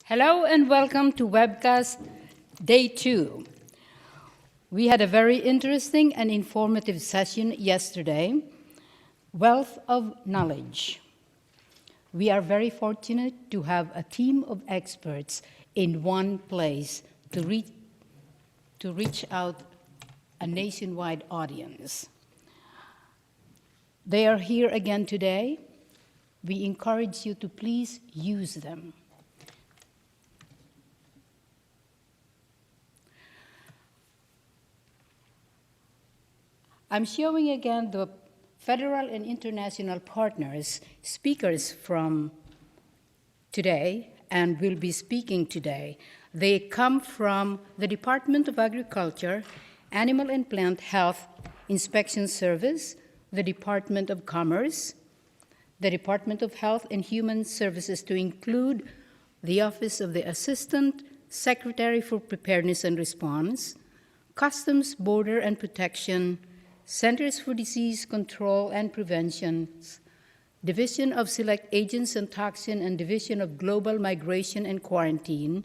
Hello and welcome to Webcast Day 2. We had a very interesting and informative session yesterday, Wealth of Knowledge. We are very fortunate to have a team of experts in one place to reach out a nationwide audience. They are here again today. We encourage you to please use them. I'm showing again the federal and international partners, speakers from today, and will be speaking today. They come from the Department of Agriculture, Animal and Plant Health Inspection Service, the Department of Commerce, the Department of Health and Human Services, to include the Office of the Assistant Secretary for Preparedness and Response, Customs, Border and Protection, Centers for Disease Control and Prevention, Division of Select Agents and Toxin, and Division of Global Migration and Quarantine.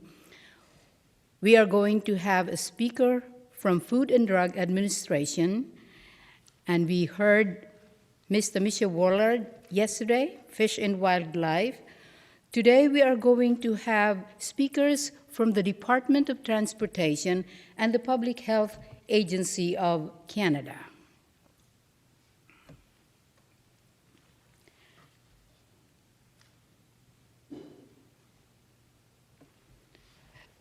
We are going to have a speaker from Food and Drug Administration, and we heard Mr. Misha Wallard yesterday, Fish and Wildlife. Today we are going to have speakers from the Department of Transportation and the Public Health Agency of Canada.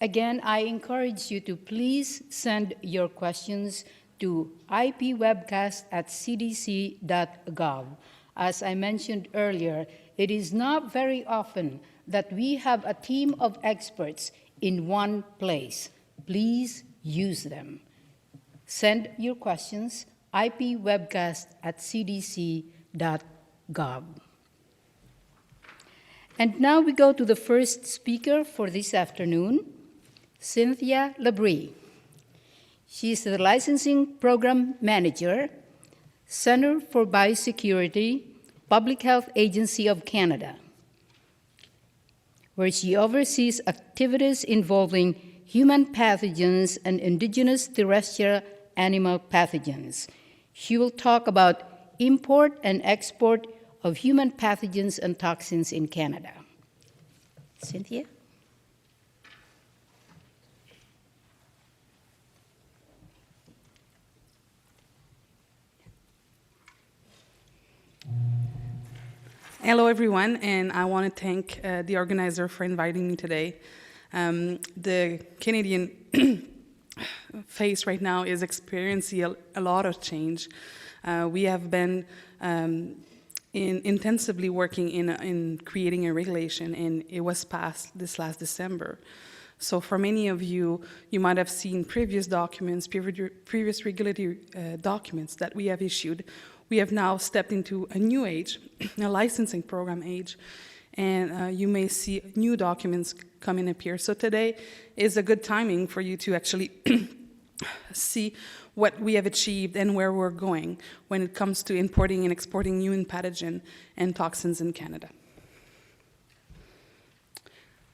Again, I encourage you to please send your questions to ipwebcast@cdc.gov. As I mentioned earlier, it is not very often that we have a team of experts in one place. Please use them. Send your questions, ipwebcast@cdc.gov. And now we go to the first speaker for this afternoon, Cynthia Labrie. She is the Licensing Program Manager, Center for Biosecurity, Public Health Agency of Canada, where she oversees activities involving human pathogens and indigenous terrestrial animal pathogens. She will talk about import and export of human pathogens and toxins in Canada. Cynthia? Hello, everyone, and I want to thank the organizer for inviting me today. The Canadian phase right now is experiencing a lot of change. We have been intensively working in creating a regulation, and it was passed this last December. So for many of you, you might have seen previous documents, previous regulatory documents that we have issued. We have now stepped into a new age, a licensing program age, and you may see new documents come and appear. So today is a good timing for you to actually see what we have achieved and where we're going when it comes to importing and exporting human pathogen and toxins in Canada.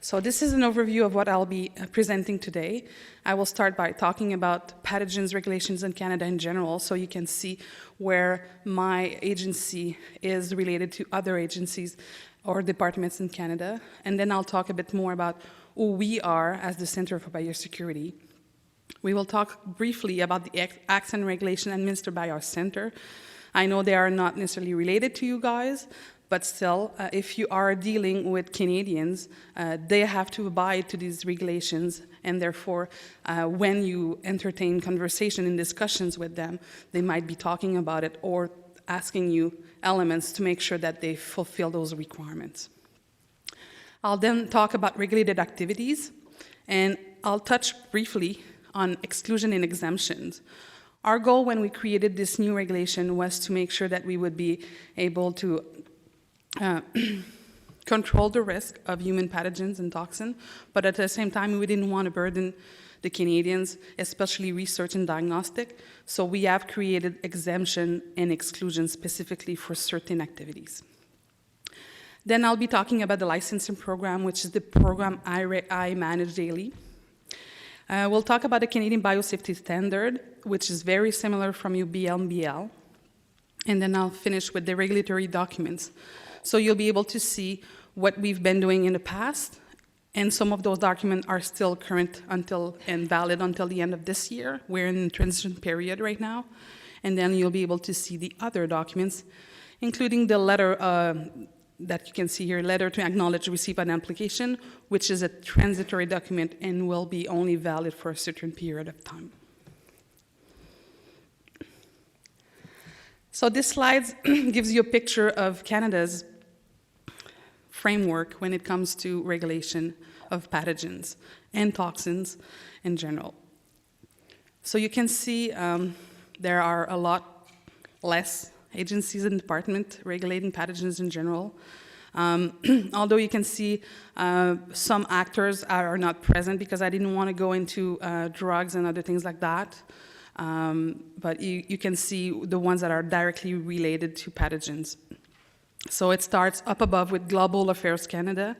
So this is an overview of what I'll be presenting today. I will start by talking about pathogens regulations in Canada in general, so you can see where my agency is related to other agencies or departments in Canada. And then I'll talk a bit more about who we are as the Center for Biosecurity. We will talk briefly about the acts and regulations administered by our center. I know they are not necessarily related to you guys, but still, if you are dealing with Canadians, they have to abide to these regulations, and therefore, when you entertain conversation and discussions with them, they might be talking about it or asking you elements to make sure that they fulfill those requirements. I'll then talk about regulated activities, and I'll touch briefly on exclusion and exemptions. Our goal when we created this new regulation was to make sure that we would be able to control the risk of human pathogens and toxins, but at the same time, we didn't want to burden the Canadians, especially research and diagnostic, so we have created exemption and exclusion specifically for certain activities. Then I'll be talking about the licensing program, which is the program I manage daily. We'll talk about the Canadian Biosafety Standard, which is very similar from UBL. And then I'll finish with the regulatory documents. So you'll be able to see what we've been doing in the past, and some of those documents are still current and valid until the end of this year. We're in a transition period right now. And then you'll be able to see the other documents, including the letter that you can see here, letter to acknowledge receipt of an application, which is a transitory document and will be only valid for a certain period of time. So this slide gives you a picture of Canada's framework when it comes to regulation of pathogens and toxins in general. So you can see there are a lot less agencies and departments regulating pathogens in general. Although you can see some actors are not present because I didn't want to go into drugs and other things like that. But you can see the ones that are directly related to pathogens. So it starts up above with Global Affairs Canada,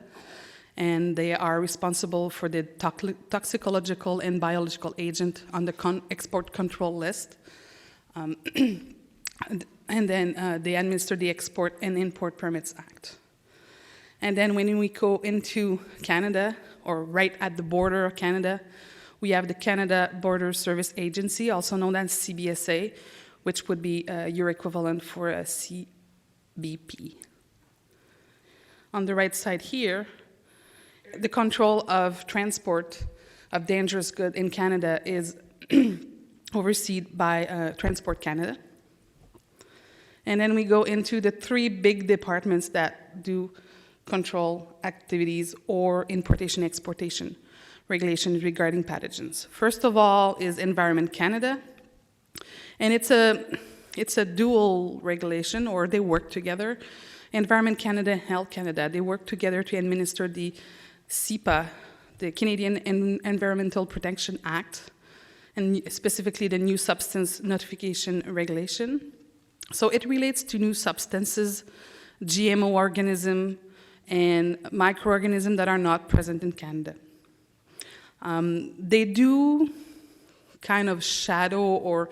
and they are responsible for the toxicological and biological agent on the export control list. And then they administer the Export and Import Permits Act. And then when we go into Canada, or right at the border of Canada, we have the Canada Border Service Agency, also known as CBSA, which would be your equivalent for a CBP. On the right side here, the control of transport of dangerous goods in Canada is overseen by Transport Canada. And then we go into the three big departments that do control activities or importation-exportation regulations regarding pathogens. First of all is Environment Canada, and it's a dual regulation, or they work together. Environment Canada and Health Canada, they work together to administer the CEPA, the Canadian Environmental Protection Act, and specifically the New Substance Notification Regulation. So it relates to new substances, GMO organism, and microorganisms that are not present in Canada. They do kind of shadow or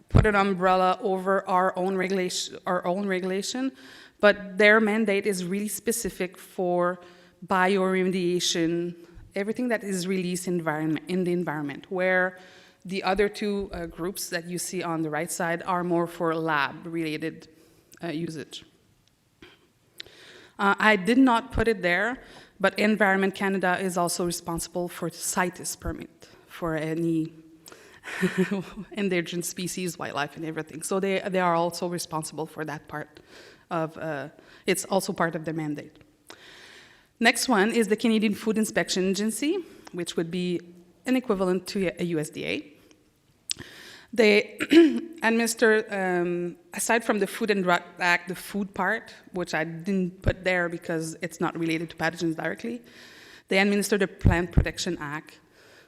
put an umbrella over our own regulation, but their mandate is really specific for bioremediation, everything that is released in the environment, where the other two groups that you see on the right side are more for lab-related usage. I did not put it there, but Environment Canada is also responsible for the CITES permit for any endangered species, wildlife, and everything. So they are also responsible for that part of, it's also part of the mandate. Next one is the Canadian Food Inspection Agency, which would be an equivalent to a USDA. They administer, aside from the Food and Drug Act, the food part, which I didn't put there because it's not related to pathogens directly, they administer the Plant Protection Act,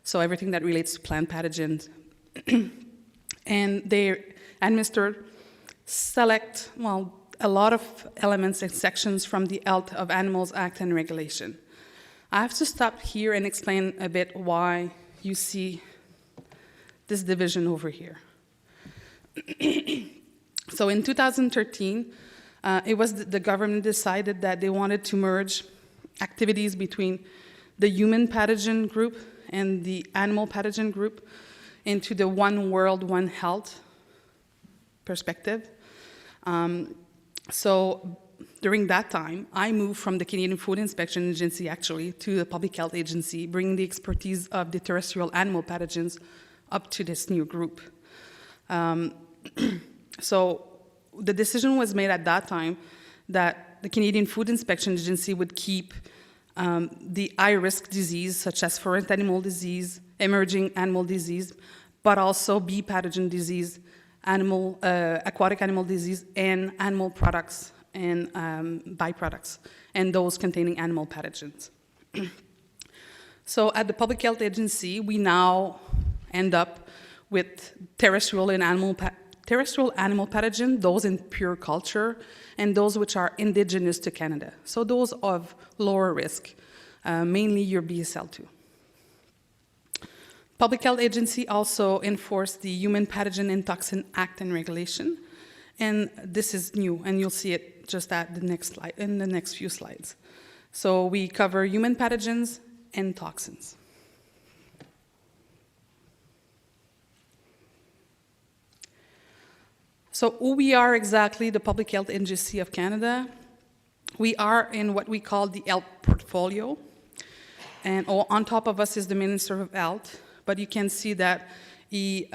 so everything that relates to plant pathogens. And they administer a lot of elements and sections from the Health of Animals Act and Regulation. I have to stop here and explain a bit why you see this division over here. So in 2013, it was the government decided that they wanted to merge activities between the human pathogen group and the animal pathogen group into the One World, One Health perspective. So during that time, I moved from the Canadian Food Inspection Agency, actually, to the Public Health Agency, bringing the expertise of the terrestrial animal pathogens up to this new group. So the decision was made at that time that the Canadian Food Inspection Agency would keep the high-risk disease, such as foreign animal disease, emerging animal disease, but also bee pathogen disease, aquatic animal disease, and animal products and byproducts, and those containing animal pathogens. So at the Public Health Agency, we now end up with terrestrial and animal terrestrial animal pathogen, those in pure culture, and those which are indigenous to Canada. So those of lower risk, mainly your BSL-2. Public Health Agency also enforced the Human Pathogen and Toxin Act and Regulation, and this is new, and you'll see it just at the next slide, in the next few slides. So we cover human pathogens and toxins. So who we are exactly, the Public Health Agency of Canada, we are in what we call the health portfolio, and on top of us is the Minister of Health, but you can see that he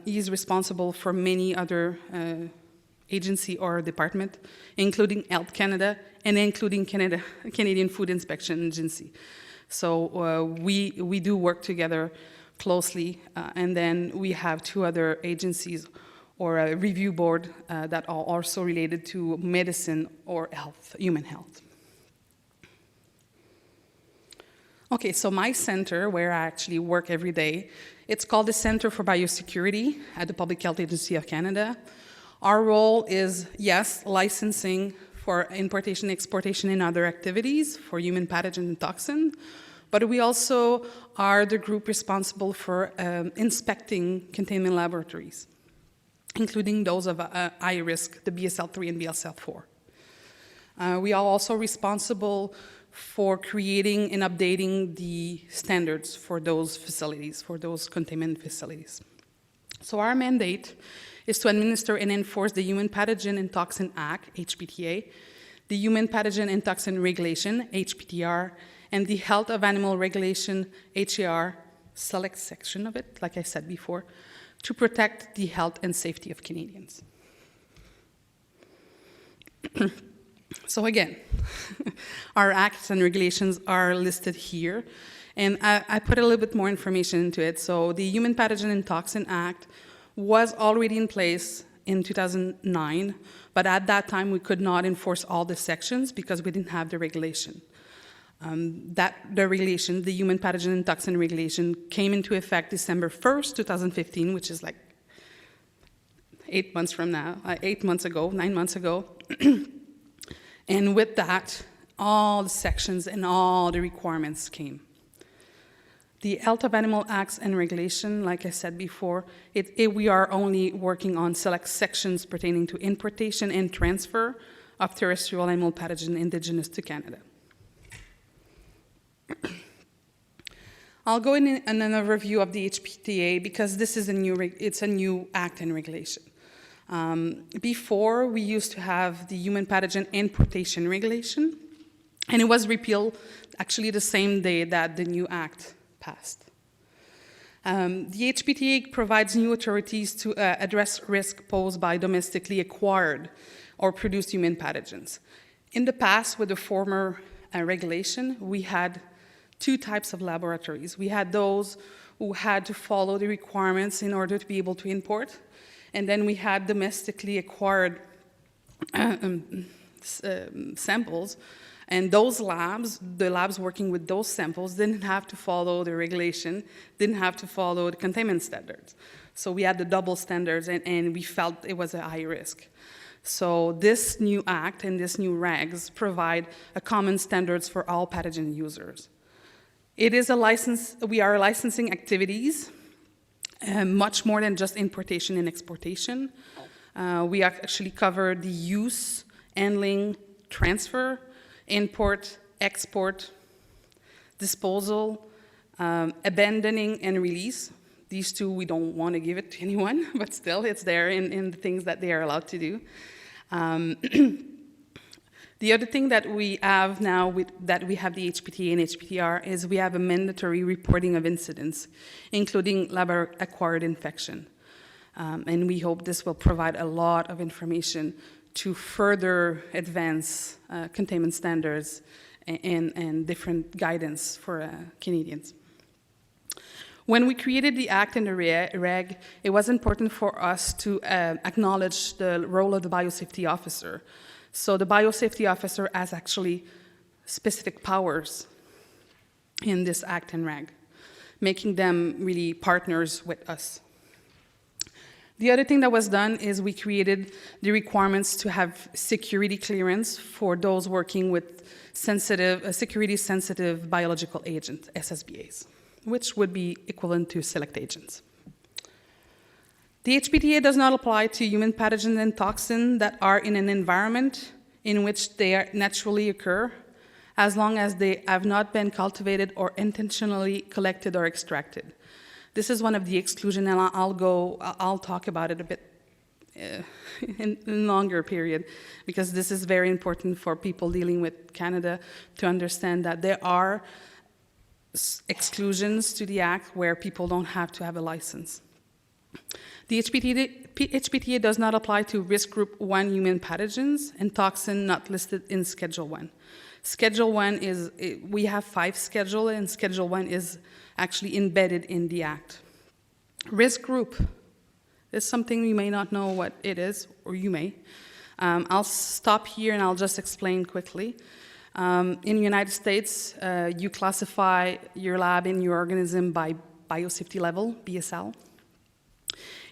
is responsible for many other agency or department, including Health Canada and including Canadian Food Inspection Agency. So we do work together closely, and then we have two other agencies or a review board that are also related to medicine or health, human health. Okay, so my center, where I actually work every day, it's called the Center for Biosecurity at the Public Health Agency of Canada. Our role is, yes, licensing for importation, exportation, and other activities for human pathogen and toxin, but we also are the group responsible for inspecting containment laboratories, including those of high risk, the BSL-3 and BSL-4. We are also responsible for creating and updating the standards for those facilities, for those containment facilities. So our mandate is to administer and enforce the Human Pathogen and Toxin Act, HPTA, the Human Pathogen and Toxin Regulation, HPTR, and the Health of Animal Regulation, HAR, select section of it, like I said before, to protect the health and safety of Canadians. So again, our acts and regulations are listed here, and I put a little bit more information into it. So the Human Pathogen and Toxin Act was already in place in 2009, but at that time we could not enforce all the sections because we didn't have the regulation. The regulation, the Human Pathogen and Toxin Regulation, came into effect December 1st, 2015, which is like 8 months from now, 8 months ago, 9 months ago. And with that, all the sections and all the requirements came. The Health of Animal Acts and Regulation, like I said before, we are only working on select sections pertaining to importation and transfer of terrestrial animal pathogen indigenous to Canada. I'll go in an overview of the HPTA because this is it's a new act and regulation. Before, we used to have the Human Pathogen Importation Regulation, and it was repealed actually the same day that the new act passed. The HPTA provides new authorities to address risk posed by domestically acquired or produced human pathogens. In the past, with the former regulation, we had two types of laboratories. We had those who had to follow the requirements in order to be able to import, and then we had domestically acquired samples, and those labs, the labs working with those samples, didn't have to follow the regulation, didn't have to follow the containment standards. So we had the double standards, and we felt it was a high risk. So this new act and this new regs provide a common standards for all pathogen users. It is a license, we are licensing activities, much more than just importation and exportation. We actually cover the use, handling, transfer, import, export, disposal, abandoning, and release. These two, we don't want to give it to anyone, but still it's there in the things that they are allowed to do. The other thing that we have now, that we have the HPTA and HPTR, is we have a mandatory reporting of incidents, including lab-acquired infection. And we hope this will provide a lot of information to further advance containment standards and different guidance for Canadians. When we created the Act and the reg, it was important for us to acknowledge the role of the biosafety officer. So the biosafety officer has actually specific powers in this Act and reg, making them really partners with us. The other thing that was done is we created the requirements to have security clearance for those working with security-sensitive biological agents, SSBAs, which would be equivalent to select agents. The HPTA does not apply to human pathogens and toxins that are in an environment in which they naturally occur, as long as they have not been cultivated or intentionally collected or extracted. This is one of the exclusions, and I'll talk about it a bit in a longer period, because this is very important for people dealing with Canada to understand that there are exclusions to the Act where people don't have to have a license. The HPTA does not apply to risk group 1 human pathogens and toxin not listed in Schedule 1. Schedule 1 is, we have 5 schedules, and Schedule 1 is actually embedded in the Act. Risk group is something you may not know what it is, or you may. I'll stop here and I'll just explain quickly. In the United States, you classify your lab and your organism by biosafety level, BSL.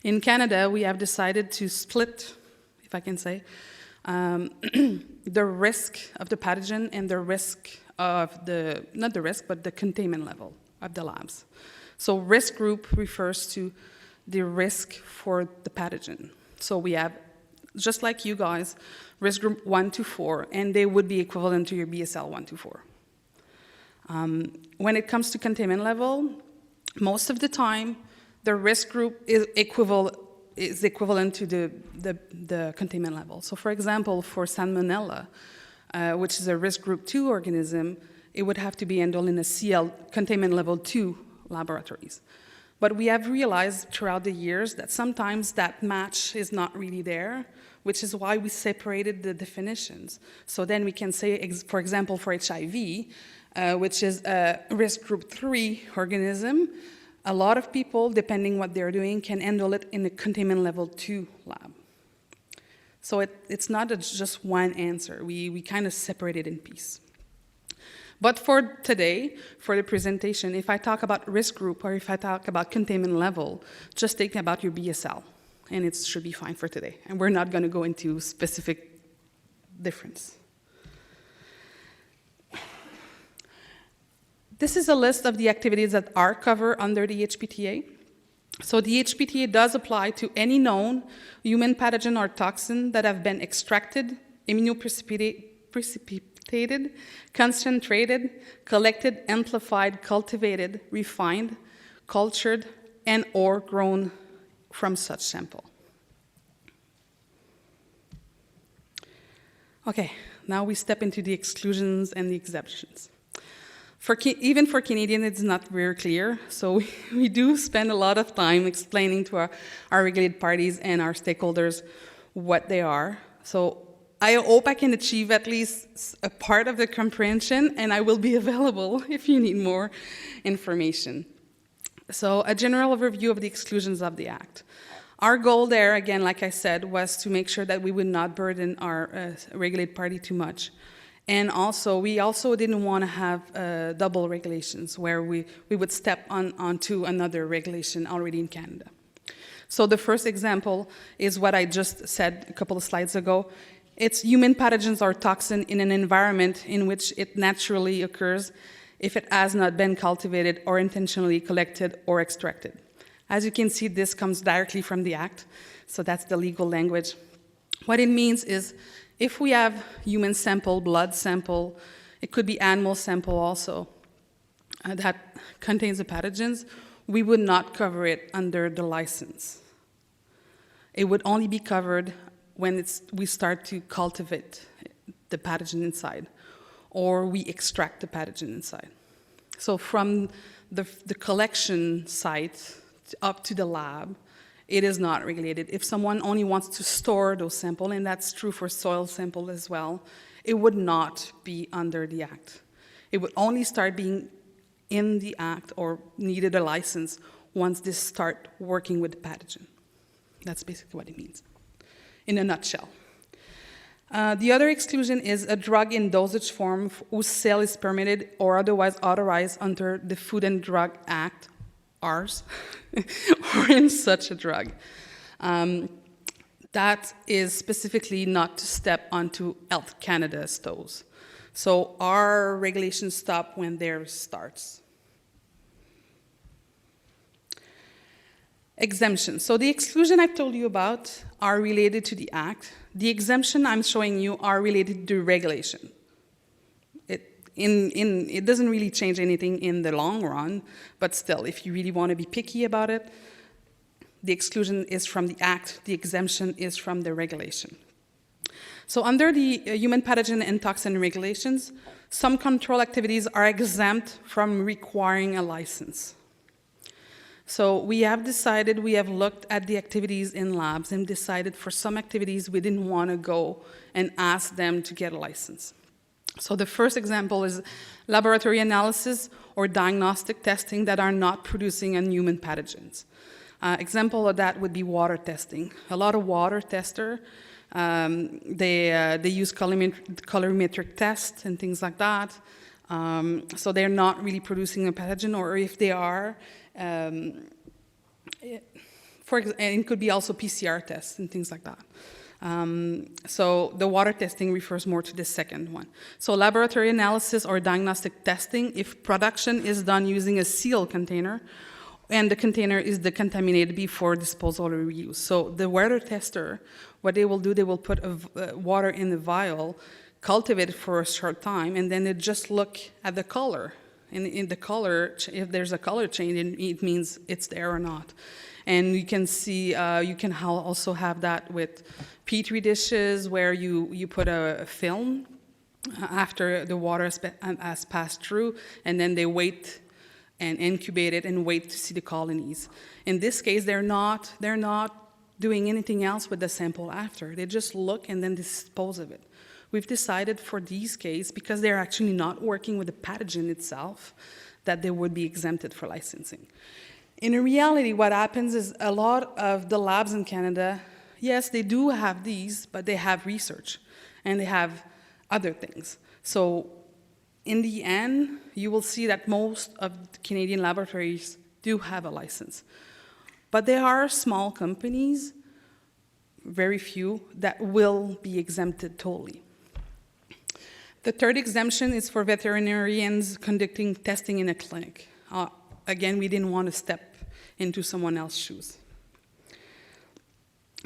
In Canada, we have decided to split, if I can say, the risk of the pathogen and the risk of the, not the risk, but the containment level of the labs. So risk group refers to the risk for the pathogen. So we have, just like you guys, risk group 1 to 4, and they would be equivalent to your BSL 1 to 4. When it comes to containment level, most of the time, the risk group is equivalent to the containment level. So for example, for Salmonella, which is a risk group 2 organism, it would have to be handled in a CL, containment level 2 laboratories. But we have realized throughout the years that sometimes that match is not really there, which is why we separated the definitions. So then we can say, for example, for HIV, which is a risk group 3 organism, a lot of people, depending what they're doing, can handle it in a containment level 2 lab. So it's not just one answer. We kind of separate it in pieces. But for today, for the presentation, if I talk about risk group or if I talk about containment level, just think about your BSL, and it should be fine for today. And we're not going to go into specific difference. This is a list of the activities that are covered under the HPTA. So the HPTA does apply to any known human pathogen or toxin that have been extracted, immunoprecipitated, concentrated, collected, amplified, cultivated, refined, cultured, and or grown from such sample. Okay, now we step into the exclusions and the exceptions. Even for Canadians, it's not very clear, so we do spend a lot of time explaining to our regulated parties and our stakeholders what they are. So I hope I can achieve at least a part of the comprehension, and I will be available if you need more information. So a general overview of the exclusions of the Act. Our goal there, again, like I said, was to make sure that we would not burden our regulated party too much. And also, we also didn't want to have double regulations where we would step onto another regulation already in Canada. So the first example is what I just said a couple of slides ago. It's human pathogens or toxin in an environment in which it naturally occurs if it has not been cultivated or intentionally collected or extracted. As you can see, this comes directly from the Act, so that's the legal language. What it means is if we have human sample, blood sample, it could be animal sample also, that contains the pathogens, we would not cover it under the license. It would only be covered when we start to cultivate the pathogen inside, or we extract the pathogen inside. So from the collection site up to the lab, it is not regulated. If someone only wants to store those samples, and that's true for soil sample as well, it would not be under the Act. It would only start being in the Act or needed a license once they start working with the pathogen. That's basically what it means, in a nutshell. The other exclusion is a drug in dosage form whose sale is permitted or otherwise authorized under the Food and Drug Act, ours, or in such a drug. That is specifically not to step onto Health Canada's toes. So our regulations stop when theirs starts. Exemptions. So the exclusion I told you about are related to the Act. The exemption I'm showing you are related to regulation. It doesn't really change anything in the long run, but still, if you really want to be picky about it, the exclusion is from the Act, the exemption is from the regulation. So under the human pathogen and toxin regulations, some control activities are exempt from requiring a license. So we have looked at the activities in labs and decided for some activities we didn't want to go and ask them to get a license. So the first example is laboratory analysis or diagnostic testing that are not producing on human pathogens. Example of that would be water testing. A lot of water testers, they use colorimetric tests and things like that. So they're not really producing a pathogen, or if they are, and it could be also PCR tests and things like that. So the water testing refers more to the second one. So laboratory analysis or diagnostic testing, if production is done using a sealed container, and the container is decontaminated before disposal or reuse. So the water tester, what they will do, they will put water in the vial, cultivate it for a short time, and then they just look at the color. And in the color, if there's a color change, it means it's there or not. And you can see, you can also have that with Petri dishes where you put a film after the water has passed through, and then they wait and incubate it and wait to see the colonies. In this case, they're not doing anything else with the sample after. They just look and then dispose of it. We've decided for these cases, because they're actually not working with the pathogen itself, that they would be exempted for licensing. In reality, what happens is a lot of the labs in Canada, yes, they do have these, but they have research, and they have other things. So in the end, you will see that most of the Canadian laboratories do have a license. But there are small companies, very few, that will be exempted totally. The third exemption is for veterinarians conducting testing in a clinic. Again, we didn't want to step into someone else's shoes.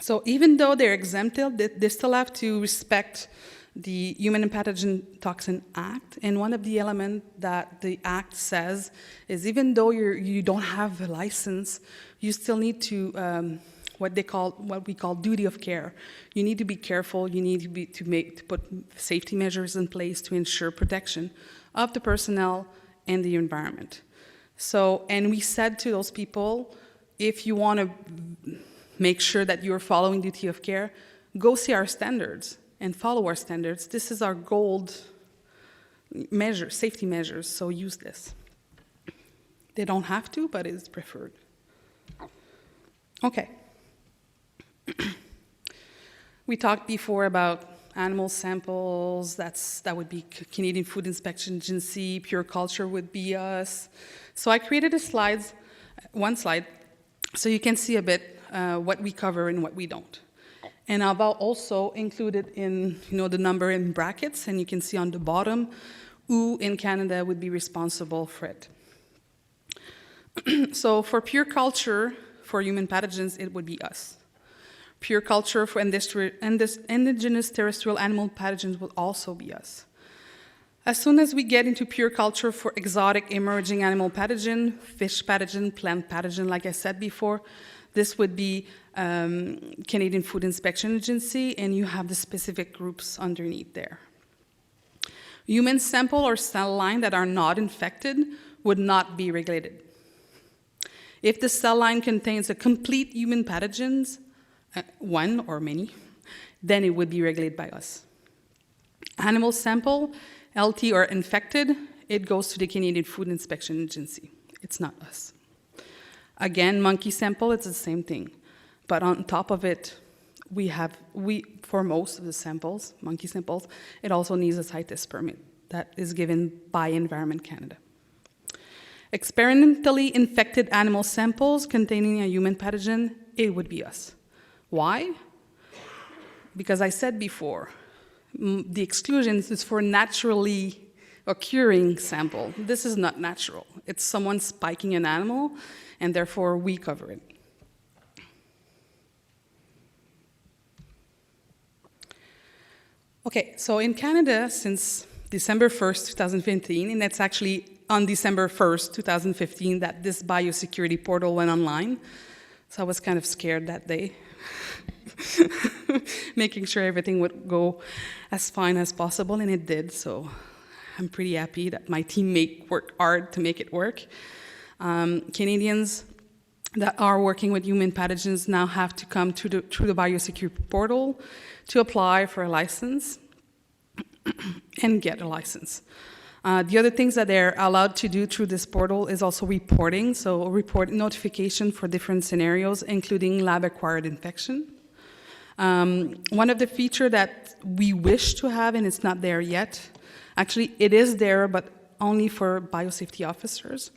So even though they're exempted, they still have to respect the Human and Pathogen Toxin Act. And one of the elements that the Act says is even though you don't have a license, you still need to what we call duty of care. You need to be careful. You need to put safety measures in place to ensure protection of the personnel and the environment. So, and we said to those people, if you want to make sure that you're following duty of care, go see our standards and follow our standards. This is our gold measure, safety measures, so use this. They don't have to, but it's preferred. Okay. We talked before about animal samples. That would be Canadian Food Inspection Agency. Pure Culture would be us. So I created one slide, so you can see a bit what we cover and what we don't. And I've also included in the number in brackets, and you can see on the bottom who in Canada would be responsible for it. So for Pure Culture, for human pathogens, it would be us. Pure Culture for indigenous terrestrial animal pathogens will also be us. As soon as we get into Pure Culture for exotic emerging animal pathogen, fish pathogen, plant pathogen, like I said before, this would be Canadian Food Inspection Agency, and you have the specific groups underneath there. Human sample or cell line that are not infected would not be regulated. If the cell line contains a complete human pathogens, one or many, then it would be regulated by us. Animal sample, LT or infected, it goes to the Canadian Food Inspection Agency. It's not us. Again, monkey sample, it's the same thing. But on top of it, for most of the samples, monkey samples, it also needs a CITES permit that is given by Environment Canada. Experimentally infected animal samples containing a human pathogen, it would be us. Why? Because I said before, the exclusions is for naturally occurring sample. This is not natural. It's someone spiking an animal, and therefore we cover it. Okay, so in Canada, since December 1st, 2015, and it's actually on December 1st, 2015, that this biosecurity portal went online. So I was kind of scared that day, making sure everything would go as fine as possible, and it did. So I'm pretty happy that my teammate worked hard to make it work. Canadians that are working with human pathogens now have to come through the biosecurity portal to apply for a license and get a license. The other things that they're allowed to do through this portal is also reporting, so report notification for different scenarios, including lab-acquired infection. One of the features that we wish to have, and it's not there yet, actually it is there, but only for biosafety officers.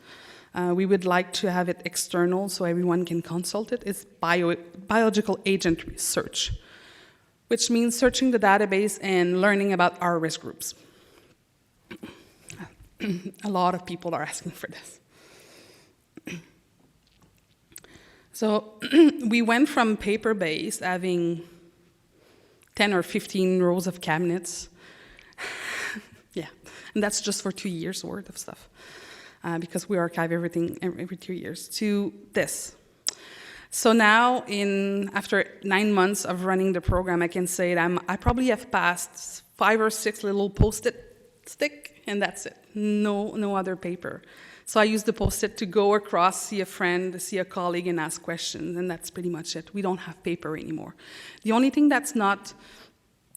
We would like to have it external so everyone can consult it. It's biological agent research, which means searching the database and learning about our risk groups. A lot of people are asking for this. So we went from paper-based, having 10 or 15 rows of cabinets. Yeah, and that's just for 2 years' worth of stuff, because we archive everything every 2 years, to this. So now, after 9 months of running the program, I can say that I probably have passed 5 or 6 little Post-it stick, and that's it. No other paper. So I use the Post-it to go across, see a friend, see a colleague, and ask questions, and that's pretty much it. We don't have paper anymore. The only thing that's not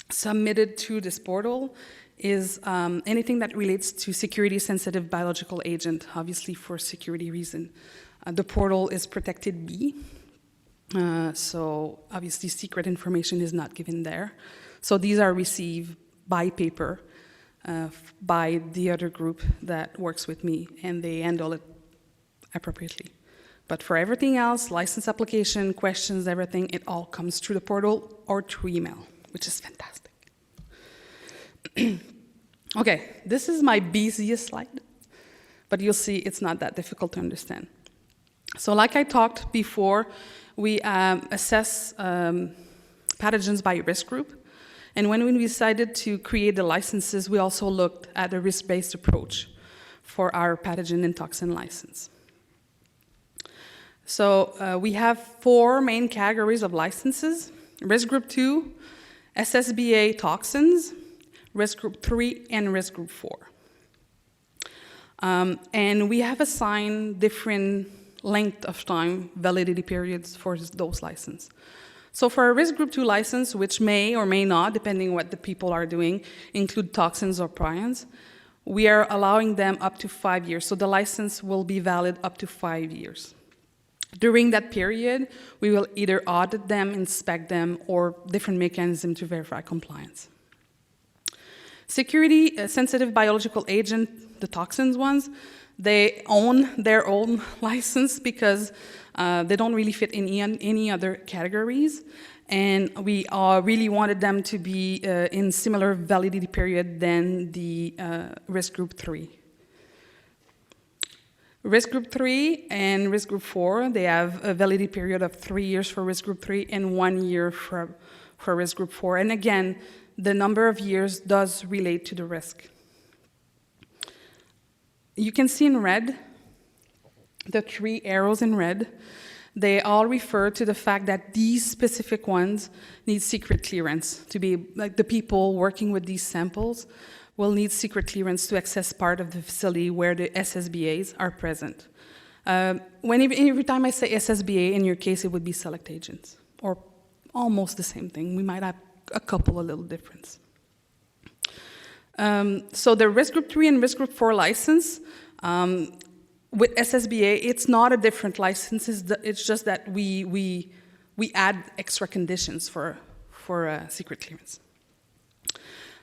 submitted to this portal is anything that relates to security-sensitive biological agent, obviously for security reason. The portal is protected B, so obviously secret information is not given there. So these are received by paper by the other group that works with me, and they handle it appropriately. But for everything else, license application, questions, everything, it all comes through the portal or through email, which is fantastic. Okay, this is my busiest slide, but you'll see it's not that difficult to understand. So like I talked before, we assess pathogens by risk group. And when we decided to create the licenses, we also looked at a risk-based approach for our pathogen and toxin license. So we have 4 main categories of licenses: risk group 2, SSBA toxins, risk group 3, and risk group 4. And we have assigned different length of time validity periods for those licenses. So for a risk group 2 license, which may or may not, depending what the people are doing, include toxins or prions, we are allowing them up to 5 years. So the license will be valid up to 5 years. During that period, we will either audit them, inspect them, or different mechanism to verify compliance. Security-sensitive biological agent, the toxins ones, they own their own license because they don't really fit in any other categories, and we really wanted them to be in similar validity period than the risk group 3. Risk group 3 and risk group 4, they have a validity period of 3 years for risk group 3 and 1 year for risk group 4. And again, the number of years does relate to the risk. You can see in red, the 3 arrows in red, they all refer to the fact that these specific ones need secret clearance to be, like the people working with these samples will need secret clearance to access part of the facility where the SSBAs are present. Every time I say SSBA, in your case, it would be select agents, or almost the same thing. We might have a couple of little difference. So the risk group 3 and risk group 4 license, with SSBA, it's not a different license. It's just that we add extra conditions for secret clearance.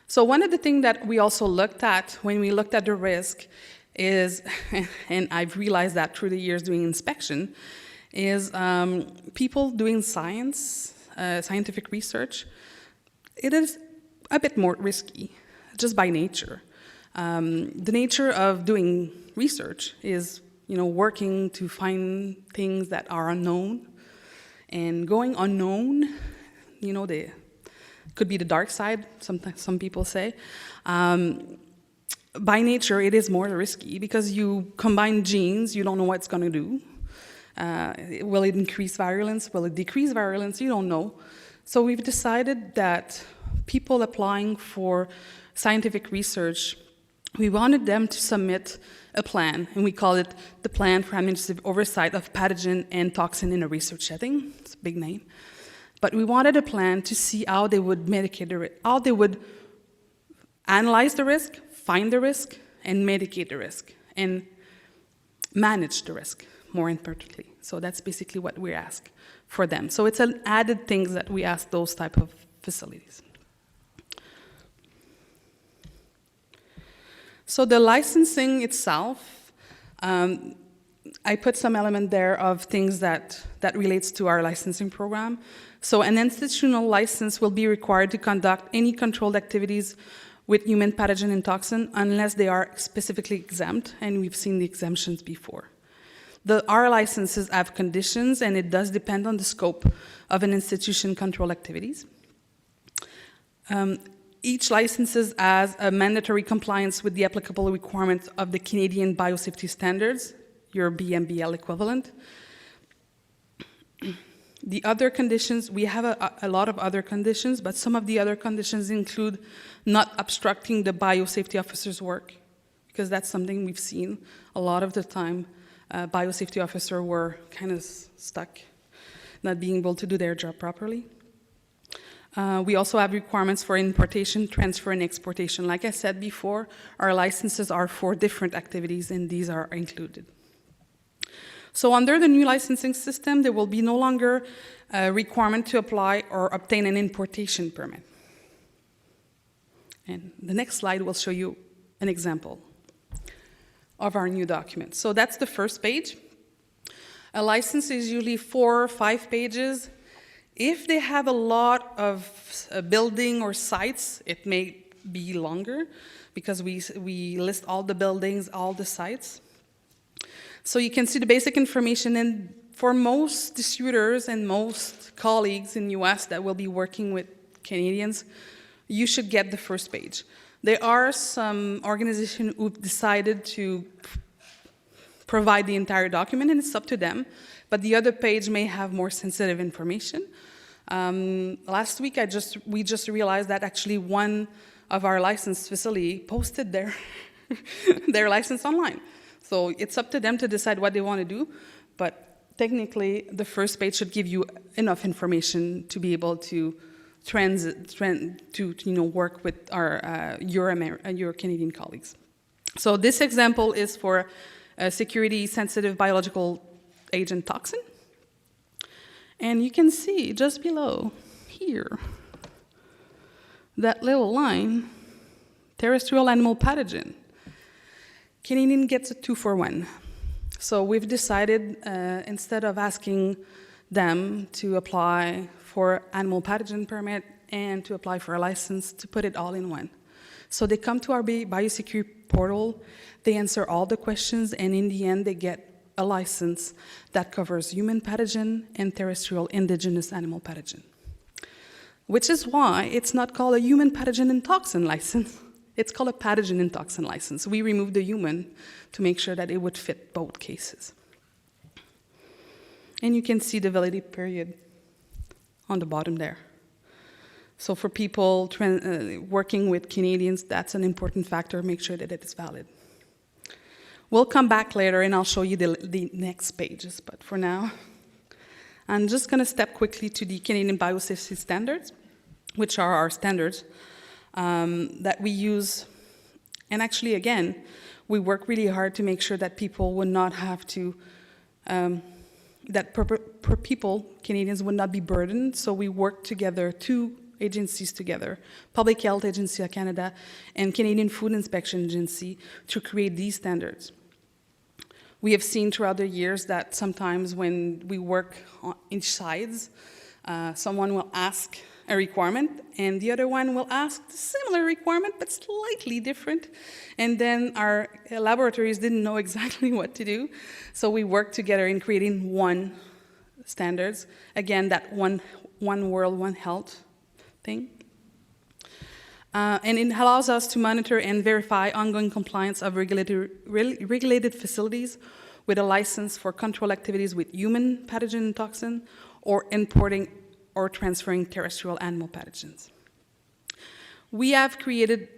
So one of the things that we also looked at when we looked at the risk is, and I've realized that through the years doing inspection, is people doing science scientific research, it is a bit more risky, just by nature. The nature of doing research is, working to find things that are unknown, and going unknown, they could be the dark side, some people say. By nature, it is more risky because you combine genes, you don't know what it's going to do. Will it increase virulence? Will it decrease virulence? You don't know. So we've decided that people applying for scientific research, we wanted them to submit a plan, and we call it the Plan for Administrative Oversight of Pathogen and Toxin in a Research Setting. It's a big name. But we wanted a plan to see how they would medicate the risk, how they would analyze the risk, find the risk, and medicate the risk, and manage the risk, more importantly. So that's basically what we ask for them. So it's an added thing that we ask those type of facilities. So the licensing itself, I put some element there of things that relates to our licensing program. So an institutional license will be required to conduct any controlled activities with human pathogen and toxin unless they are specifically exempt, and we've seen the exemptions before. Our licenses have conditions, and it does depend on the scope of an institution control activities. Each license has a mandatory compliance with the applicable requirements of the Canadian Biosafety Standards, your BMBL equivalent. The other conditions, we have a lot of other conditions, but some of the other conditions include not obstructing the biosafety officer's work, because that's something we've seen a lot of the time. Biosafety officers were kind of stuck, not being able to do their job properly. We also have requirements for importation, transfer, and exportation. Like I said before, our licenses are for different activities, and these are included. So under the new licensing system, there will be no longer a requirement to apply or obtain an importation permit. And the next slide will show you an example of our new document. So that's the first page. A license is usually 4 or 5 pages. If they have a lot of building or sites, it may be longer because we list all the buildings, all the sites. So you can see the basic information, and for most distributors and most colleagues in the US that will be working with Canadians, you should get the first page. There are some organizations who've decided to provide the entire document, and it's up to them, but the other page may have more sensitive information. Last week, we just realized that actually one of our licensed facility posted their, their license online. So it's up to them to decide what they want to do, but technically, the first page should give you enough information to be able to work with your Canadian colleagues. So this example is for a security-sensitive biological agent toxin. And you can see just below here, that little line, terrestrial animal pathogen. Canadian gets a 2-for-1. So we've decided, instead of asking them to apply for animal pathogen permit and to apply for a license, to put it all in one. So they come to our biosecurity portal, they answer all the questions, and in the end, they get a license that covers human pathogen and terrestrial indigenous animal pathogen. Which is why it's not called a human pathogen and toxin license. It's called a pathogen and toxin license. We removed the human to make sure that it would fit both cases. And you can see the validity period on the bottom there. So for people working with Canadians, that's an important factor, make sure that it is valid. We'll come back later and I'll show you the next pages, but for now, I'm just gonna step quickly to the Canadian Biosafety Standards, which are our standards that we use. And actually, again, we work really hard to make sure that people would not have to, people, Canadians would not be burdened, so we work together, 2 agencies together, Public Health Agency of Canada and Canadian Food Inspection Agency, to create these standards. We have seen throughout the years that sometimes when we work on each sides, Someone will ask a requirement, and the other one will ask the similar requirement, but slightly different. And then our laboratories didn't know exactly what to do, so we worked together in creating one standards. Again, that one world, one health thing. And it allows us to monitor and verify ongoing compliance of regulated facilities with a license for control activities with human pathogen and toxin, or importing or transferring terrestrial animal pathogens. We have created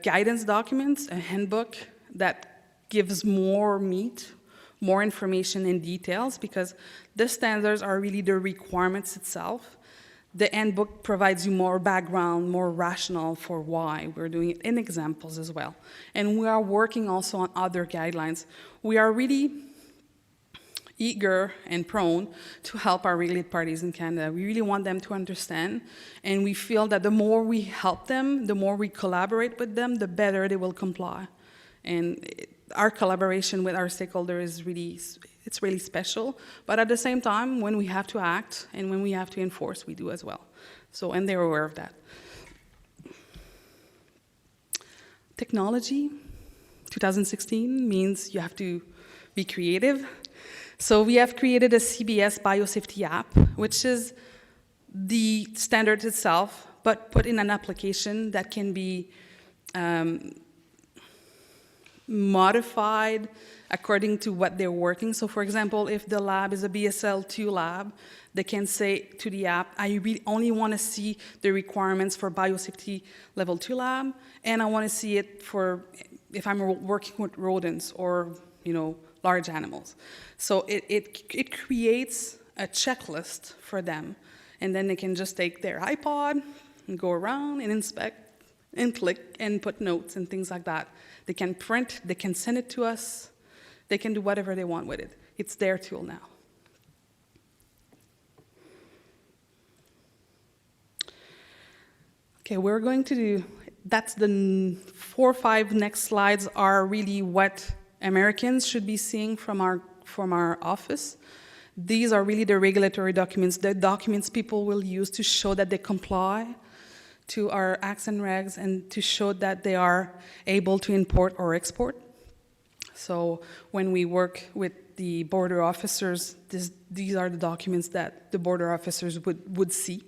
guidance documents, a handbook that gives more meat, more information and details, because the standards are really the requirements itself. The handbook provides you more background, more rationale for why we're doing it, in examples as well. And we are working also on other guidelines. We are really eager and prone to help our regulated parties in Canada. We really want them to understand, and we feel that the more we help them, the more we collaborate with them, the better they will comply. And our collaboration with our stakeholders is really special, but at the same time, when we have to act and when we have to enforce, we do as well. So, and they're aware of that. Technology, 2016 means you have to be creative. So we have created a CBS biosafety app, which is the standard itself, but put in an application that can be modified according to what they're working. So for example, if the lab is a BSL-2 lab, they can say to the app, I really only want to see the requirements for biosafety level 2 lab, and I want to see it for if I'm working with rodents or, large animals. So it creates a checklist for them, and then they can just take their iPod and go around and inspect and click and put notes and things like that. They can print, they can send it to us, they can do whatever they want with it. It's their tool now. Okay, we're going to do, that's the 4 or 5 next slides are really what Americans should be seeing from our office. These are really the regulatory documents, the documents people will use to show that they comply to our acts and regs and to show that they are able to import or export. So when we work with the border officers, these are the documents that the border officers would see.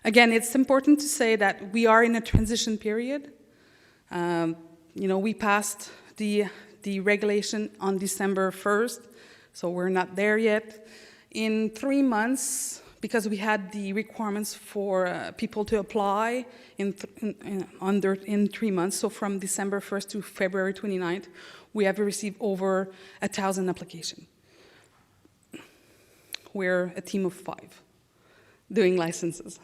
Again, it's important to say that we are in a transition period. We passed the regulation on December 1st, so we're not there yet. In 3 months, because we had the requirements for people to apply in 3 months, so from December 1st to February 29th, we have received over 1,000 applications. We're a team of 5 doing licenses.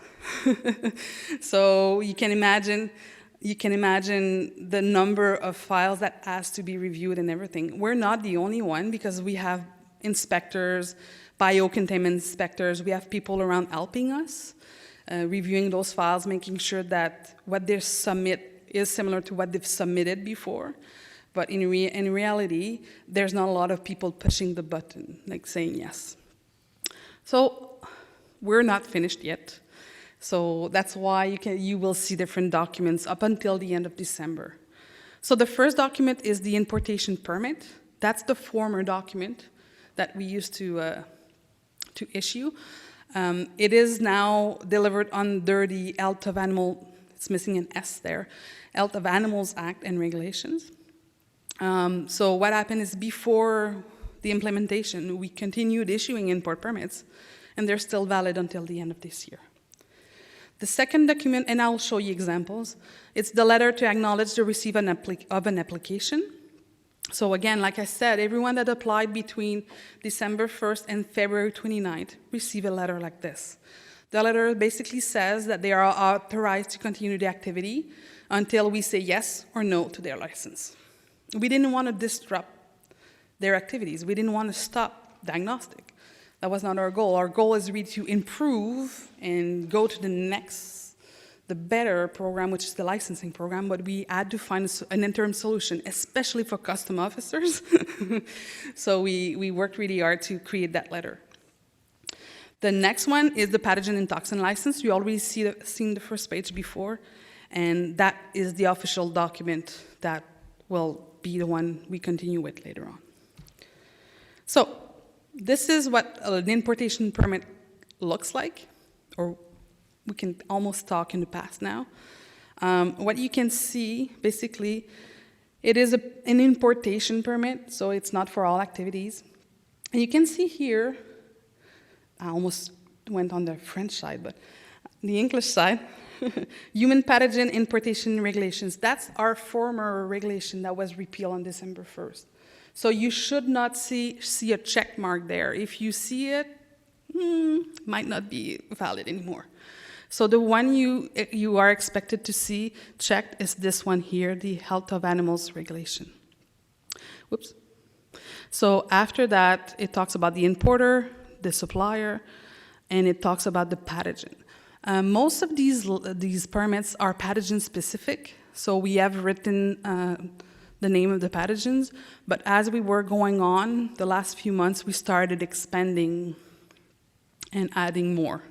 So you can imagine the number of files that has to be reviewed and everything. We're not the only one, because we have inspectors, biocontainment inspectors, we have people around helping us, reviewing those files, making sure that what they submit is similar to what they've submitted before. But in reality, there's not a lot of people pushing the button, like saying yes. So we're not finished yet. So that's why you will see different documents up until the end of December. So the first document is the importation permit. That's the former document that we used to issue. It is now delivered under the Health of Animal, it's missing an S there, Health of Animals Act and regulations. So what happened is before the implementation, we continued issuing import permits, and they're still valid until the end of this year. The second document, and I'll show you examples, it's the letter to acknowledge the receipt of an application. So again, like I said, everyone that applied between December 1st and February 29th received a letter like this. The letter basically says that they are authorized to continue the activity until we say yes or no to their license. We didn't want to disrupt their activities. We didn't want to stop diagnostic. That was not our goal. Our goal is really to improve and go to the better program, which is the licensing program, but we had to find an interim solution, especially for custom officers. So we worked really hard to create that letter. The next one is the pathogen and toxin license. You already seen the first page before, and that is the official document that will be the one we continue with later on. So this is what an importation permit looks like, or we can almost talk in the past now. What you can see, basically, it is an importation permit, so it's not for all activities. And you can see here, I almost went on the French side, but the English side, human pathogen importation regulations. That's our former regulation that was repealed on December 1st. So you should not see a check mark there. If you see it, might not be valid anymore. So the one you are expected to see checked is this one here, the Health of Animals regulation. Whoops. So after that, it talks about the importer, the supplier, and it talks about the pathogen. Most of these permits are pathogen specific, so we have written the name of the pathogens, but as we were going on the last few months, we started expanding and adding more.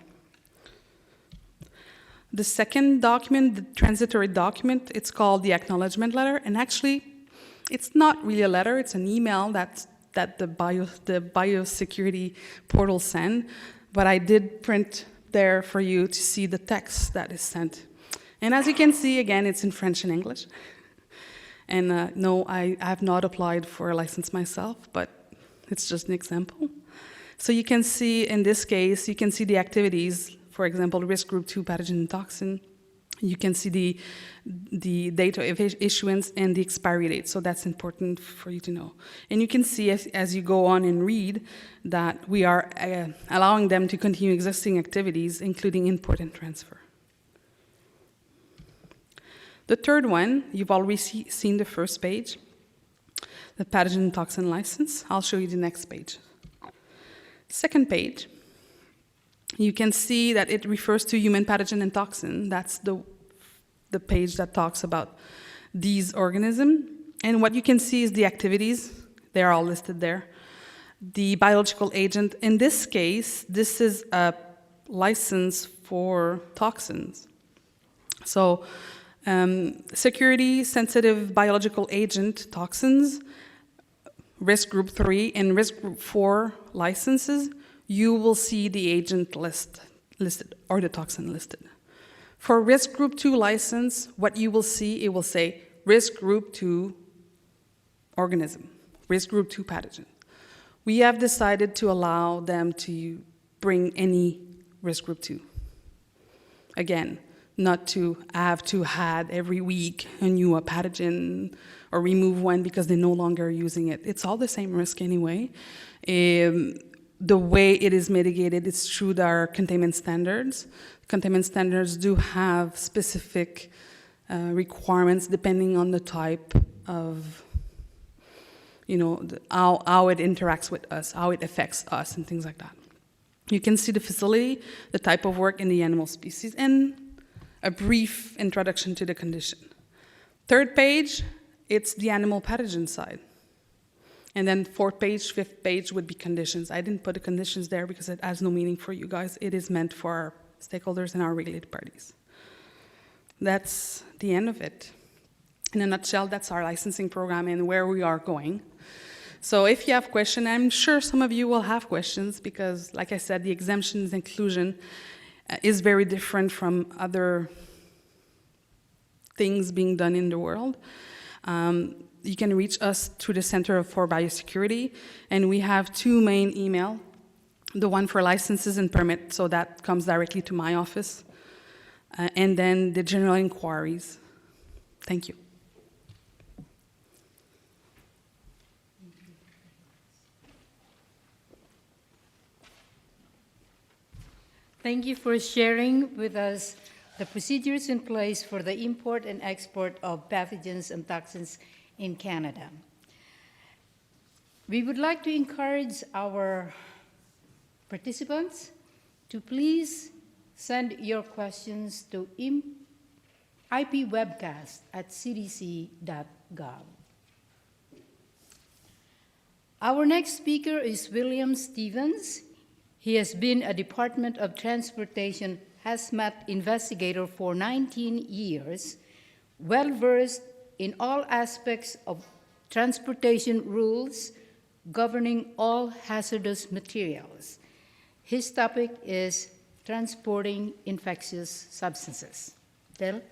The second document, the transitory document, it's called the acknowledgement letter, and actually, it's not really a letter, it's an email that the biosecurity portal sent, but I did print there for you to see the text that is sent. And as you can see, again, it's in French and English. And no, I have not applied for a license myself, but it's just an example. So you can see, in this case, you can see the activities, for example, risk group 2 pathogen and toxin. You can see the date of issuance and the expiry date, so that's important for you to know. And you can see as you go on and read that we are allowing them to continue existing activities, including import and transfer. The third one, you've already seen the first page, the pathogen and toxin license. I'll show you the next page. Second page, you can see that it refers to human pathogen and toxin. That's the page that talks about these organisms. And what you can see is the activities. They're all listed there. The biological agent, in this case, this is a license for toxins. So security sensitive biological agent toxins, risk group 3 and risk group 4 licenses, you will see the agent listed or the toxin listed. For risk group 2 license, what you will see, it will say risk group 2 organism, risk group 2 pathogen. We have decided to allow them to bring any risk group 2. Again, not to have to add every week a new pathogen or remove one because they're no longer using it. It's all the same risk anyway. The way it is mitigated is through our containment standards. Containment standards do have specific requirements depending on the type of, how it interacts with us, how it affects us, and things like that. You can see the facility, the type of work in the animal species, and a brief introduction to the condition. Third page, it's the animal pathogen side. And then fourth page, fifth page would be conditions. I didn't put the conditions there because it has no meaning for you guys. It is meant for our stakeholders and our regulated parties. That's the end of it. In a nutshell, that's our licensing program and where we are going. So if you have questions, I'm sure some of you will have questions because, like I said, the exemptions inclusion is very different from other things being done in the world. You can reach us through the Center for Biosecurity, and we have two main emails. The one for licenses and permits, so that comes directly to my office, and then the general inquiries. Thank you. Thank you for sharing with us the procedures in place for the import and export of pathogens and toxins in Canada. We would like to encourage our participants to please send your questions to ipwebcast@cdc.gov. Our next speaker is William Stevens. He has been a Department of Transportation hazmat investigator for 19 years, well-versed in all aspects of transportation rules governing all hazardous materials. His topic is transporting infectious substances. Del?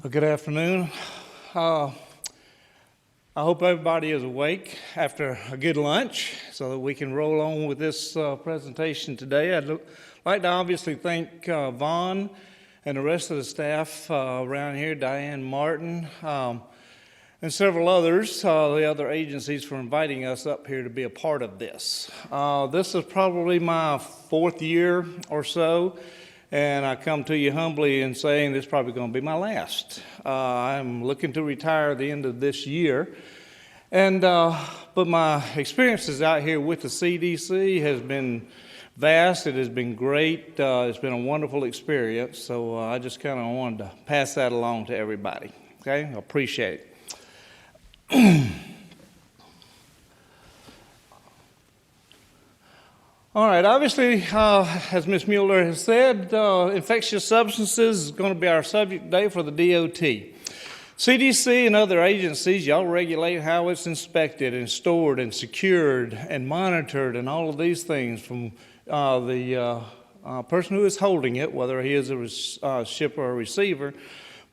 Well, good afternoon. I hope everybody is awake after a good lunch so that we can roll on with this presentation today. I'd like to obviously thank Vaughn and the rest of the staff around here, Diane Martin, and several others, the other agencies, for inviting us up here to be a part of this. This is probably my 4th year or so. And I come to you humbly in saying this is probably going to be my last. I'm looking to retire at the end of this year. But my experiences out here with the CDC has been vast. It has been great. It's been a wonderful experience. So I just kind of wanted to pass that along to everybody. Okay? I appreciate it. All right, obviously, as Ms. Mueller has said, infectious substances is going to be our subject today for the DOT. CDC and other agencies, y'all regulate how it's inspected and stored and secured and monitored and all of these things from the person who is holding it, whether he is a shipper or a receiver.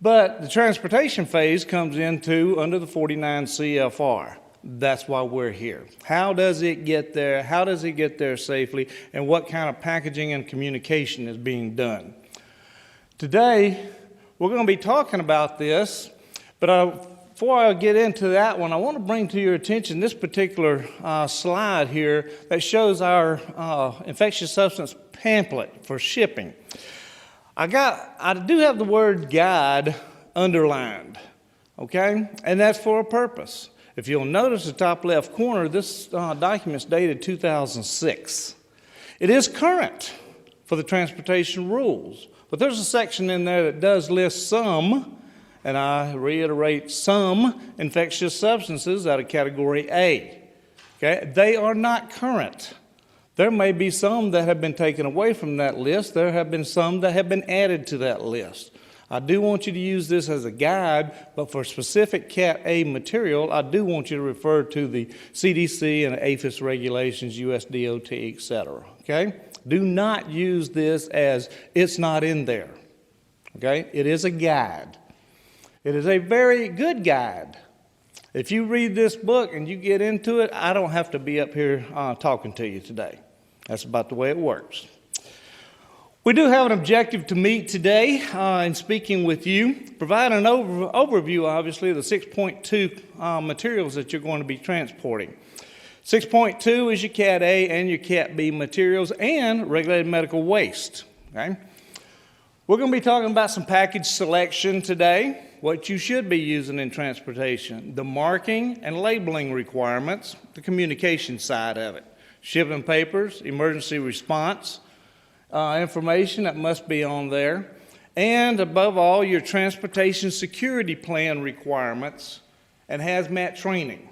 But the transportation phase comes into under the 49 CFR. That's why we're here. How does it get there? How does it get there safely? And what kind of packaging and communication is being done? Today, we're going to be talking about this, but before I get into that one, I want to bring to your attention this particular slide here that shows our infectious substance pamphlet for shipping. I do have the word guide underlined, okay? And that's for a purpose. If you'll notice the top left corner, this document's dated 2006. It is current for the transportation rules, but there's a section in there that does list some, and I reiterate, some infectious substances out of category A. Okay? They are not current. There may be some that have been taken away from that list. There have been some that have been added to that list. I do want you to use this as a guide, but for specific Cat A material, I do want you to refer to the CDC and APHIS regulations, USDOT, etc. Okay? Do not use this as it's not in there. Okay? It is a guide. It is a very good guide. If you read this book and you get into it, I don't have to be up here talking to you today. That's about the way it works. We do have an objective to meet today in speaking with you. Provide an overview, obviously, of the 6.2 materials that you're going to be transporting. 6.2 is your Cat A and your Cat B materials and regulated medical waste. Okay? We're going to be talking about some package selection today, what you should be using in transportation, the marking and labeling requirements, the communication side of it, shipping papers, emergency response, information that must be on there, and above all, your transportation security plan requirements and hazmat training.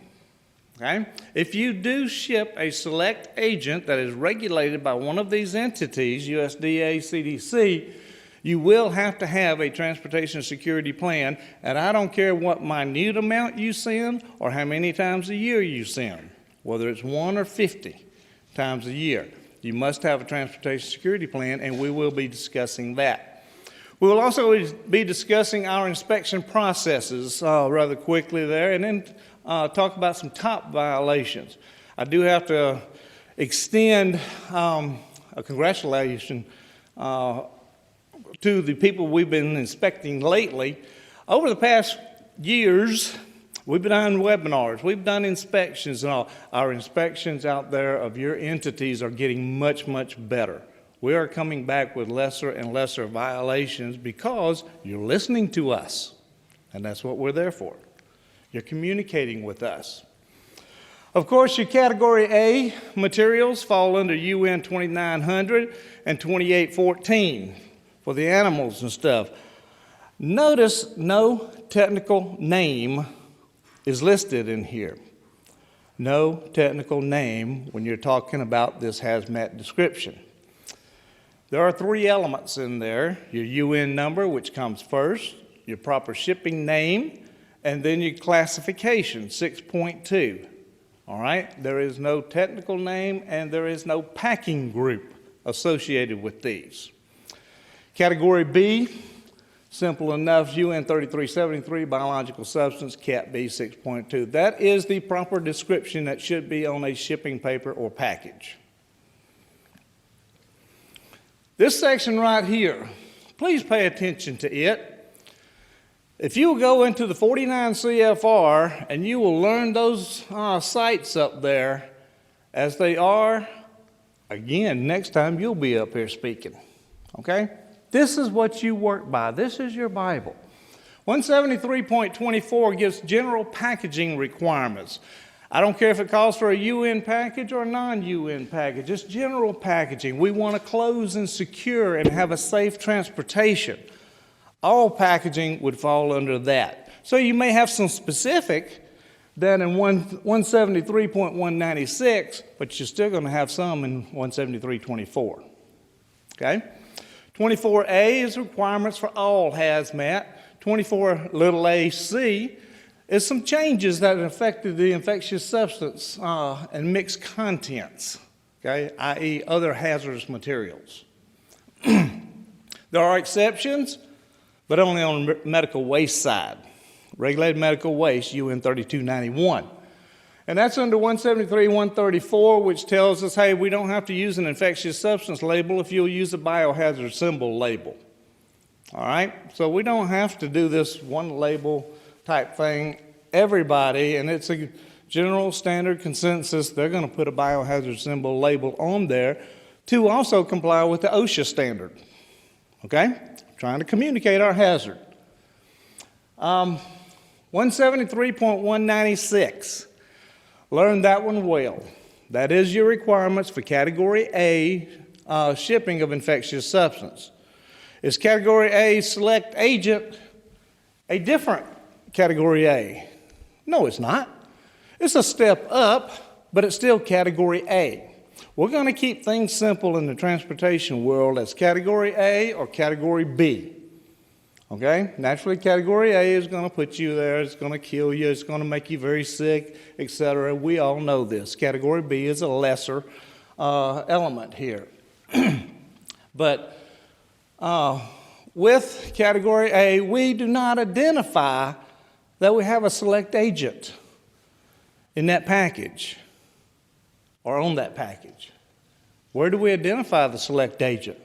Okay? If you do ship a select agent that is regulated by one of these entities, USDA, CDC, you will have to have a transportation security plan, and I don't care what minute amount you send or how many times a year you send, whether it's 1 or 50 times a year. You must have a transportation security plan, and we will be discussing that. We will also be discussing our inspection processes rather quickly there, and then talk about some top violations. I do have to extend a congratulation to the people we've been inspecting lately. Over the past years, we've been on webinars, we've done inspections and all. Our inspections out there of your entities are getting much, much better. We are coming back with lesser and lesser violations because you're listening to us, and that's what we're there for. You're communicating with us. Of course, your Category A materials fall under UN 2900 and 2814. for the animals and stuff. Notice no technical name is listed in here. No technical name when you're talking about this hazmat description. There are 3 elements in there: your UN number, which comes first, your proper shipping name, and then your classification, 6.2. All right? There is no technical name and there is no packing group associated with these. Category B, simple enough, UN 3373, biological substance, Cat B 6.2. That is the proper description that should be on a shipping paper or package. This section right here, please pay attention to it. If you go into the 49 CFR and you will learn those sites up there as they are, again, next time you'll be up here speaking, okay? This is what you work by. This is your Bible. 173.24 gives general packaging requirements. I don't care if it calls for a UN package or a non-UN package. It's general packaging. We want to close and secure and have a safe transportation. All packaging would fall under that. So you may have some specific down in 173.196, but you're still going to have some in 173.24. Okay? 24A is requirements for all hazmat. 24a(c) is some changes that affected the infectious substance and mixed contents, okay, i.e. other hazardous materials. There are exceptions, but only on the medical waste side. Regulated medical waste, UN 3291. And that's under 173.134, which tells us, hey, we don't have to use an infectious substance label if you'll use a biohazard symbol label. All right? So we don't have to do this one label type thing. Everybody, and it's a general standard consensus, they're going to put a biohazard symbol label on there to also comply with the OSHA standard. Okay? Trying to communicate our hazard. 173.196. Learn that one well. That is your requirements for Category A shipping of infectious substance. Is Category A select agent a different Category A? No, it's not. It's a step up, but it's still Category A. We're going to keep things simple in the transportation world as Category A or Category B. Okay? Naturally, Category A is going to put you there. It's going to kill you. It's going to make you very sick, etc. We all know this. Category B is a lesser element here. But with Category A, we do not identify that we have a select agent in that package or on that package. Where do we identify the select agent?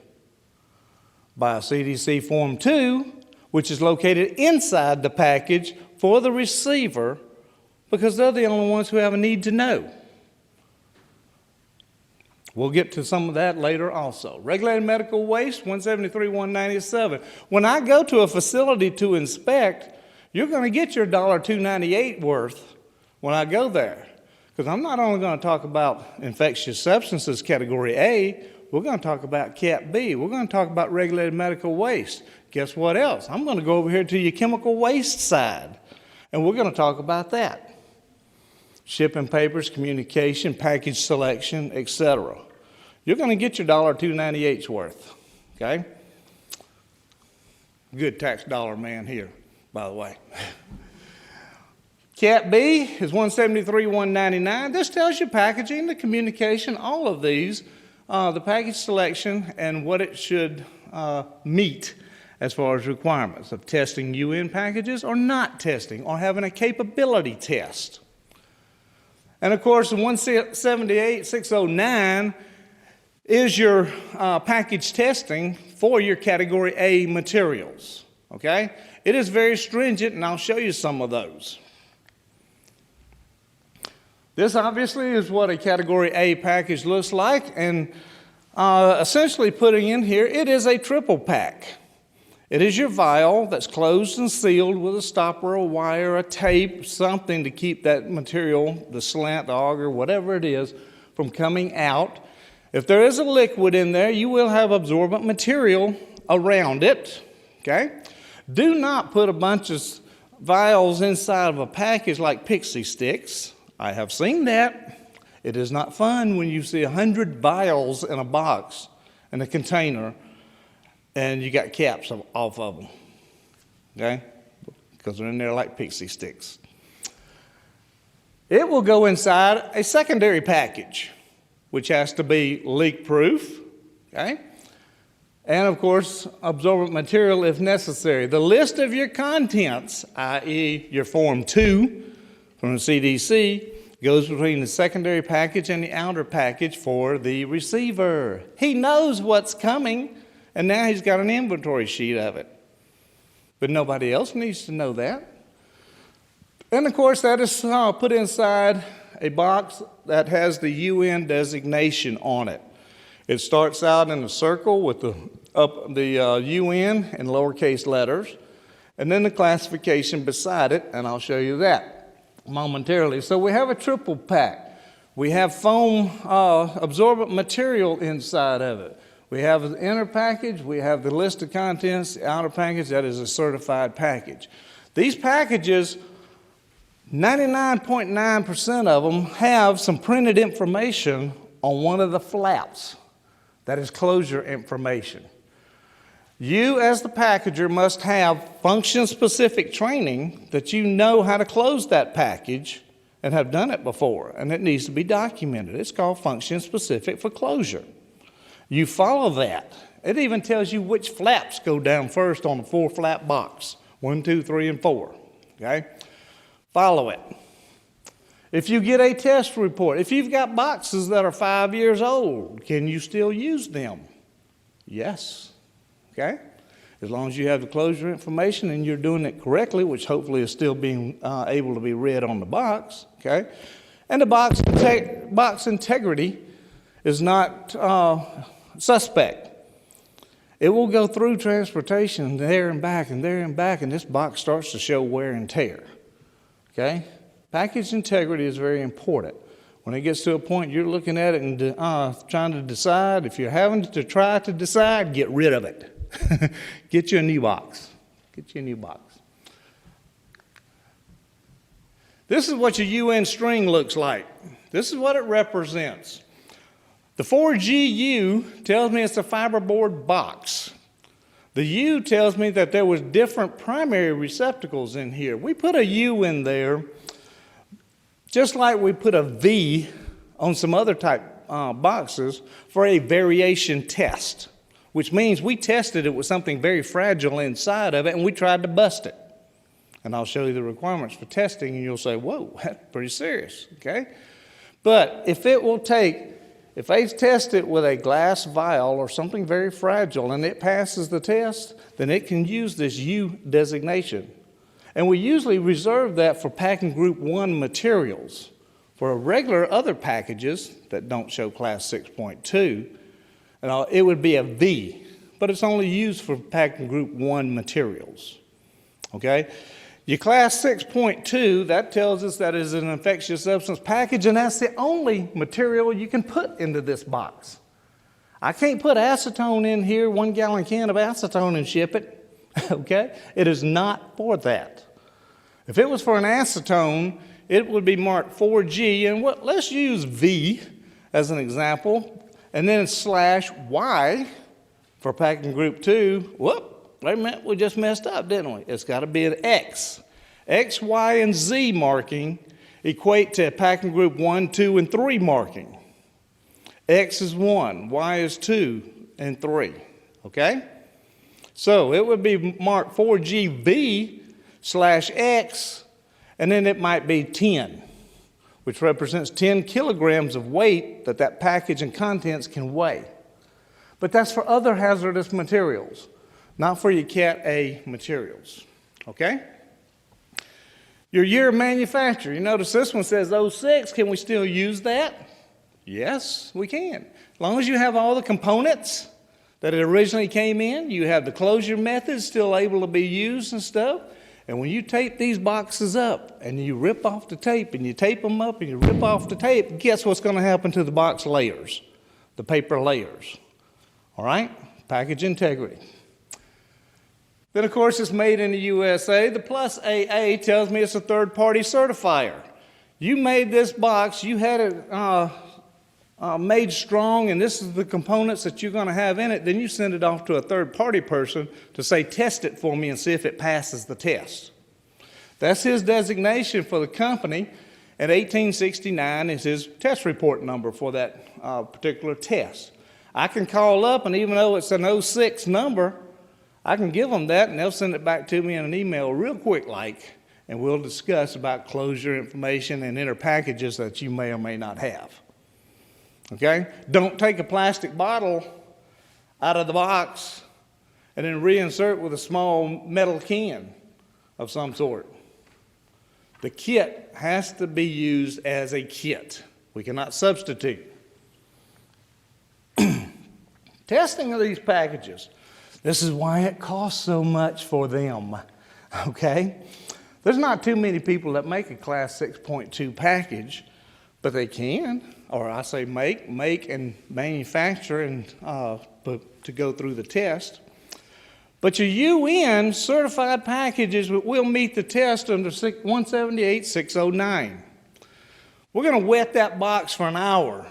By a CDC Form 2, which is located inside the package for the receiver, because they're the only ones who have a need to know. We'll get to some of that later also. Regulated medical waste, 173.197. When I go to a facility to inspect, you're going to get your $2.98 worth when I go there. Because I'm not only going to talk about infectious substances Category A, we're going to talk about Cat B. We're going to talk about regulated medical waste. Guess what else? I'm going to go over here to your chemical waste side, and we're going to talk about that. Shipping papers, communication, package selection, etc. You're going to get your $2.98 worth, okay? Good tax dollar man here, by the way. Cat B is 173.199. This tells you packaging, the communication, all of these, the package selection, and what it should meet as far as requirements of testing UN packages or not testing or having a capability test. And of course, the 178.609 is your package testing for your Category A materials, okay? It is very stringent, and I'll show you some of those. This obviously is what a Category A package looks like, and essentially putting in here, it is a triple pack. It is your vial that's closed and sealed with a stopper, a wire, a tape, something to keep that material, the slant, the auger, whatever it is, from coming out. If there is a liquid in there, you will have absorbent material around it, okay? Do not put a bunch of vials inside of a package like pixie sticks. I have seen that. It is not fun when you see 100 vials in a box, in a container, and you got caps off of them, okay? Because they're in there like pixie sticks. It will go inside a secondary package, which has to be leak-proof, okay? And, of course, absorbent material if necessary. The list of your contents, i.e. your Form 2 from the CDC, goes between the secondary package and the outer package for the receiver. He knows what's coming, and now he's got an inventory sheet of it. But nobody else needs to know that. And, of course, that is put inside a box that has the UN designation on it. It starts out in a circle with the UN in lowercase letters, and then the classification beside it, and I'll show you that momentarily. So we have a triple pack. We have foam absorbent material inside of it. We have the inner package, we have the list of contents, the outer package, that is a certified package. These packages, 99.9% of them have some printed information on one of the flaps. That is closure information. You, as the packager, must have function-specific training that you know how to close that package and have done it before, and it needs to be documented. It's called function-specific for closure. You follow that. It even tells you which flaps go down first on the 4-flap box, 1, 2, 3, and 4, okay? Follow it. If you get a test report, if you've got boxes that are 5 years old, can you still use them? Yes, okay? As long as you have the closure information and you're doing it correctly, which hopefully is still being able to be read on the box, okay? And the box integrity is not suspect. It will go through transportation there and back and there and back, and this box starts to show wear and tear, okay? Package integrity is very important. When it gets to a point you're looking at it and trying to decide, if you're having to try to decide, get rid of it. Get you a new box. Get you a new box. This is what your UN string looks like. This is what it represents. The 4GU tells me it's a fiberboard box. The U tells me that there was different primary receptacles in here. We put a U in there just like we put a V on some other type boxes for a variation test, which means we tested it with something very fragile inside of it and we tried to bust it. And I'll show you the requirements for testing and you'll say, whoa, that's pretty serious, okay? But if they test it with a glass vial or something very fragile and it passes the test, then it can use this U designation. And we usually reserve that for packing group 1 materials. For regular other packages that don't show class 6.2, it would be a V, but it's only used for packing group 1 materials, okay? Your class 6.2, that tells us that is an infectious substance package, and that's the only material you can put into this box. I can't put acetone in here, 1 gallon can of acetone, and ship it, okay? It is not for that. If it was for an acetone, it would be marked 4G, and let's use V as an example, and then /Y for packing group 2. Whoop, wait a minute, we just messed up, didn't we? It's got to be an X. X, Y, and Z marking equate to packing group 1, 2, and 3 marking. X is 1, Y is 2, and 3, okay? So it would be marked 4GB/X, and then it might be 10, which represents 10 kilograms of weight that package and contents can weigh. But that's for other hazardous materials, not for your Cat A materials, okay? Your year of manufacture, you notice this one says 06, can we still use that? Yes, we can. As long as you have all the components that it originally came in, you have the closure method still able to be used and stuff. And when you tape these boxes up and you rip off the tape and you tape them up and you rip off the tape, guess what's going to happen to the box layers, the paper layers? All right? Package integrity. Then, of course, it's made in the USA. The plus AA tells me it's a third-party certifier. You made this box, you had it made strong, and this is the components that you're going to have in it. Then you send it off to a third-party person to say, test it for me and see if it passes the test. That's his designation for the company, and 1869 is his test report number for that particular test. I can call up, and even though it's an 06 number, I can give them that, and they'll send it back to me in an email real quick like, and we'll discuss about closure information and inner packages that you may or may not have. Okay? Don't take a plastic bottle out of the box and then reinsert with a small metal can of some sort. The kit has to be used as a kit. We cannot substitute. Testing of these packages. This is why it costs so much for them, okay? There's not too many people that make a Class 6.2 package, but they can, or I say make and manufacture and to go through the test. But your UN certified packages will meet the test under 178-609. We're going to wet that box for an hour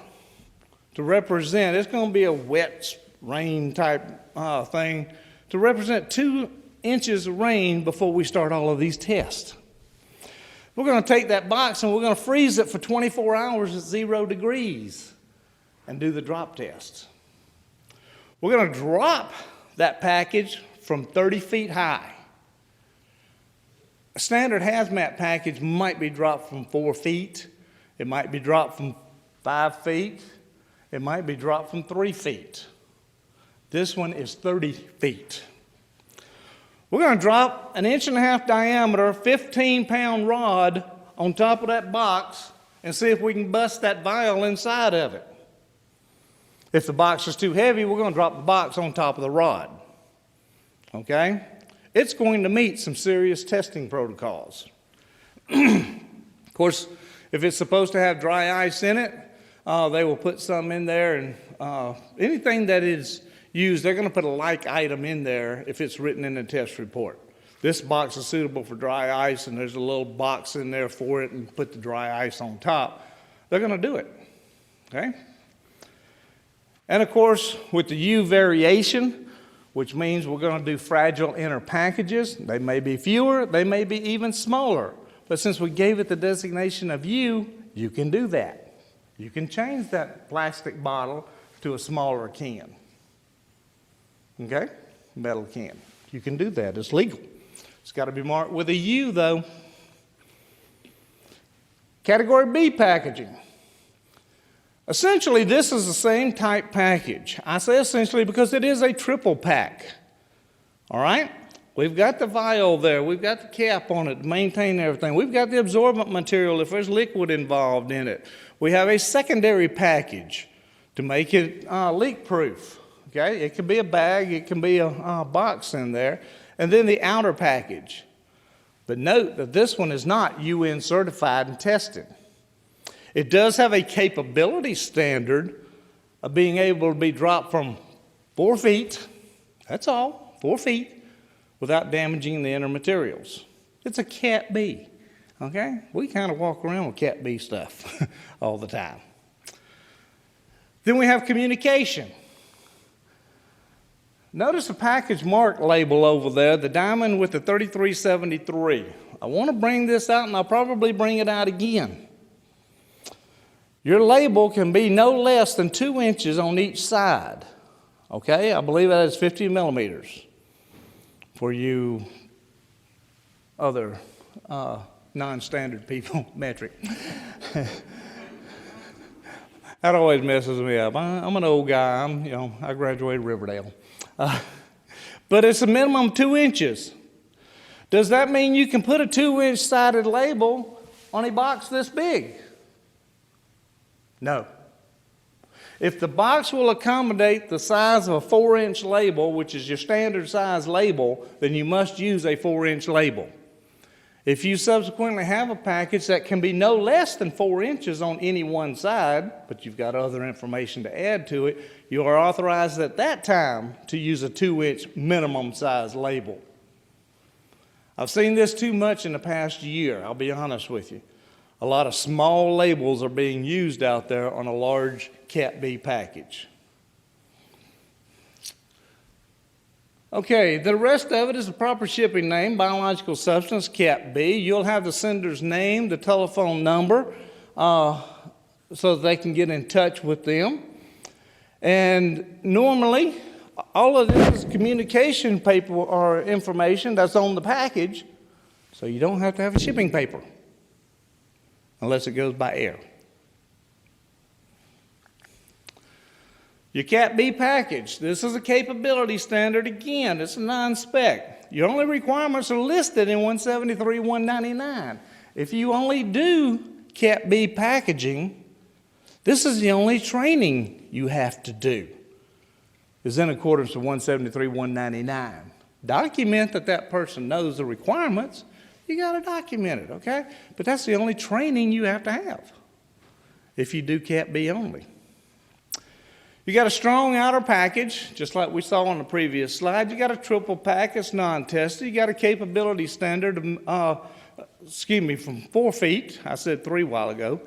to represent, it's going to be a wet rain type thing, to represent 2 inches of rain before we start all of these tests. We're going to take that box and we're going to freeze it for 24 hours at 0 degrees and do the drop test. We're going to drop that package from 30 feet high. A standard hazmat package might be dropped from 4 feet. It might be dropped from 5 feet. It might be dropped from 3 feet. This one is 30 feet. We're going to drop an 1.5 inch diameter, 15-pound rod on top of that box and see if we can bust that vial inside of it. If the box is too heavy, we're going to drop the box on top of the rod. Okay? It's going to meet some serious testing protocols. Of course, if it's supposed to have dry ice in it, they will put some in there, and anything that is used, they're going to put a like item in there if it's written in the test report. This box is suitable for dry ice, and there's a little box in there for it, and put the dry ice on top. They're going to do it, okay? And of course, with the U variation, which means we're going to do fragile inner packages. They may be fewer, they may be even smaller. But since we gave it the designation of U, you can do that. You can change that plastic bottle to a smaller can. Okay? Metal can. You can do that. It's legal. It's got to be marked with a U, though. Category B packaging. Essentially, this is the same type package. I say essentially because it is a triple pack. All right? We've got the vial there. We've got the cap on it to maintain everything. We've got the absorbent material if there's liquid involved in it. We have a secondary package to make it leak-proof. Okay? It can be a bag. It can be a box in there. And then the outer package. But note that this one is not UN certified and tested. It does have a capability standard of being able to be dropped from 4 feet, that's all, 4 feet, without damaging the inner materials. It's a Cat B, okay? We kind of walk around with Cat B stuff all the time. Then we have communication. Notice the package mark label over there, the diamond with the 3373. I want to bring this out, and I'll probably bring it out again. Your label can be no less than 2 inches on each side. Okay, I believe that is 50 millimeters for you other non-standard people, metric. That always messes me up. I'm an old guy. I graduated Riverdale. But it's a minimum 2 inches. Does that mean you can put a 2-inch sided label on a box this big? No. If the box will accommodate the size of a 4-inch label, which is your standard size label, then you must use a 4-inch label. If you subsequently have a package that can be no less than 4 inches on any one side, but you've got other information to add to it, you are authorized at that time to use a 2-inch minimum size label. I've seen this too much in the past year, I'll be honest with you. A lot of small labels are being used out there on a large Cat B package. Okay, the rest of it is the proper shipping name, biological substance, Cat B. You'll have the sender's name, the telephone number, so that they can get in touch with them. And normally, all of this is communication paper or information that's on the package, so you don't have to have a shipping paper unless it goes by air. Your Cat B package, this is a capability standard. Again, it's a non-spec. Your only requirements are listed in 173-199. If you only do Cat B packaging, this is the only training you have to do. Is in accordance with 173-199. Document that that person knows the requirements. You got to document it, okay? But that's the only training you have to have if you do Cat B only. You got a strong outer package, just like we saw on the previous slide. You got a triple pack, it's non-tested. You got a capability standard, from 4 feet. I said 3 a while ago.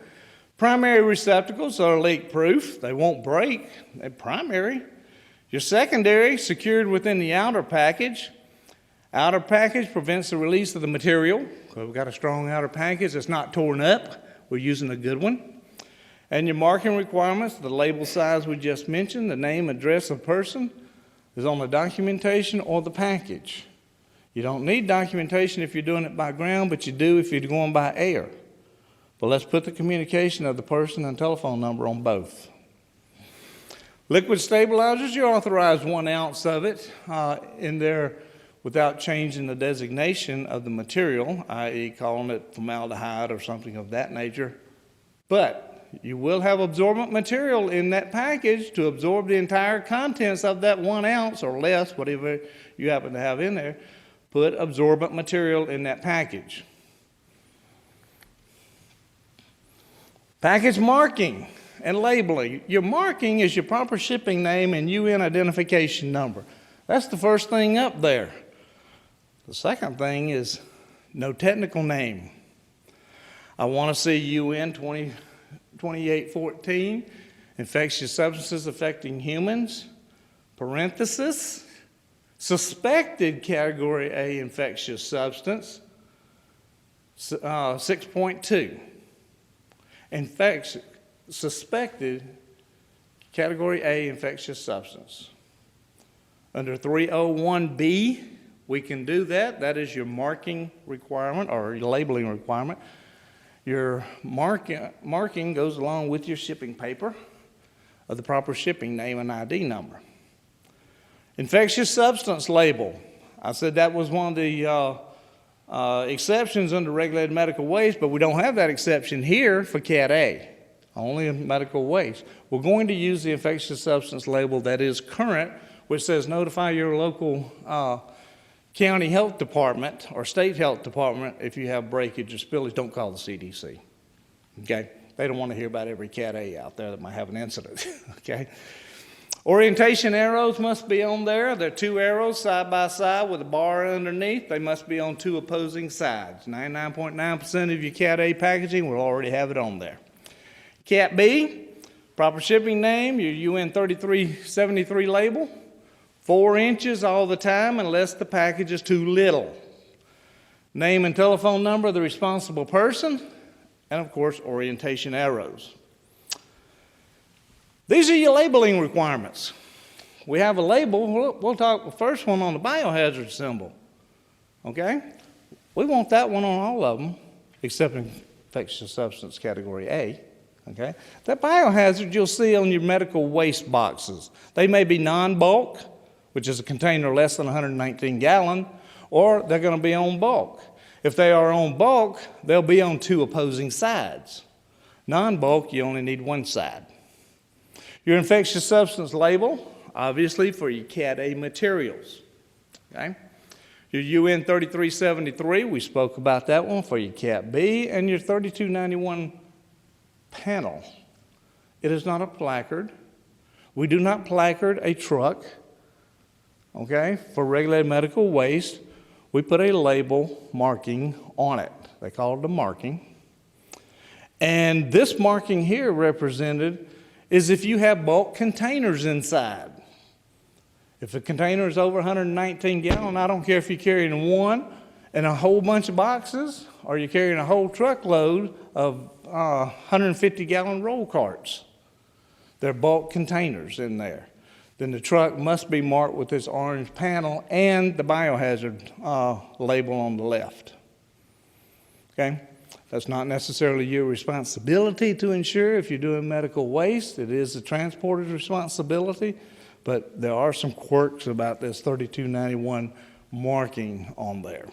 Primary receptacles are leak-proof. They won't break. They're primary. Your secondary, secured within the outer package. Outer package prevents the release of the material. So we've got a strong outer package. It's not torn up. We're using a good one. And your marking requirements, the label size we just mentioned, the name, address of person is on the documentation or the package. You don't need documentation if you're doing it by ground, but you do if you're going by air. But let's put the communication of the person and telephone number on both. Liquid stabilizers, you're authorized 1 ounce of it in there without changing the designation of the material, i.e. calling it formaldehyde or something of that nature. But you will have absorbent material in that package to absorb the entire contents of that 1 ounce or less, whatever you happen to have in there. Put absorbent material in that package. Package marking and labeling. Your marking is your proper shipping name and UN identification number. That's the first thing up there. The second thing is no technical name. I want to see UN 2814, infectious substances affecting humans, parenthesis, suspected category A infectious substance, 6.2. Suspected category A infectious substance. Under 301B, we can do that. That is your marking requirement or your labeling requirement. Your marking goes along with your shipping paper of the proper shipping name and ID number. Infectious substance label. I said that was one of the exceptions under regulated medical waste, but we don't have that exception here for Cat A, only in medical waste. We're going to use the infectious substance label that is current, which says notify your local county health department or state health department if you have breakage or spillage. Don't call the CDC, okay? They don't want to hear about every Cat A out there that might have an incident, okay? Orientation arrows must be on there. There are 2 arrows side by side with a bar underneath. They must be on 2 opposing sides. 99.9% of your Cat A packaging will already have it on there. Cat B, proper shipping name, your UN 3373 label. 4 inches all the time unless the package is too little. Name and telephone number of the responsible person, and of course, orientation arrows. These are your labeling requirements. We have a label. We'll talk the first one on the biohazard symbol, okay? We want that one on all of them, except infectious substance category A, okay? That biohazard you'll see on your medical waste boxes. They may be non-bulk, which is a container less than 119 gallon, or they're going to be on bulk. If they are on bulk, they'll be on 2 opposing sides. Non-bulk, you only need 1 side. Your infectious substance label, obviously for your Cat A materials, okay? Your UN 3373, we spoke about that one for your Cat B, and your 3291 panel. It is not a placard. We do not placard a truck, okay, for regulated medical waste. we put a label marking on it. They call it a marking. And this marking here represented is if you have bulk containers inside. If the container is over 119 gallon, I don't care if you're carrying one and a whole bunch of boxes or you're carrying a whole truckload of 150 gallon roll carts. They're bulk containers in there. Then the truck must be marked with this orange panel and the biohazard label on the left. Okay? That's not necessarily your responsibility to ensure if you're doing medical waste. It is the transporter's responsibility, but there are some quirks about this 3291 marking on there.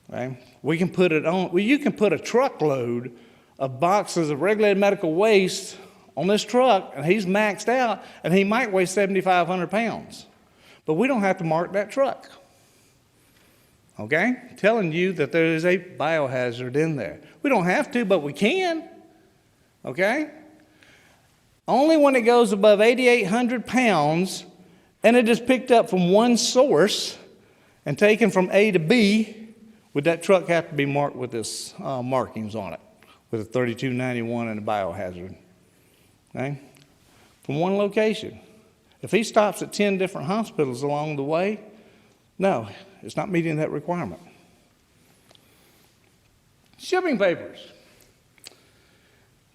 Okay? We can put it on, well, you can put a truckload of boxes of regulated medical waste on this truck, and he's maxed out, and he might weigh 7,500 pounds. But we don't have to mark that truck. Okay? Telling you that there is a biohazard in there. We don't have to, but we can. Okay? Only when it goes above 8,800 pounds and it is picked up from one source and taken from A to B, would that truck have to be marked with this markings on it, with a 3291 and a biohazard. Okay? From one location. If he stops at 10 different hospitals along the way, no, it's not meeting that requirement. Shipping papers.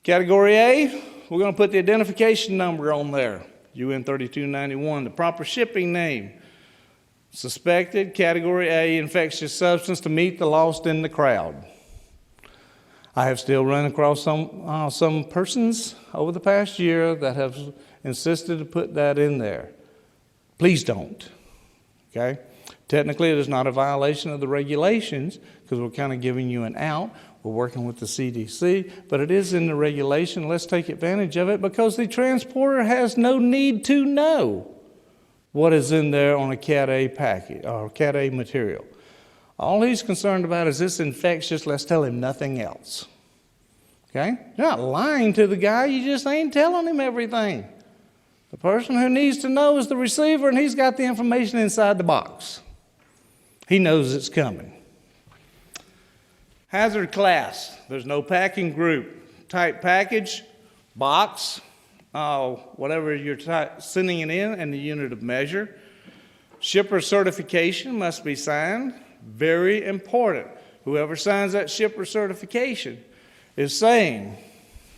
Category A, we're going to put the identification number on there, UN 3291, the proper shipping name. Suspected, Category A, infectious substance to meet the lost in the crowd. I have still run across some persons over the past year that have insisted to put that in there. Please don't. Okay? Technically, it is not a violation of the regulations because we're kind of giving you an out. We're working with the CDC, but it is in the regulation. Let's take advantage of it because the transporter has no need to know what is in there on a Cat A package or Cat A material. All he's concerned about is this infectious. Let's tell him nothing else. Okay? You're not lying to the guy. You just ain't telling him everything. The person who needs to know is the receiver, and he's got the information inside the box. He knows it's coming. Hazard class. There's no packing group. Type package, box, whatever you're sending it in, and the unit of measure. Shipper certification must be signed. Very important. Whoever signs that shipper certification is saying,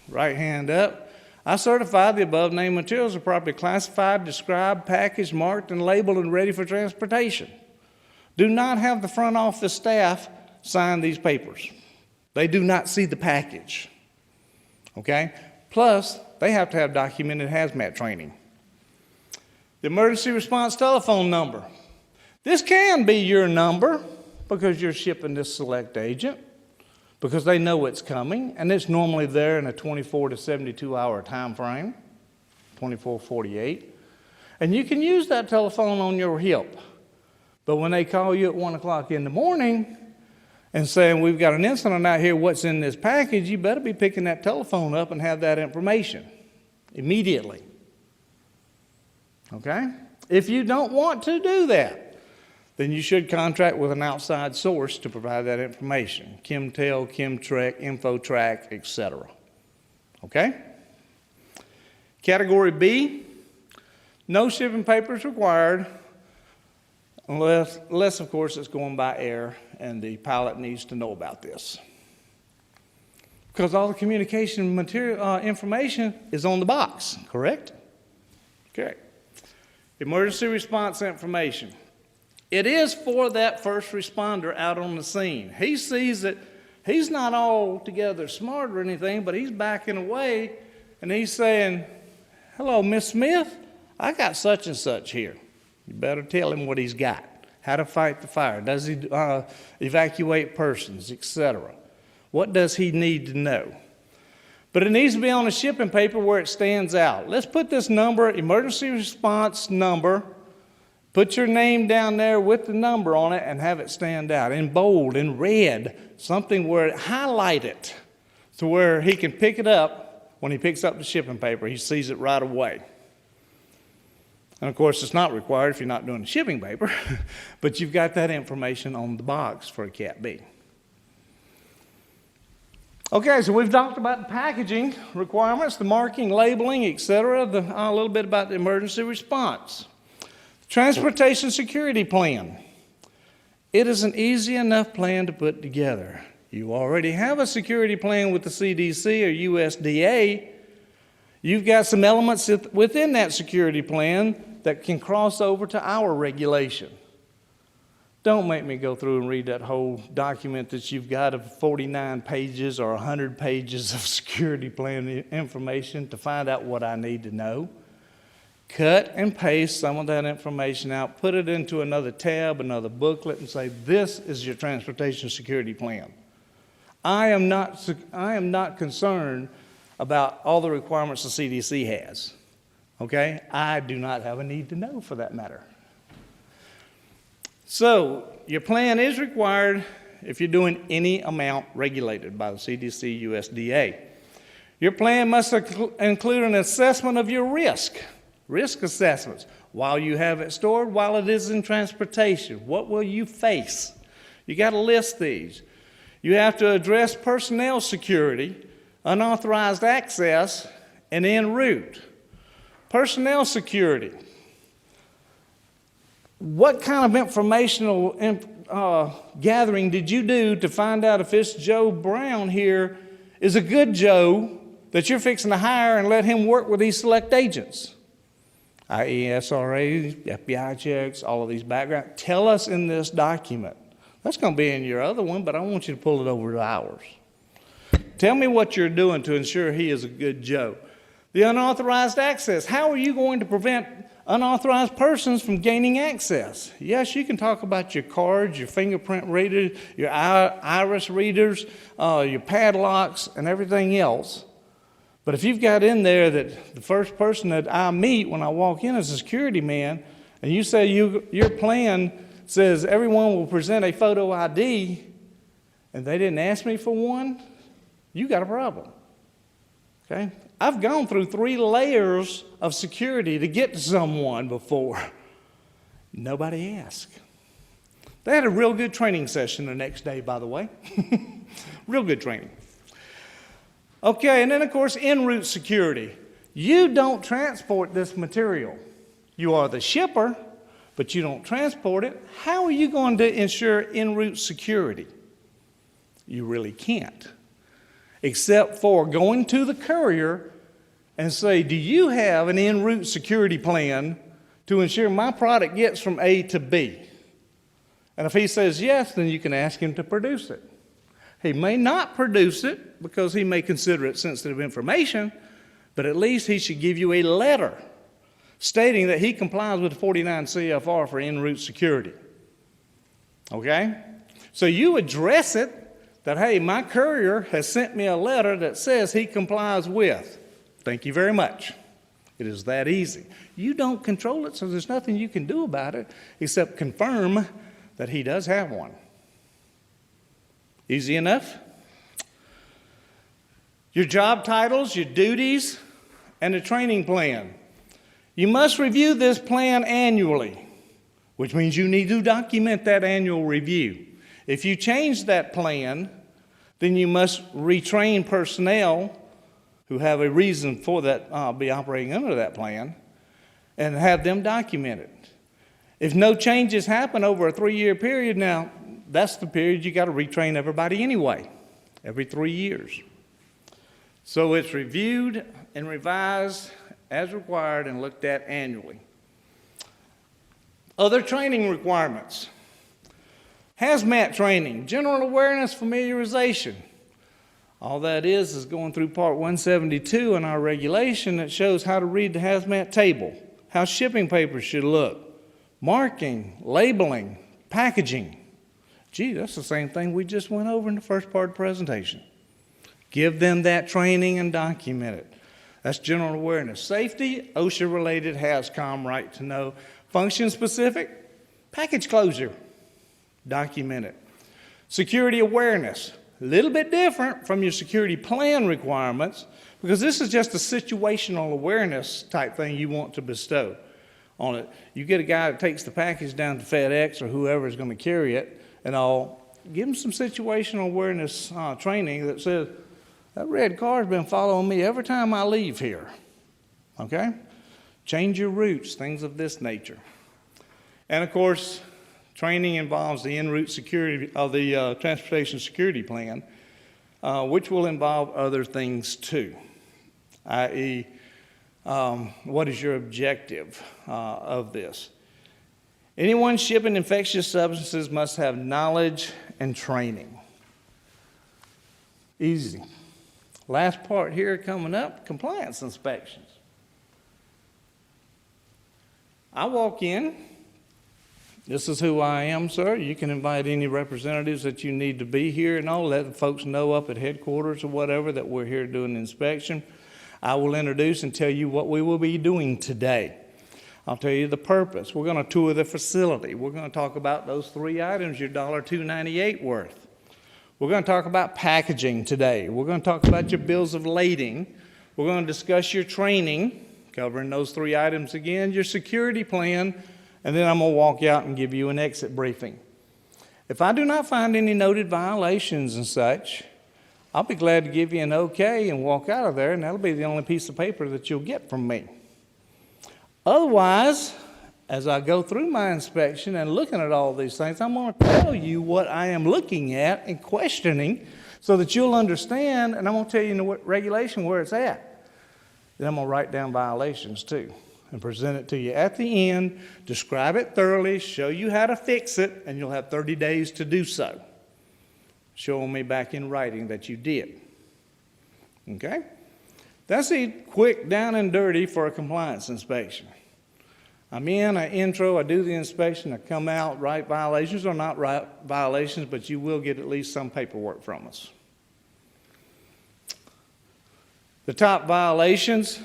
right hand up, I certify the above named materials are properly classified, described, packaged, marked, and labeled and ready for transportation. Do not have the front office staff sign these papers. They do not see the package. Okay? Plus, they have to have documented hazmat training. The emergency response telephone number. This can be your number because you're shipping this select agent, because they know it's coming, and it's normally there in a 24 to 72 hour time frame, 24, 48. And you can use that telephone on your hip. But when they call you at 1 o'clock in the morning and saying, we've got an incident out here, what's in this package, you better be picking that telephone up and have that information immediately. Okay? If you don't want to do that, then you should contract with an outside source to provide that information. Chemtel, Chemtrek, Infotrack, etc. Okay? Category B, no shipping papers required unless of course, it's going by air and the pilot needs to know about this. Because all the communication material, information is on the box, correct? Correct. Emergency response information. It is for that first responder out on the scene. He sees that he's not altogether smart or anything, but he's backing away and he's saying, hello, Miss Smith, I got such and such here. You better tell him what he's got, how to fight the fire, does he evacuate persons, etc. What does he need to know? But it needs to be on a shipping paper where it stands out. Let's put this number, emergency response number, put your name down there with the number on it and have it stand out in bold, in red, something where it highlight it to where he can pick it up when he picks up the shipping paper. He sees it right away. And of course, it's not required if you're not doing the shipping paper, but you've got that information on the box for a Cat B. Okay, so we've talked about the packaging requirements, the marking, labeling, etc., a little bit about the emergency response. Transportation security plan. It is an easy enough plan to put together. You already have a security plan with the CDC or USDA. You've got some elements within that security plan that can cross over to our regulation. Don't make me go through and read that whole document that you've got of 49 pages or 100 pages of security plan information to find out what I need to know. Cut and paste some of that information out, put it into another tab, another booklet, and say, this is your transportation security plan. I am not concerned about all the requirements the CDC has. Okay? I do not have a need to know for that matter. So, your plan is required if you're doing any amount regulated by the CDC, USDA. Your plan must include an assessment of your risk assessments, while you have it stored, while it is in transportation. What will you face? You got to list these. You have to address personnel security, unauthorized access, and en route. Personnel security. What kind of informational gathering did you do to find out if this Joe Brown here is a good Joe that you're fixing to hire and let him work with these select agents? i.e. SRA, FBI checks, all of these background. Tell us in this document. That's going to be in your other one, but I want you to pull it over to ours. Tell me what you're doing to ensure he is a good Joe. The unauthorized access. How are you going to prevent unauthorized persons from gaining access? Yes, you can talk about your cards, your fingerprint readers, your iris readers, your padlocks, and everything else. But if you've got in there that the first person that I meet when I walk in is a security man, and you say your plan says everyone will present a photo ID, and they didn't ask me for one, you got a problem. Okay? I've gone through 3 layers of security to get to someone before. Nobody asked. They had a real good training session the next day, by the way. Real good training. Okay, and then of course, en route security. You don't transport this material. You are the shipper, but you don't transport it. How are you going to ensure en route security? You really can't. Except for going to the courier and say, do you have an en route security plan to ensure my product gets from A to B? And if he says yes, then you can ask him to produce it. He may not produce it because he may consider it sensitive information, but at least he should give you a letter stating that he complies with 49 CFR for en route security. Okay? So you address it that, hey, my courier has sent me a letter that says he complies with. Thank you very much. It is that easy. You don't control it, so there's nothing you can do about it except confirm that he does have one. Easy enough? Your job titles, your duties, and a training plan. You must review this plan annually, which means you need to document that annual review. If you change that plan, then you must retrain personnel who have a reason for that, be operating under that plan, and have them documented. If no changes happen over a 3-year period, now that's the period you got to retrain everybody anyway, every 3 years. So it's reviewed and revised as required and looked at annually. Other training requirements. Hazmat training, general awareness, familiarization. All that is going through Part 172 in our regulation that shows how to read the hazmat table, how shipping papers should look, marking, labeling, packaging. Gee, that's the same thing we just went over in the first part of the presentation. Give them that training and document it. That's general awareness. Safety, OSHA-related, HAZCOM, right to know. Function-specific, package closure, document it. Security awareness, a little bit different from your security plan requirements because this is just a situational awareness type thing you want to bestow. on it. You get a guy that takes the package down to FedEx or whoever is going to carry it, and I'll give him some situational awareness training that says, that red car's been following me every time I leave here. Okay? Change your routes, things of this nature. And of course, training involves the en route security of the transportation security plan, which will involve other things too, i.e., what is your objective of this? Anyone shipping infectious substances must have knowledge and training. Easy. Last part here coming up, compliance inspections. I walk in. This is who I am, sir. You can invite any representatives that you need to be here and all. Let the folks know up at headquarters or whatever that we're here doing an inspection. I will introduce and tell you what we will be doing today. I'll tell you the purpose. We're going to tour the facility. We're going to talk about those 3 items you're $2.98 worth. We're going to talk about packaging today. We're going to talk about your bills of lading. We're going to discuss your training, covering those 3 items again, your security plan, and then I'm going to walk out and give you an exit briefing. If I do not find any noted violations and such, I'll be glad to give you an okay and walk out of there, and that'll be the only piece of paper that you'll get from me. Otherwise, as I go through my inspection and looking at all these things, I'm going to tell you what I am looking at and questioning so that you'll understand, and I'm going to tell you in the regulation where it's at. Then I'm going to write down violations too and present it to you at the end, describe it thoroughly, show you how to fix it, and you'll have 30 days to do so. Showing me back in writing that you did. Okay? That's it, quick, down and dirty for a compliance inspection. I'm in, I intro, I do the inspection, I come out, write violations or not write violations, but you will get at least some paperwork from us. The top violations,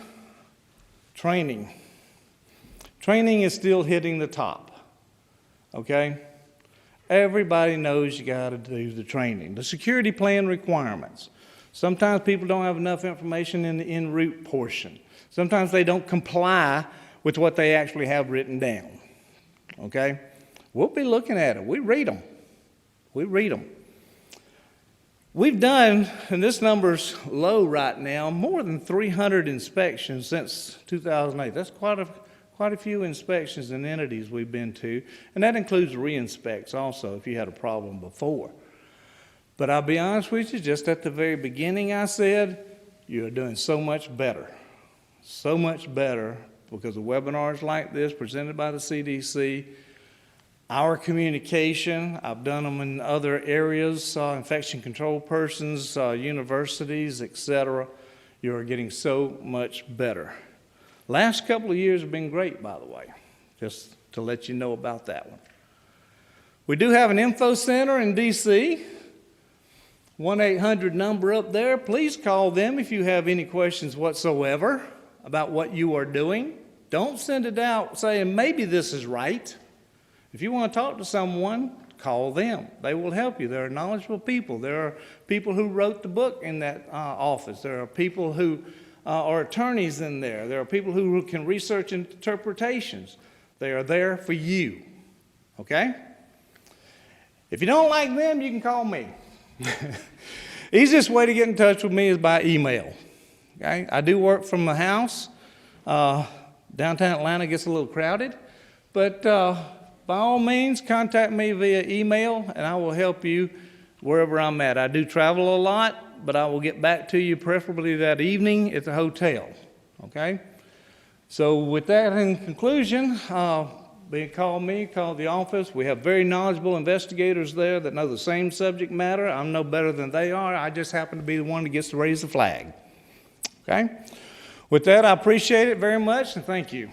training. Training is still hitting the top, okay? Everybody knows you got to do the training. The security plan requirements. Sometimes people don't have enough information in the en route portion. Sometimes they don't comply with what they actually have written down, okay? We'll be looking at it. We read them. We read them. We've done, and this number's low right now, more than 300 inspections since 2008. That's quite a few inspections and entities we've been to, and that includes re-inspects also if you had a problem before. But I'll be honest with you, just at the very beginning I said, you're doing so much better because of webinars like this presented by the CDC, our communication, I've done them in other areas, infection control persons, universities, etc. You're getting so much better. Last couple of years have been great, by the way, just to let you know about that one. We do have an info center in D.C., 1-800 number up there. Please call them if you have any questions whatsoever about what you are doing. Don't send it out saying maybe this is right. If you want to talk to someone, call them. They will help you. There are knowledgeable people. There are people who wrote the book in that office. There are people who are attorneys in there. There are people who can research interpretations. They are there for you, okay? If you don't like them, you can call me. Easiest way to get in touch with me is by email, okay? I do work from the house. Downtown Atlanta gets a little crowded, but by all means, contact me via email, and I will help you wherever I'm at. I do travel a lot, but I will get back to you preferably that evening at the hotel, okay? So with that in conclusion, call me, call the office. We have very knowledgeable investigators there that know the same subject matter. I'm no better than they are. I just happen to be the one that gets to raise the flag, okay? With that, I appreciate it very much, and thank you.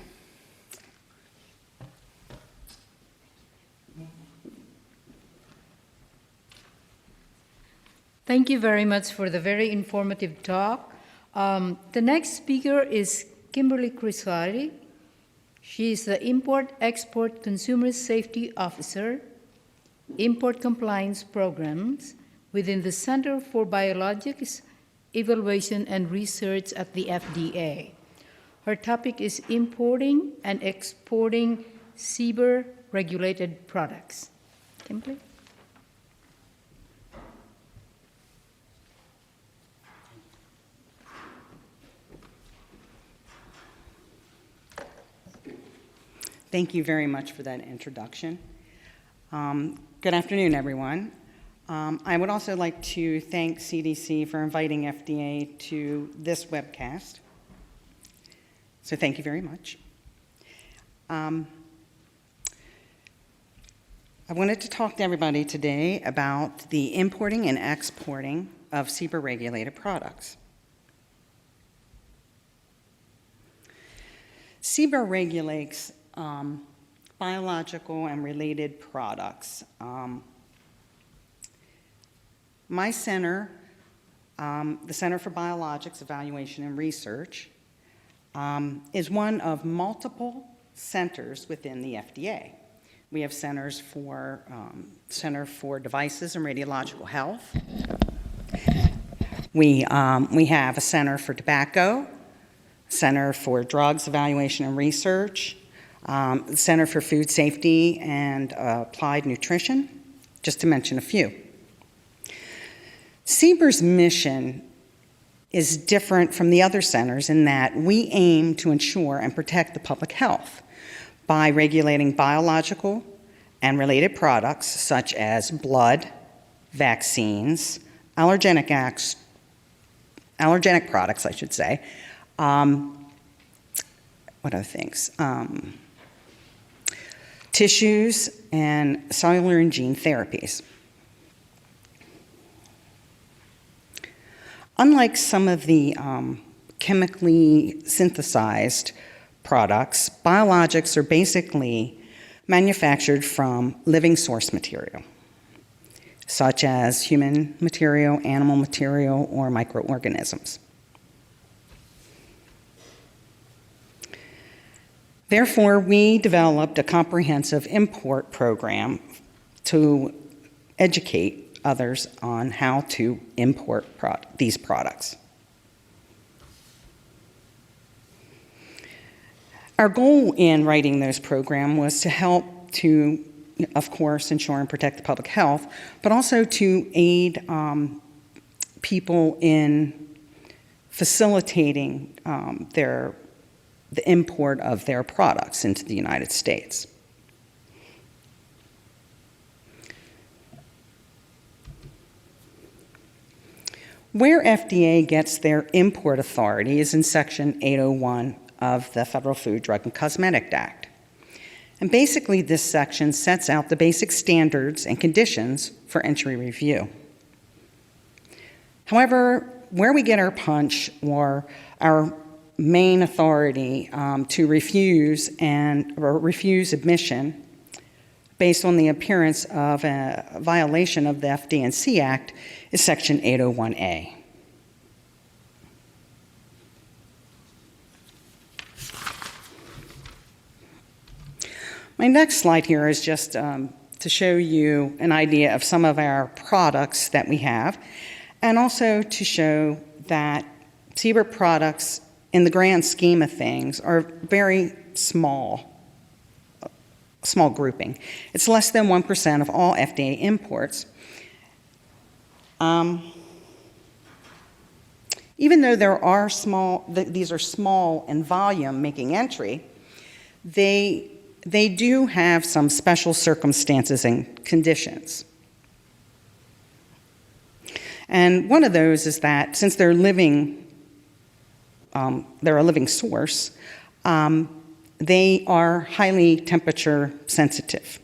Thank you very much for the very informative talk. The next speaker is Kimberly Crisari. She is the Import-Export Consumer Safety Officer, Import Compliance Programs within the Center for Biologics Evaluation and Research at the FDA. Her topic is importing and exporting CBER-regulated products. Kimberly? Thank you very much for that introduction. Good afternoon, everyone. I would also like to thank CDC for inviting FDA to this webcast. So thank you very much. I wanted to talk to everybody today about the importing and exporting of CBER-regulated products. CBER regulates biological and related products. My center, the Center for Biologics Evaluation and Research, is one of multiple centers within the FDA. We have centers for Center for Devices and Radiological Health. We have a Center for Tobacco, Center for Drugs Evaluation and Research, Center for Food Safety and Applied Nutrition, just to mention a few. CBER's mission is different from the other centers in that we aim to ensure and protect the public health by regulating biological and related products such as blood, vaccines, allergenic products, I should say. What other things? Tissues and cellular and gene therapies. Unlike some of the chemically synthesized products, biologics are basically manufactured from living source material, such as human material, animal material, or microorganisms. Therefore, we developed a comprehensive import program to educate others on how to import these products. Our goal in writing this program was to help to, of course, ensure and protect the public health, but also to aid people in facilitating the import of their products into the United States. Where FDA gets their import authority is in Section 801 of the Federal Food, Drug, and Cosmetic Act. And basically, this section sets out the basic standards and conditions for entry review. However, where we get our punch or our main authority to refuse admission based on the appearance of a violation of the FD&C Act is Section 801A. My next slide here is just to show you an idea of some of our products that we have, and also to show that CBER products, in the grand scheme of things, are very small grouping. It's less than 1% of all FDA imports. Even though there are these are small in volume making entry, they do have some special circumstances and conditions. And one of those is that since they're a living source, they are highly temperature sensitive.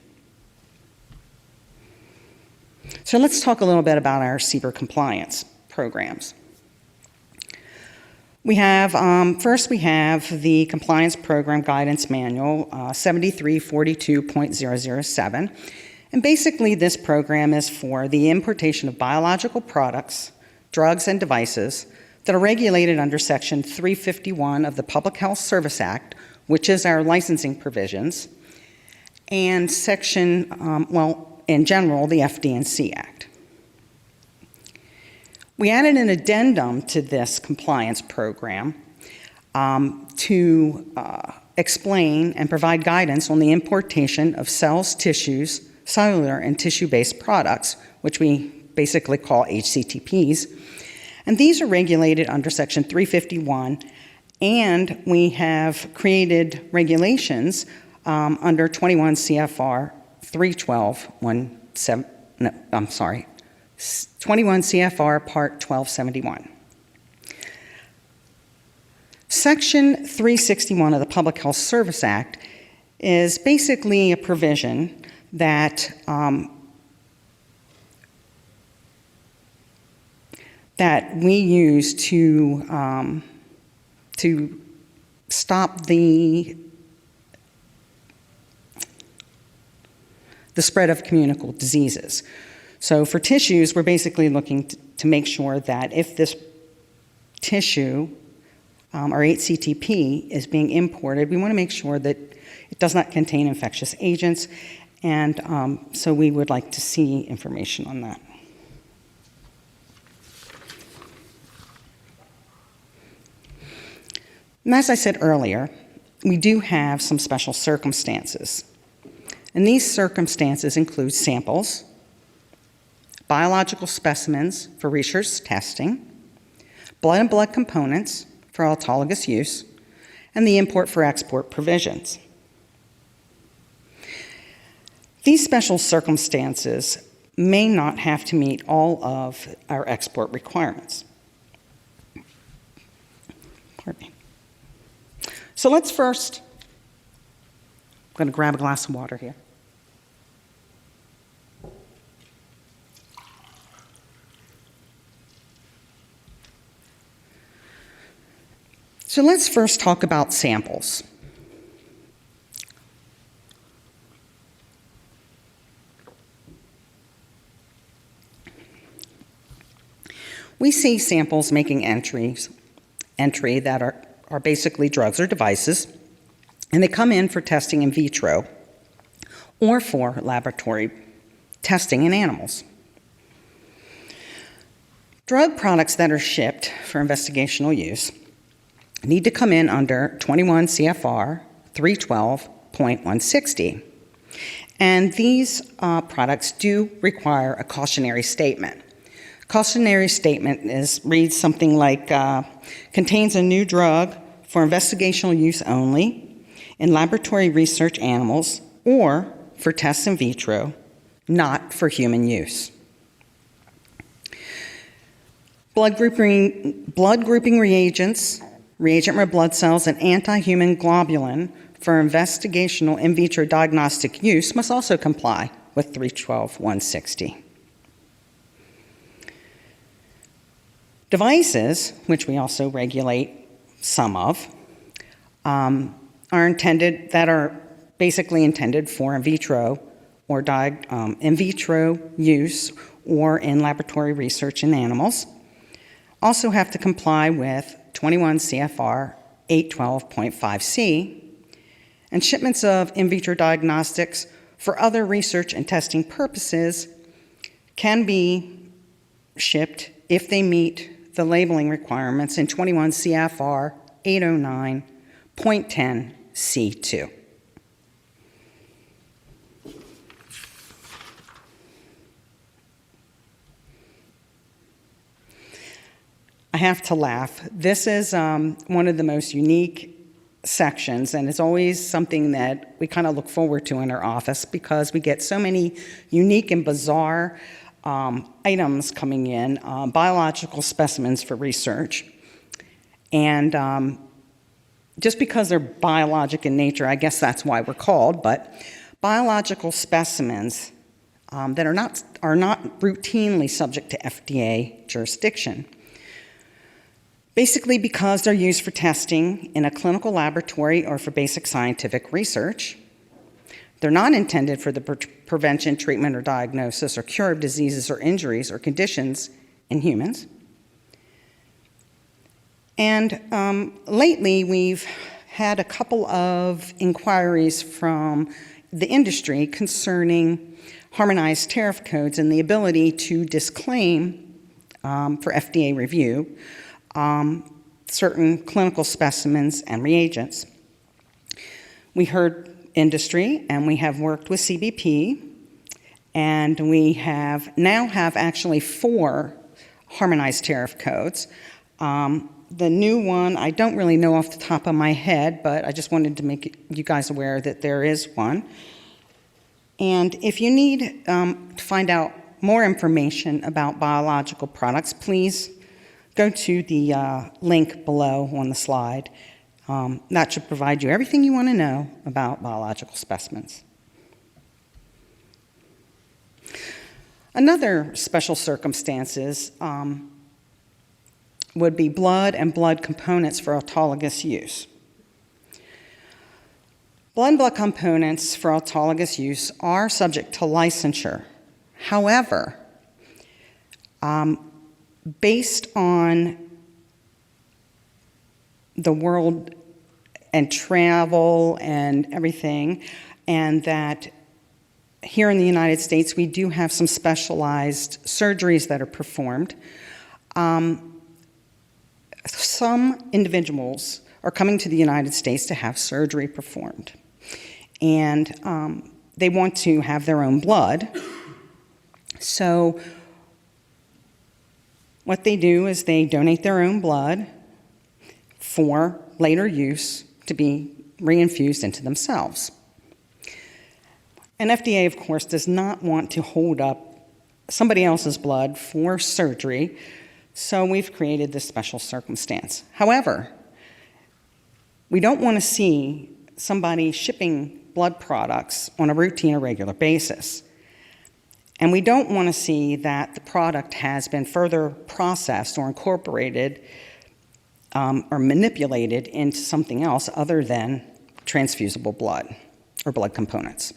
So let's talk a little bit about our CBER compliance programs. We have, first we have the Compliance Program Guidance Manual 7342.007. And basically this program is for the importation of biological products, drugs, and devices that are regulated under Section 351 of the Public Health Service Act, which is our licensing provisions, and Section, in general, the FD&C Act. We added an addendum to this compliance program to explain and provide guidance on the importation of cells, tissues, cellular, and tissue-based products, which we basically call HCTPs. And these are regulated under Section 351, and we have created regulations under 21 CFR 21 CFR Part 1271. Section 361 of the Public Health Service Act is basically a provision that that we use to stop the spread of communicable diseases. So for tissues, we're basically looking to make sure that if this tissue or HCTP is being imported, we want to make sure that it does not contain infectious agents, and so we would like to see information on that. And as I said earlier, we do have some special circumstances. And these circumstances include samples, biological specimens for research testing, blood and blood components for autologous use, and the import for export provisions. These special circumstances may not have to meet all of our export requirements. Pardon me. So let's first, I'm going to grab a glass of water here. So let's first talk about samples. We see samples making entry that are basically drugs or devices, and they come in for testing in vitro or for laboratory testing in animals. Drug products that are shipped for investigational use need to come in under 21 CFR 312.160. And these products do require a cautionary statement. Cautionary statement reads something like, contains a new drug for investigational use only in laboratory research animals or for tests in vitro, not for human use. Blood grouping reagents, reagent red blood cells, and anti-human globulin for investigational in vitro diagnostic use must also comply with 312.160. Devices, which we also regulate some of, are basically intended for in vitro or in vitro use or in laboratory research in animals, also have to comply with 21 CFR 812.5C, and shipments of in vitro diagnostics for other research and testing purposes can be shipped if they meet the labeling requirements in 21 CFR 809.10C2. I have to laugh. This is one of the most unique sections, and it's always something that we kind of look forward to in our office because we get so many unique and bizarre items coming in, biological specimens for research. And just because they're biologic in nature, I guess that's why we're called, but biological specimens that are not routinely subject to FDA jurisdiction. Basically because they're used for testing in a clinical laboratory or for basic scientific research. They're not intended for the prevention, treatment, or diagnosis or cure of diseases or injuries or conditions in humans. And lately, we've had a couple of inquiries from the industry concerning harmonized tariff codes and the ability to disclaim for FDA review certain clinical specimens and reagents. We heard industry, and we have worked with CBP, and we now have actually 4 harmonized tariff codes. The new one, I don't really know off the top of my head, but I just wanted to make you guys aware that there is one. And if you need to find out more information about biological products, please go to the link below on the slide. That should provide you everything you want to know about biological specimens. Another special circumstances would be blood and blood components for autologous use. Blood and blood components for autologous use are subject to licensure. However, based on the world and travel and everything, and that here in the United States we do have some specialized surgeries that are performed, some individuals are coming to the United States to have surgery performed. And they want to have their own blood. So what they do is they donate their own blood for later use to be reinfused into themselves. And FDA, of course, does not want to hold up somebody else's blood for surgery, so we've created this special circumstance. However, we don't want to see somebody shipping blood products on a routine or regular basis. And we don't want to see that the product has been further processed or incorporated or manipulated into something else other than transfusible blood or blood components.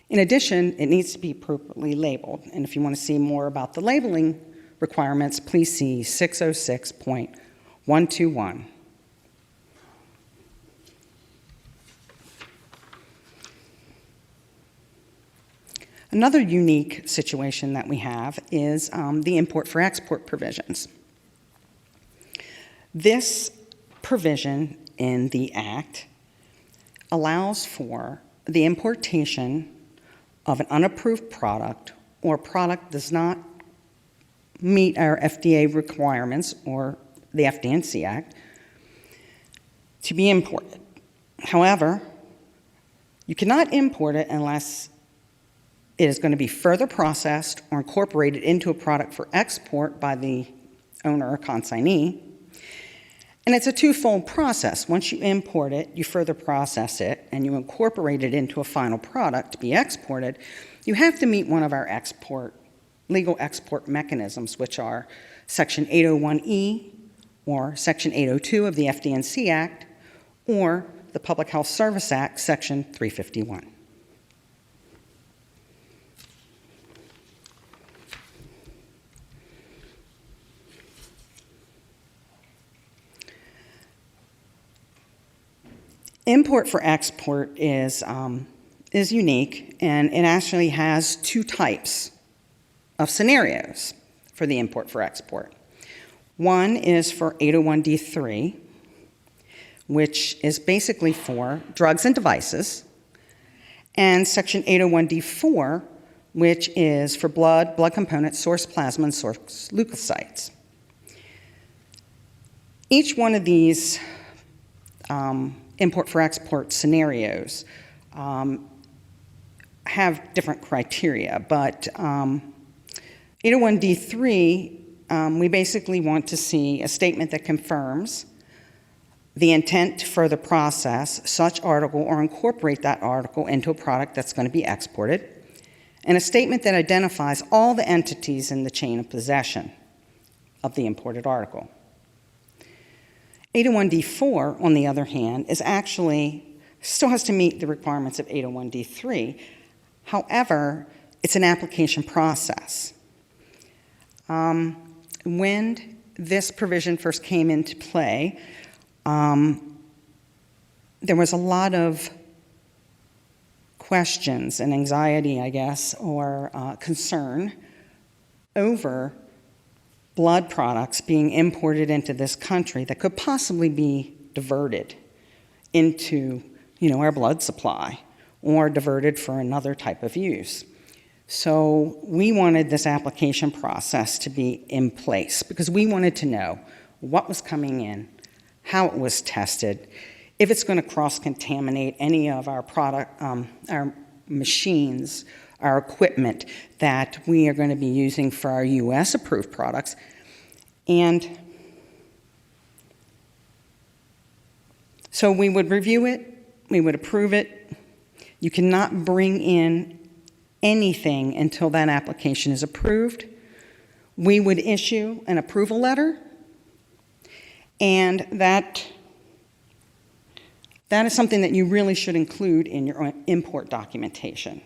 In addition, it needs to be appropriately labeled. And if you want to see more about the labeling requirements, please see 606.121. Another unique situation that we have is the import for export provisions. This provision in the Act allows for the importation of an unapproved product or a product does not meet our FDA requirements or the FD&C Act to be imported. However, you cannot import it unless it is going to be further processed or incorporated into a product for export by the owner or consignee. And it's a twofold process. Once you import it, you further process it, and you incorporate it into a final product to be exported, you have to meet one of our legal export mechanisms, which are Section 801E or Section 802 of the FD&C Act or the Public Health Service Act, Section 351. Import for export is unique, and it actually has 2 types of scenarios for the import for export. One is for 801D3, which is basically for drugs and devices, and Section 801D4, which is for blood components, source plasma, and source leukocytes. Each one of these import for export scenarios have different criteria, but 801D3, we basically want to see a statement that confirms the intent to further process such article or incorporate that article into a product that's going to be exported, and a statement that identifies all the entities in the chain of possession of the imported article. 801D4, on the other hand, still has to meet the requirements of 801D3. However, it's an application process. When this provision first came into play, there was a lot of questions and anxiety, I guess, or concern over blood products being imported into this country that could possibly be diverted into, our blood supply or diverted for another type of use. So we wanted this application process to be in place because we wanted to know what was coming in, how it was tested, if it's going to cross-contaminate any of our our machines, our equipment that we are going to be using for our U.S. approved products. And so we would review it, we would approve it. You cannot bring in anything until that application is approved. We would issue an approval letter, and that is something that you really should include in your import documentation.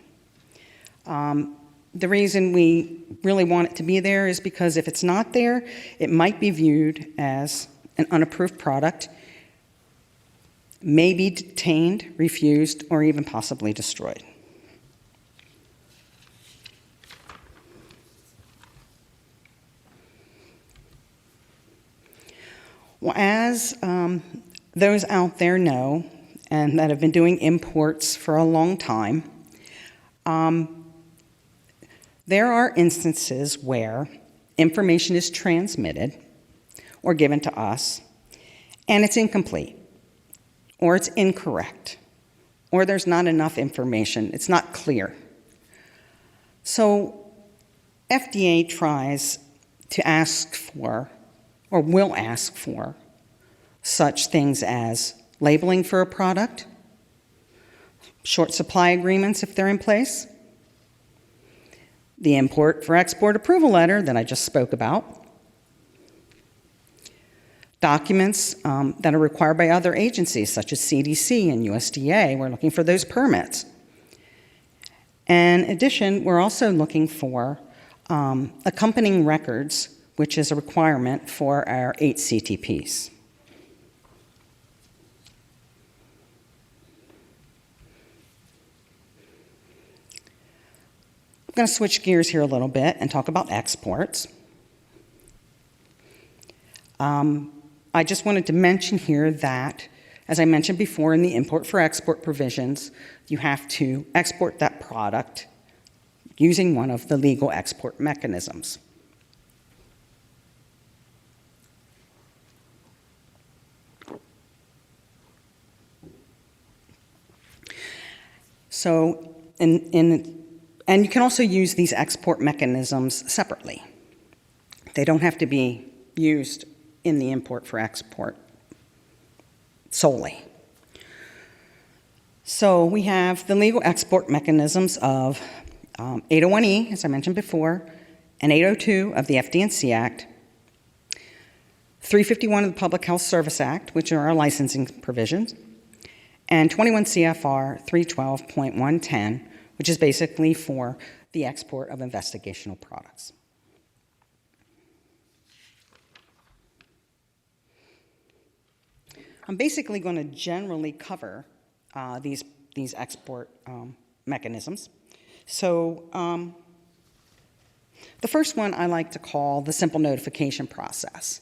The reason we really want it to be there is because if it's not there, it might be viewed as an unapproved product, may be detained, refused, or even possibly destroyed. Well, as those out there know, and that have been doing imports for a long time, there are instances where information is transmitted or given to us, and it's incomplete, or it's incorrect, or there's not enough information, it's not clear. So FDA tries to ask for, or will ask for, such things as labeling for a product, short supply agreements if they're in place, the import for export approval letter that I just spoke about, documents that are required by other agencies such as CDC and USDA. We're looking for those permits. And in addition, we're also looking for accompanying records, which is a requirement for our 8 CTPs. I'm going to switch gears here a little bit and talk about exports. I just wanted to mention here that, as I mentioned before, in the import for export provisions, you have to export that product using one of the legal export mechanisms. So, and you can also use these export mechanisms separately. They don't have to be used in the import for export solely. So we have the legal export mechanisms of 801E, as I mentioned before, and 802 of the FD&C Act, 351 of the Public Health Service Act, which are our licensing provisions, and 21 CFR 312.110, which is basically for the export of investigational products. I'm basically going to generally cover these export mechanisms. So the first one I like to call the simple notification process.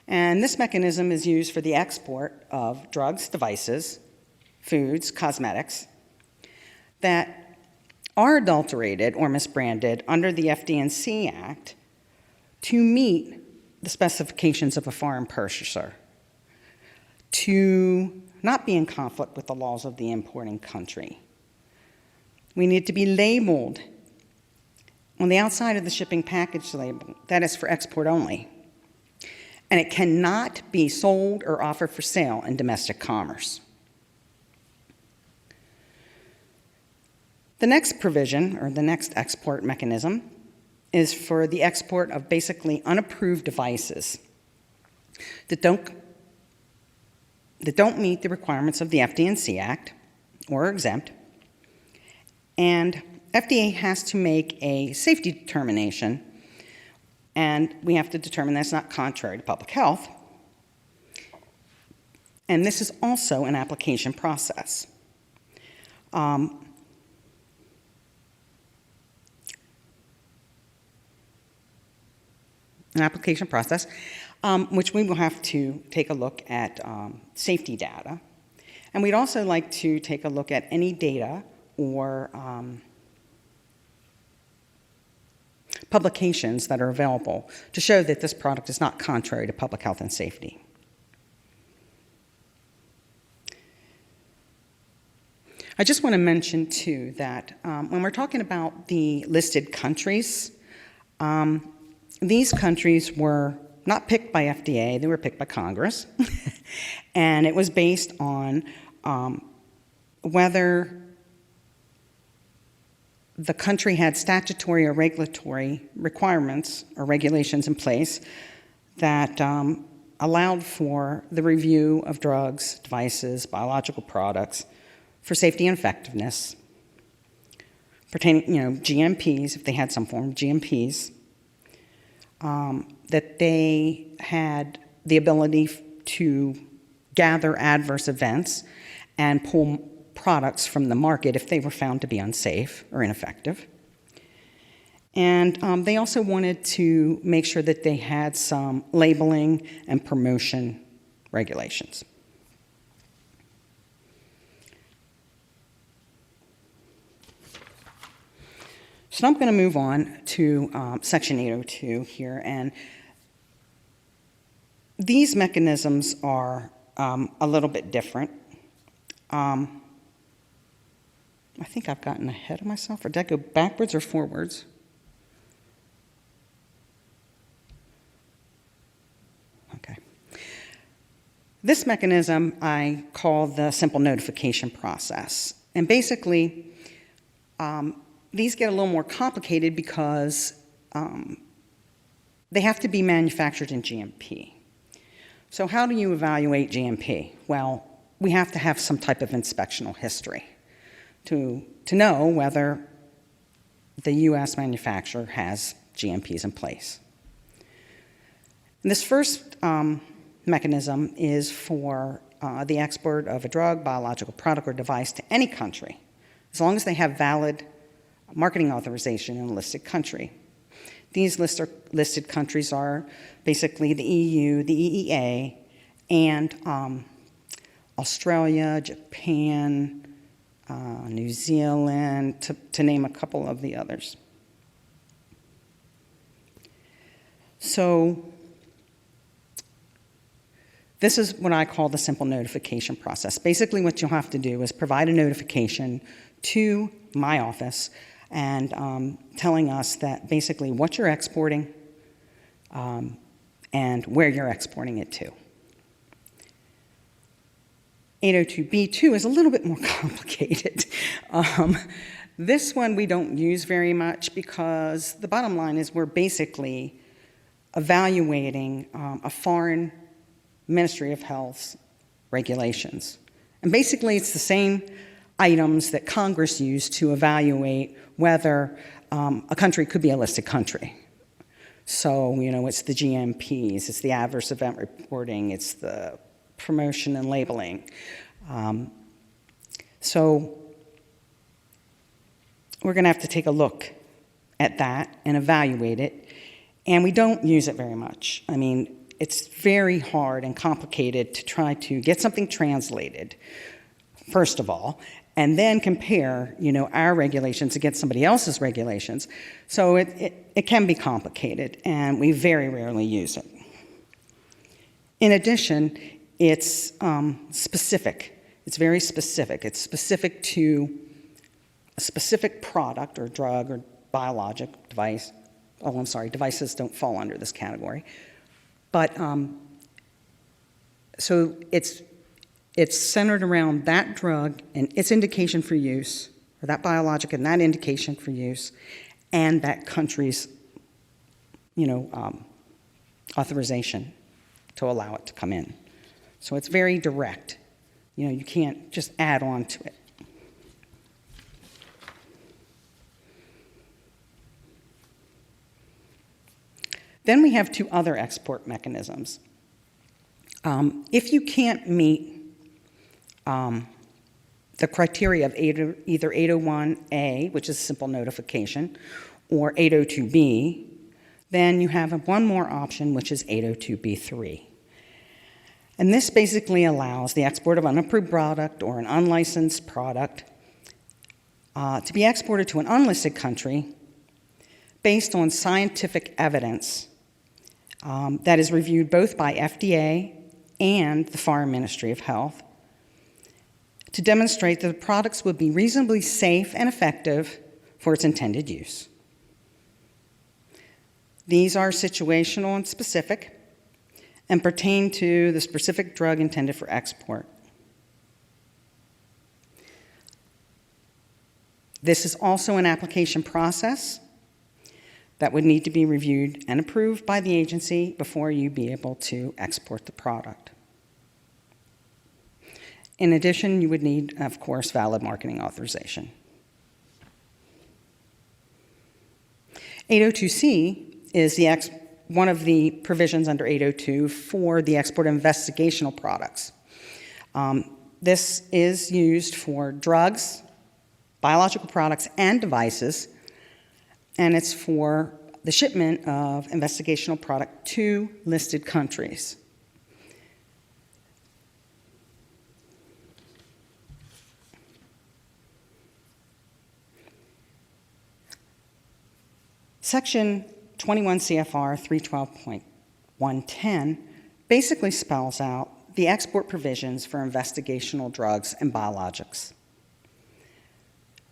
And this mechanism is used for the export of drugs, devices, foods, cosmetics that are adulterated or misbranded under the FD&C Act to meet the specifications of a foreign purchaser, to not be in conflict with the laws of the importing country. We need to be labeled on the outside of the shipping package label. That is for export only. And it cannot be sold or offered for sale in domestic commerce. The next provision, or the next export mechanism, is for the export of basically unapproved devices that don't meet the requirements of the FD&C Act or are exempt. And FDA has to make a safety determination, and we have to determine that's not contrary to public health. And this is also an application process. an application process, which we will have to take a look at safety data. And we'd also like to take a look at any data or publications that are available to show that this product is not contrary to public health and safety. I just want to mention, too, that when we're talking about the listed countries, these countries were not picked by FDA, they were picked by Congress. And it was based on whether the country had statutory or regulatory requirements or regulations in place that allowed for the review of drugs, devices, biological products for safety and effectiveness, pertaining, GMPs, if they had some form of GMPs, that they had the ability to gather adverse events and pull products from the market if they were found to be unsafe or ineffective. And they also wanted to make sure that they had some labeling and promotion regulations. So I'm going to move on to Section 802 here, and these mechanisms are a little bit different. I think I've gotten ahead of myself, or did I go backwards or forwards? Okay. This mechanism I call the simple notification process, and basically, these get a little more complicated because they have to be manufactured in GMP. So how do you evaluate GMP? Well, we have to have some type of inspectional history to know whether the U.S. manufacturer has GMPs in place. And this first mechanism is for the export of a drug, biological product, or device to any country, as long as they have valid marketing authorization in a listed country. These listed countries are basically the EU, the EEA, and Australia, Japan, New Zealand, to name a couple of the others. So this is what I call the simple notification process. Basically, what you'll have to do is provide a notification to my office and telling us that basically what you're exporting and where you're exporting it to. 802B2 is a little bit more complicated. This one we don't use very much because the bottom line is we're basically evaluating a foreign Ministry of Health's regulations. And basically it's the same items that Congress used to evaluate whether a country could be a listed country. So, it's the GMPs, it's the adverse event reporting, it's the promotion and labeling. So we're going to have to take a look at that and evaluate it, and we don't use it very much. I mean, it's very hard and complicated to try to get something translated, first of all, and then compare, our regulations against somebody else's regulations. So it can be complicated, and we very rarely use it. In addition, it's specific. It's very specific. It's specific to a specific product or drug or biologic device. Oh, I'm sorry, devices don't fall under this category. But so it's centered around that drug and its indication for use, or that biologic and that indication for use, and that country's, authorization to allow it to come in. So it's very direct. You can't just add on to it. Then we have two other export mechanisms. If you can't meet the criteria of either 801A, which is simple notification, or 802B, then you have one more option, which is 802b3. And this basically allows the export of an unapproved product or an unlicensed product to be exported to an unlisted country based on scientific evidence that is reviewed both by FDA and the Foreign Ministry of Health to demonstrate that the products would be reasonably safe and effective for its intended use. These are situational and specific and pertain to the specific drug intended for export. This is also an application process that would need to be reviewed and approved by the agency before you be able to export the product. In addition, you would need, of course, valid marketing authorization. 802C is one of the provisions under 802 for the export of investigational products. This is used for drugs, biological products, and devices, and it's for the shipment of investigational product to listed countries. Section 21 CFR 312.110 basically spells out the export provisions for investigational drugs and biologics.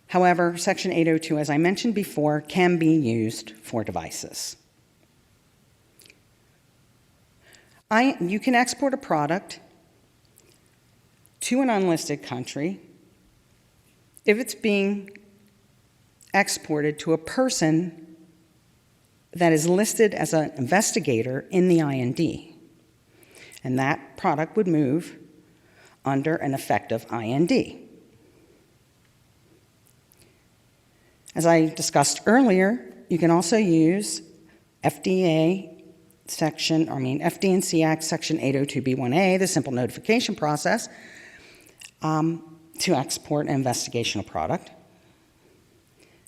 However, Section 802, as I mentioned before, can be used for devices. You can export a product to an unlisted country if it's being exported to a person that is listed as an investigator in the IND, and that product would move under an effective IND. As I discussed earlier, you can also use FDA and C Act Section 802B1A, the simple notification process, to export an investigational product.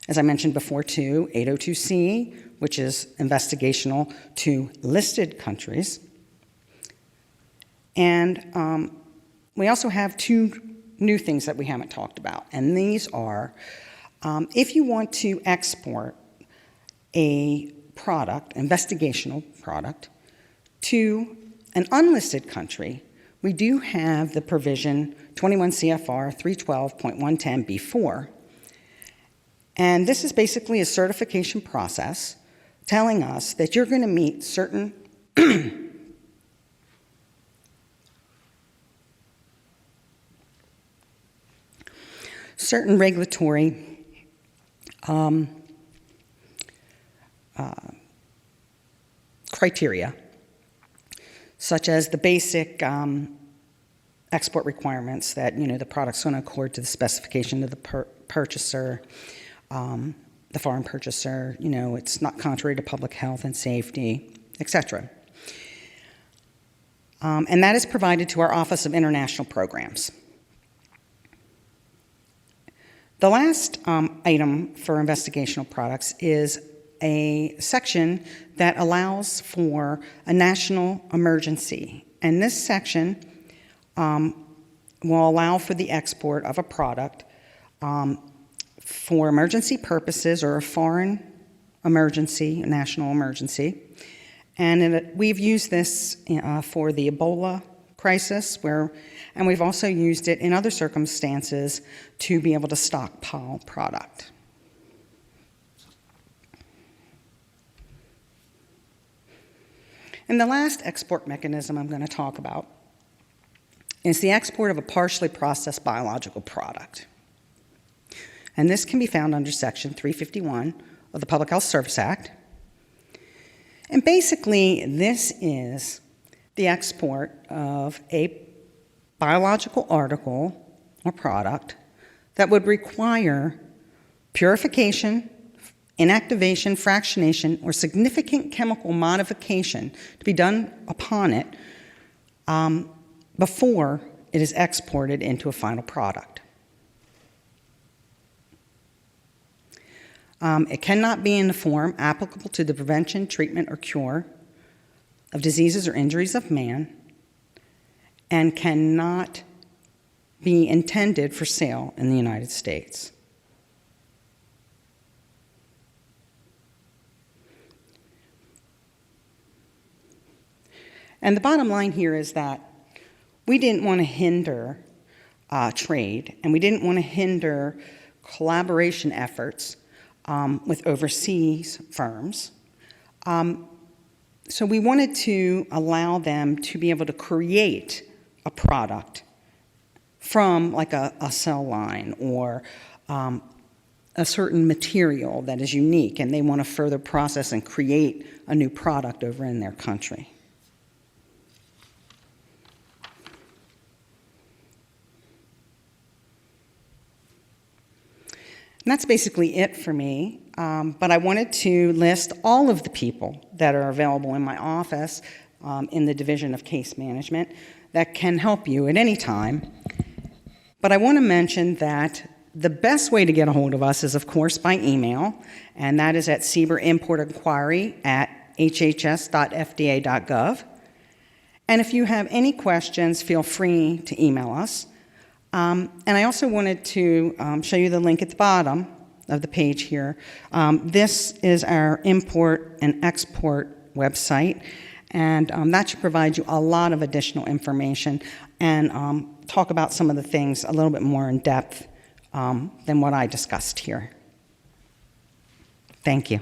As I mentioned before, too, 802C, which is investigational to listed countries. And we also have two new things that we haven't talked about, and these are if you want to export a product, investigational product, to an unlisted country, we do have the provision 21 CFR 312.110B4. And this is basically a certification process telling us that you're going to meet certain certain regulatory criteria, such as the basic export requirements that the product's going to accord to the specification of the purchaser, the foreign purchaser, it's not contrary to public health and safety, etc. And that is provided to our Office of International Programs. The last item for investigational products is a section that allows for a national emergency. And this section will allow for the export of a product for emergency purposes or a foreign emergency, a national emergency. And we've used this for the Ebola crisis, and we've also used it in other circumstances to be able to stockpile product. And the last export mechanism I'm going to talk about is the export of a partially processed biological product. And this can be found under Section 351 of the Public Health Service Act. And basically, this is the export of a biological article or product that would require purification, inactivation, fractionation, or significant chemical modification to be done upon it before it is exported into a final product. It cannot be in a form applicable to the prevention, treatment, or cure of diseases or injuries of man, and cannot be intended for sale in the United States. And the bottom line here is that we didn't want to hinder trade, and we didn't want to hinder collaboration efforts with overseas firms. So we wanted to allow them to be able to create a product from like a cell line or a certain material that is unique, and they want to further process and create a new product over in their country. And that's basically it for me, but I wanted to list all of the people that are available in my office in the Division of Case Management that can help you at any time. But I want to mention that the best way to get a hold of us is, of course, by email, and that is at cberimportinquiry@hhs.fda.gov. And if you have any questions, feel free to email us. And I also wanted to show you the link at the bottom of the page here. This is our import and export website, and that should provide you a lot of additional information and talk about some of the things a little bit more in depth than what I discussed here. Thank you.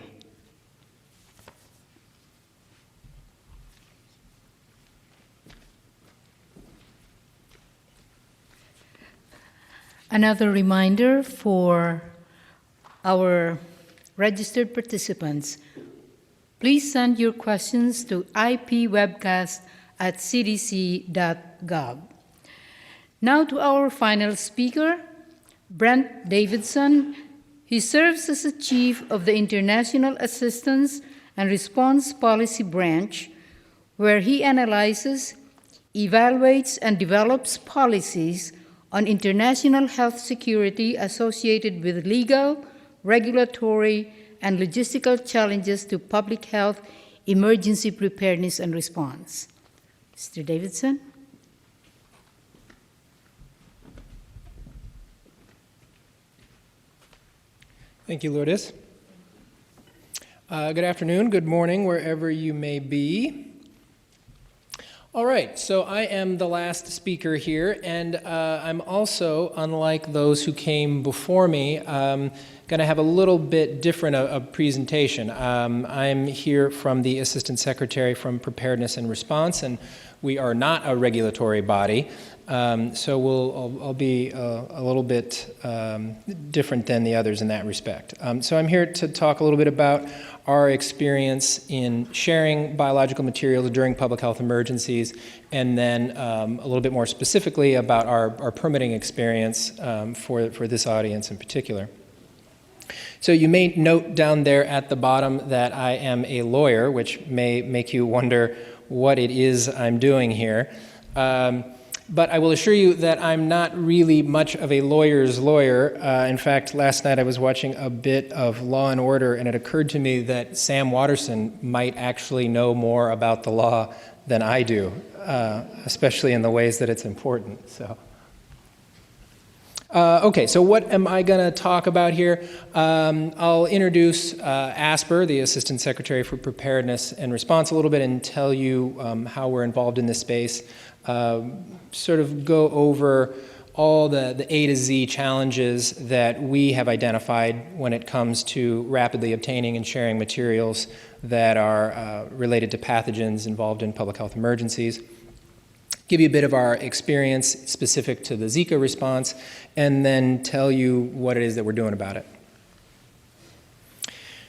Another reminder for our registered participants, please send your questions to ipwebcast@cdc.gov. Now to our final speaker, Brent Davidson. He serves as the Chief of the International Assistance and Response Policy Branch, where he analyzes, evaluates, and develops policies on international health security associated with legal, regulatory, and logistical challenges to public health, emergency preparedness, and response. Mr. Davidson? Thank you, Lourdes. Good afternoon, good morning, wherever you may be. All right, so I am the last speaker here, and I'm also, unlike those who came before me, going to have a little bit different a presentation. I'm here from the Assistant Secretary from Preparedness and Response, and we are not a regulatory body, so I'll be a little bit different than the others in that respect. So I'm here to talk a little bit about our experience in sharing biological materials during public health emergencies, and then a little bit more specifically about our permitting experience for this audience in particular. So you may note down there at the bottom that I am a lawyer, which may make you wonder what it is I'm doing here. But I will assure you that I'm not really much of a lawyer's lawyer. In fact, last night I was watching a bit of Law and Order, and it occurred to me that Sam Waterston might actually know more about the law than I do, especially in the ways that it's important. So, okay, so what am I going to talk about here? I'll introduce ASPR, the Assistant Secretary for Preparedness and Response, a little bit and tell you how we're involved in this space. Sort of go over all the A to Z challenges that we have identified when it comes to rapidly obtaining and sharing materials that are related to pathogens involved in public health emergencies. Give you a bit of our experience specific to the Zika response, and then tell you what it is that we're doing about it.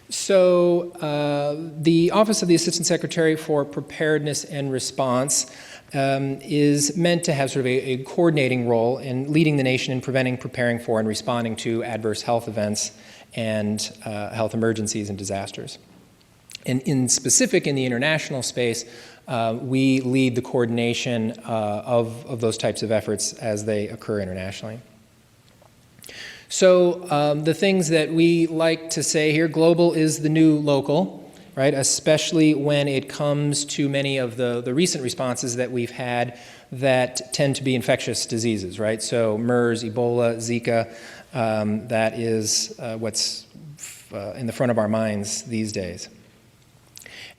So the Office of the Assistant Secretary for Preparedness and Response is meant to have sort of a coordinating role in leading the nation in preventing, preparing for, and responding to adverse health events and health emergencies and disasters. And in specific, in the international space, we lead the coordination of those types of efforts as they occur internationally. So the things that we like to say here, global is the new local, right? Especially when it comes to many of the recent responses that we've had that tend to be infectious diseases, right? So MERS, Ebola, Zika, that is what's in the front of our minds these days.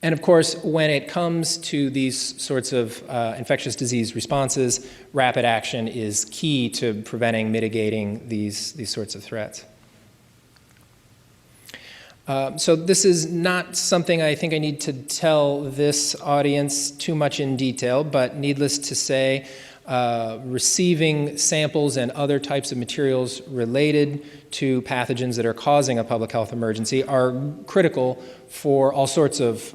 And of course, when it comes to these sorts of infectious disease responses, rapid action is key to preventing, mitigating these sorts of threats. So this is not something I think I need to tell this audience too much in detail, but needless to say, receiving samples and other types of materials related to pathogens that are causing a public health emergency are critical for all sorts of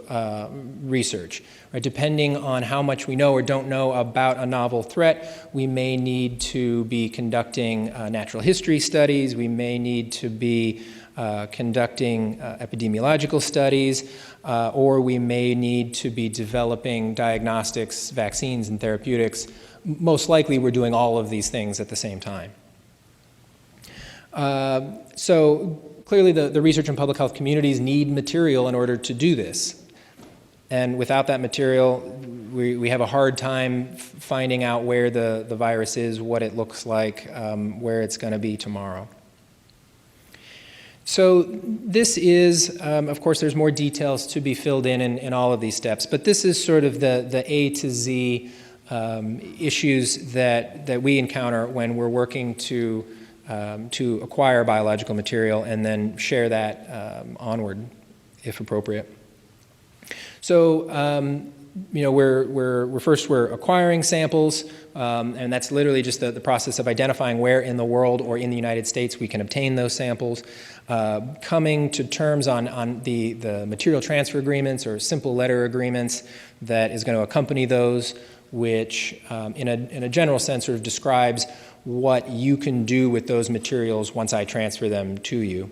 research. Right? Depending on how much we know or don't know about a novel threat, we may need to be conducting natural history studies, we may need to be conducting epidemiological studies, or we may need to be developing diagnostics, vaccines, and therapeutics. Most likely we're doing all of these things at the same time. So clearly the research and public health communities need material in order to do this. And without that material, we have a hard time finding out where the virus is, what it looks like, where it's going to be tomorrow. So this is, of course, there's more details to be filled in all of these steps, but this is sort of the A to Z issues that we encounter when we're working to acquire biological material and then share that onward, if appropriate. So, you know, we're acquiring samples, and that's literally just the process of identifying where in the world or in the United States we can obtain those samples. Coming to terms on the material transfer agreements or simple letter agreements that is going to accompany those, which in a general sense sort of describes what you can do with those materials once I transfer them to you.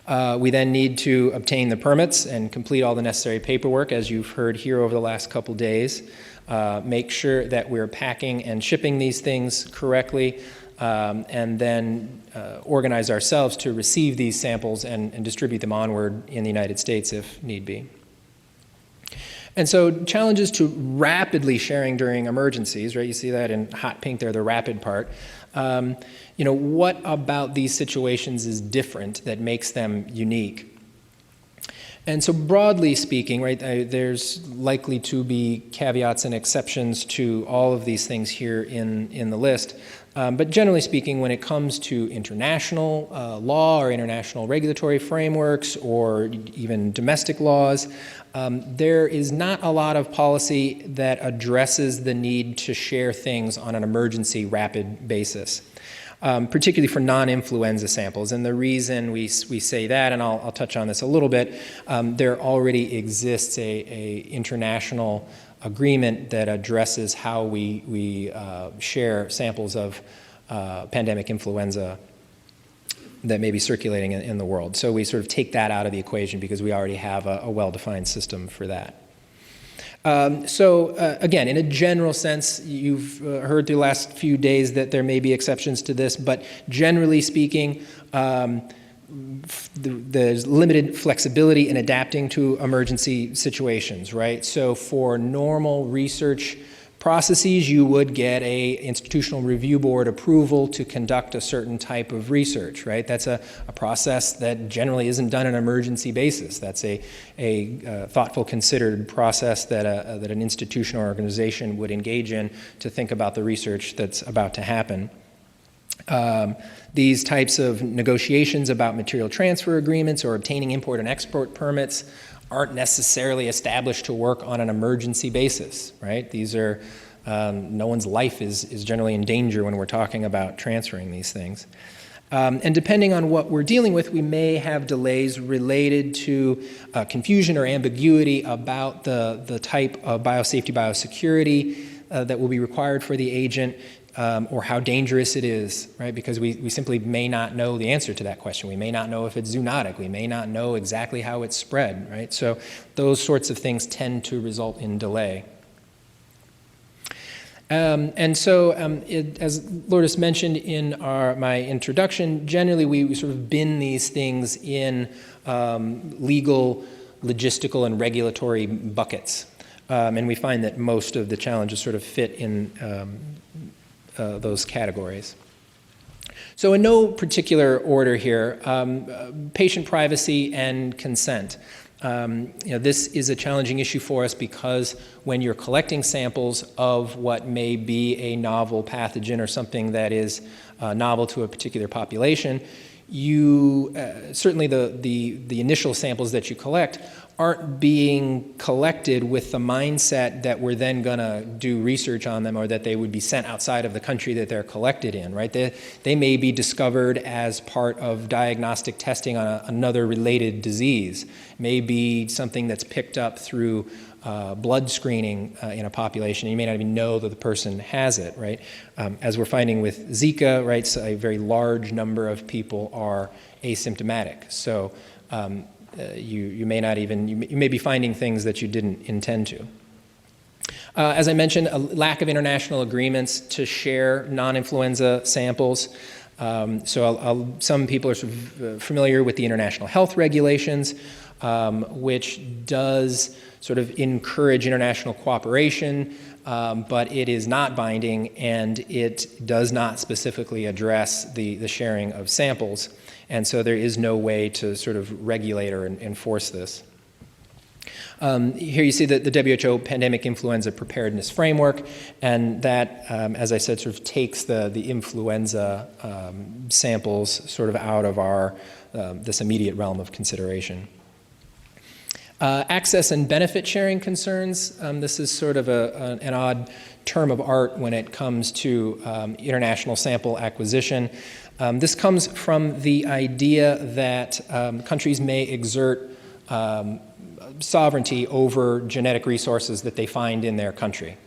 We then need to obtain the permits and complete all the necessary paperwork, as you've heard here over the last couple days. Make sure that we're packing and shipping these things correctly, and then organize ourselves to receive these samples and distribute them onward in the United States if need be. And so challenges to rapidly sharing during emergencies, right? You see that in hot pink there, the rapid part. You know, what about these situations is different that makes them unique? And so broadly speaking, right, there's likely to be caveats and exceptions to all of these things here in the list. But generally speaking, when it comes to international law or international regulatory frameworks or even domestic laws, there is not a lot of policy that addresses the need to share things on an emergency rapid basis, particularly for non-influenza samples. And the reason we say that, and I'll touch on this a little bit, there already exists a international agreement that addresses how we share samples of pandemic influenza that may be circulating in the world. So we sort of take that out of the equation because we already have a well-defined system for that. Again, in a general sense, you've heard through the last few days that there may be exceptions to this, but generally speaking, there's limited flexibility in adapting to emergency situations, right? So for normal research processes, you would get a institutional review board approval to conduct a certain type of research, right? That's a process that generally isn't done on an emergency basis. That's a thoughtful, considered process that an institution or organization would engage in to think about the research that's about to happen. These types of negotiations about material transfer agreements or obtaining import and export permits aren't necessarily established to work on an emergency basis, right? These are, no one's life is generally in danger when we're talking about transferring these things. And depending on what we're dealing with, we may have delays related to confusion or ambiguity about the type of biosafety, biosecurity that will be required for the agent, or how dangerous it is, right? Because we simply may not know the answer to that question. We may not know if it's zoonotic. We may not know exactly how it's spread, right? So those sorts of things tend to result in delay. As Lourdes mentioned in my introduction, generally we sort of bin these things in legal, logistical, and regulatory buckets. And we find that most of the challenges sort of fit in those categories. So in no particular order here, patient privacy and consent. This is a challenging issue for us because when you're collecting samples of what may be a novel pathogen or something that is novel to a particular population, you certainly the initial samples that you collect aren't being collected with the mindset that we're then going to do research on them or that they would be sent outside of the country that they're collected in, right? They may be discovered as part of diagnostic testing on another related disease, may be something that's picked up through blood screening in a population. You may not even know that the person has it, right? As we're finding with Zika, right, so a very large number of people are asymptomatic. So you may not even, you may be finding things that you didn't intend to. As I mentioned, a lack of international agreements to share non-influenza samples. Some people are sort of familiar with the international health regulations, which does sort of encourage international cooperation, but it is not binding and it does not specifically address the sharing of samples. And so there is no way to sort of regulate or enforce this. Here you see the WHO Pandemic Influenza Preparedness Framework, and that, as I said, sort of takes the influenza samples sort of out of our this immediate realm of consideration. Access and benefit sharing concerns. This is sort of an odd term of art when it comes to international sample acquisition. This comes from the idea that countries may exert sovereignty over genetic resources that they find in their country.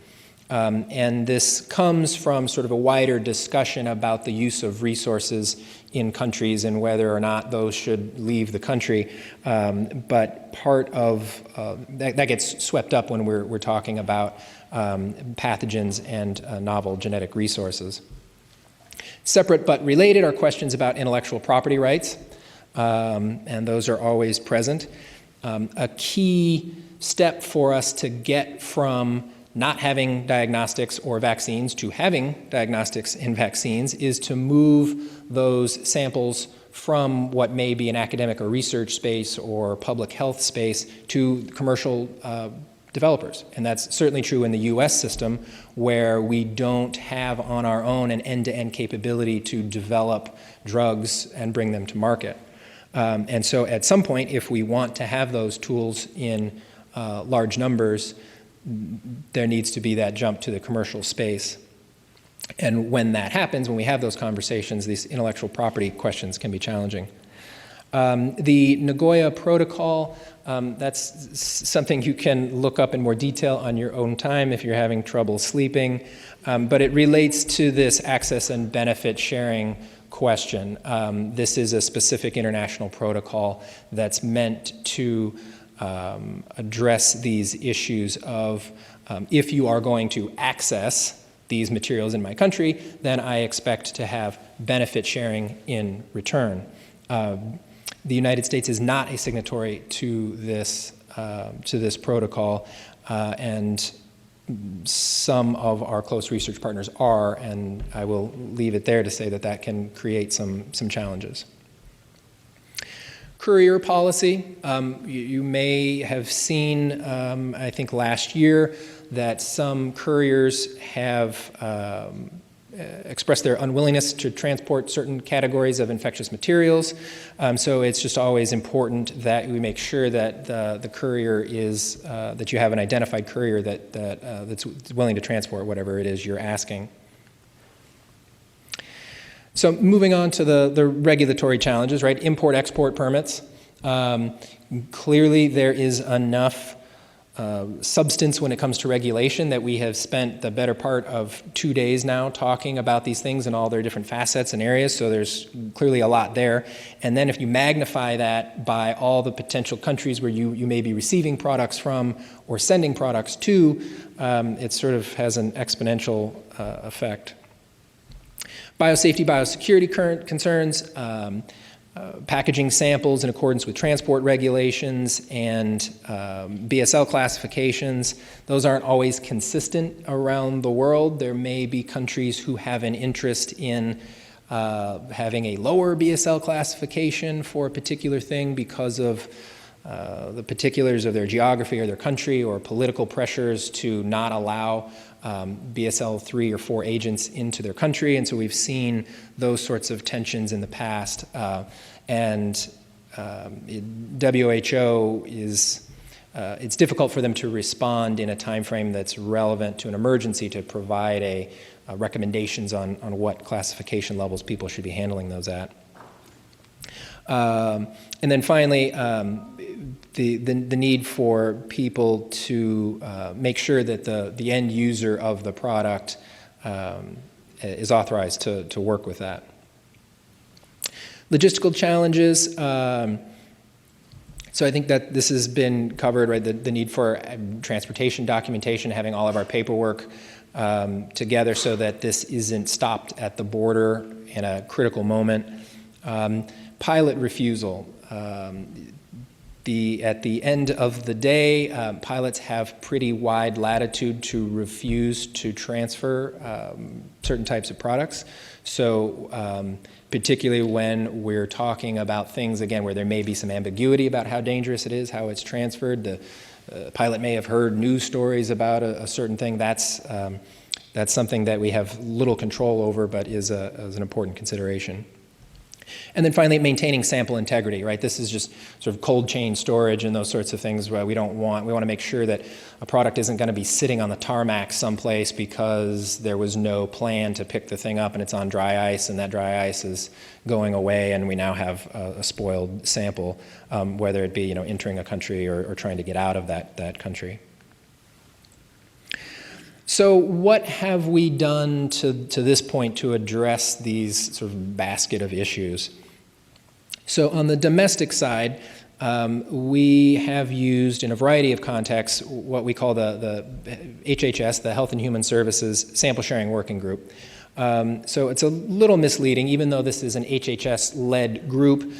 And this comes from sort of a wider discussion about the use of resources in countries and whether or not those should leave the country. But part of that gets swept up when we're talking about pathogens and novel genetic resources. Separate but related are questions about intellectual property rights, and those are always present. A key step for us to get from not having diagnostics or vaccines to having diagnostics and vaccines is to move those samples from what may be an academic or research space or public health space to commercial developers. And that's certainly true in the US system, where we don't have on our own an end-to-end capability to develop drugs and bring them to market. And so at some point, if we want to have those tools in large numbers, there needs to be that jump to the commercial space. And when that happens, when we have those conversations, these intellectual property questions can be challenging. The Nagoya Protocol, that's something you can look up in more detail on your own time if you're having trouble sleeping, but it relates to this access and benefit sharing question. This is a specific international protocol that's meant to address these issues of if you are going to access these materials in my country, then I expect to have benefit sharing in return. The United States is not a signatory to this protocol, and some of our close research partners are, and I will leave it there to say that that can create some challenges. Courier policy. You may have seen, I think last year, that some couriers have expressed their unwillingness to transport certain categories of infectious materials. So it's just always important that we make sure that the courier is, that you have an identified courier that's willing to transport whatever it is you're asking. So moving on to the regulatory challenges, right? Import-export permits. Clearly there is enough substance when it comes to regulation that we have spent the better part of 2 days now talking about these things and all their different facets and areas, so there's clearly a lot there. And then if you magnify that by all the potential countries where you may be receiving products from or sending products to, it sort of has an exponential effect. Biosafety, biosecurity concerns, packaging samples in accordance with transport regulations and BSL classifications. Those aren't always consistent around the world. There may be countries who have an interest in having a lower BSL classification for a particular thing because of the particulars of their geography or their country, or political pressures to not allow BSL 3 or 4 agents into their country. And so we've seen those sorts of tensions in the past. WHO is, it's difficult for them to respond in a time frame that's relevant to an emergency to provide recommendations on what classification levels people should be handling those at. And then finally, the need for people to make sure that the end user of the product is authorized to work with that. Logistical challenges. So I think that this has been covered, right? The need for transportation documentation, having all of our paperwork together so that this isn't stopped at the border in a critical moment. Pilot refusal. At the end of the day, pilots have pretty wide latitude to refuse to transfer certain types of products. So particularly when we're talking about things, again, where there may be some ambiguity about how dangerous it is, how it's transferred, the pilot may have heard news stories about a certain thing. That's something that we have little control over, but is an important consideration. And then finally, maintaining sample integrity, right? This is just sort of cold chain storage and those sorts of things where we want to make sure that a product isn't going to be sitting on the tarmac someplace because there was no plan to pick the thing up and it's on dry ice and that dry ice is going away and we now have a spoiled sample, whether it be, entering a country or trying to get out of that country. So what have we done to this point to address these sort of basket of issues? So on the domestic side, we have used in a variety of contexts what we call the HHS, the Health and Human Services Sample Sharing Working Group. So it's a little misleading, even though this is an HHS-led group.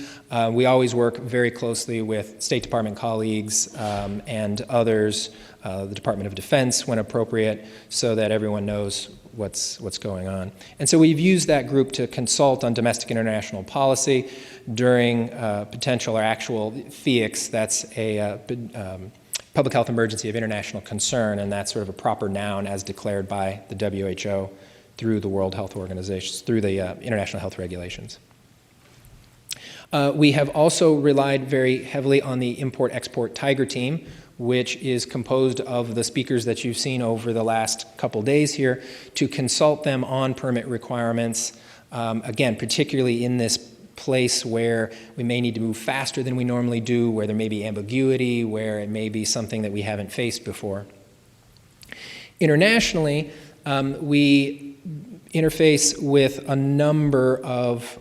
We always work very closely with State Department colleagues and others, the Department of Defense when appropriate, so that everyone knows what's going on. And so we've used that group to consult on domestic international policy during potential or actual FEIX. That's a public health emergency of international concern, and that's sort of a proper noun as declared by the WHO through the World Health Organization, through the international health regulations. We have also relied very heavily on the Import-Export Tiger Team, which is composed of the speakers that you've seen over the last couple days here, to consult them on permit requirements, again, particularly in this place where we may need to move faster than we normally do, where there may be ambiguity, where it may be something that we haven't faced before. Internationally, we interface with a number of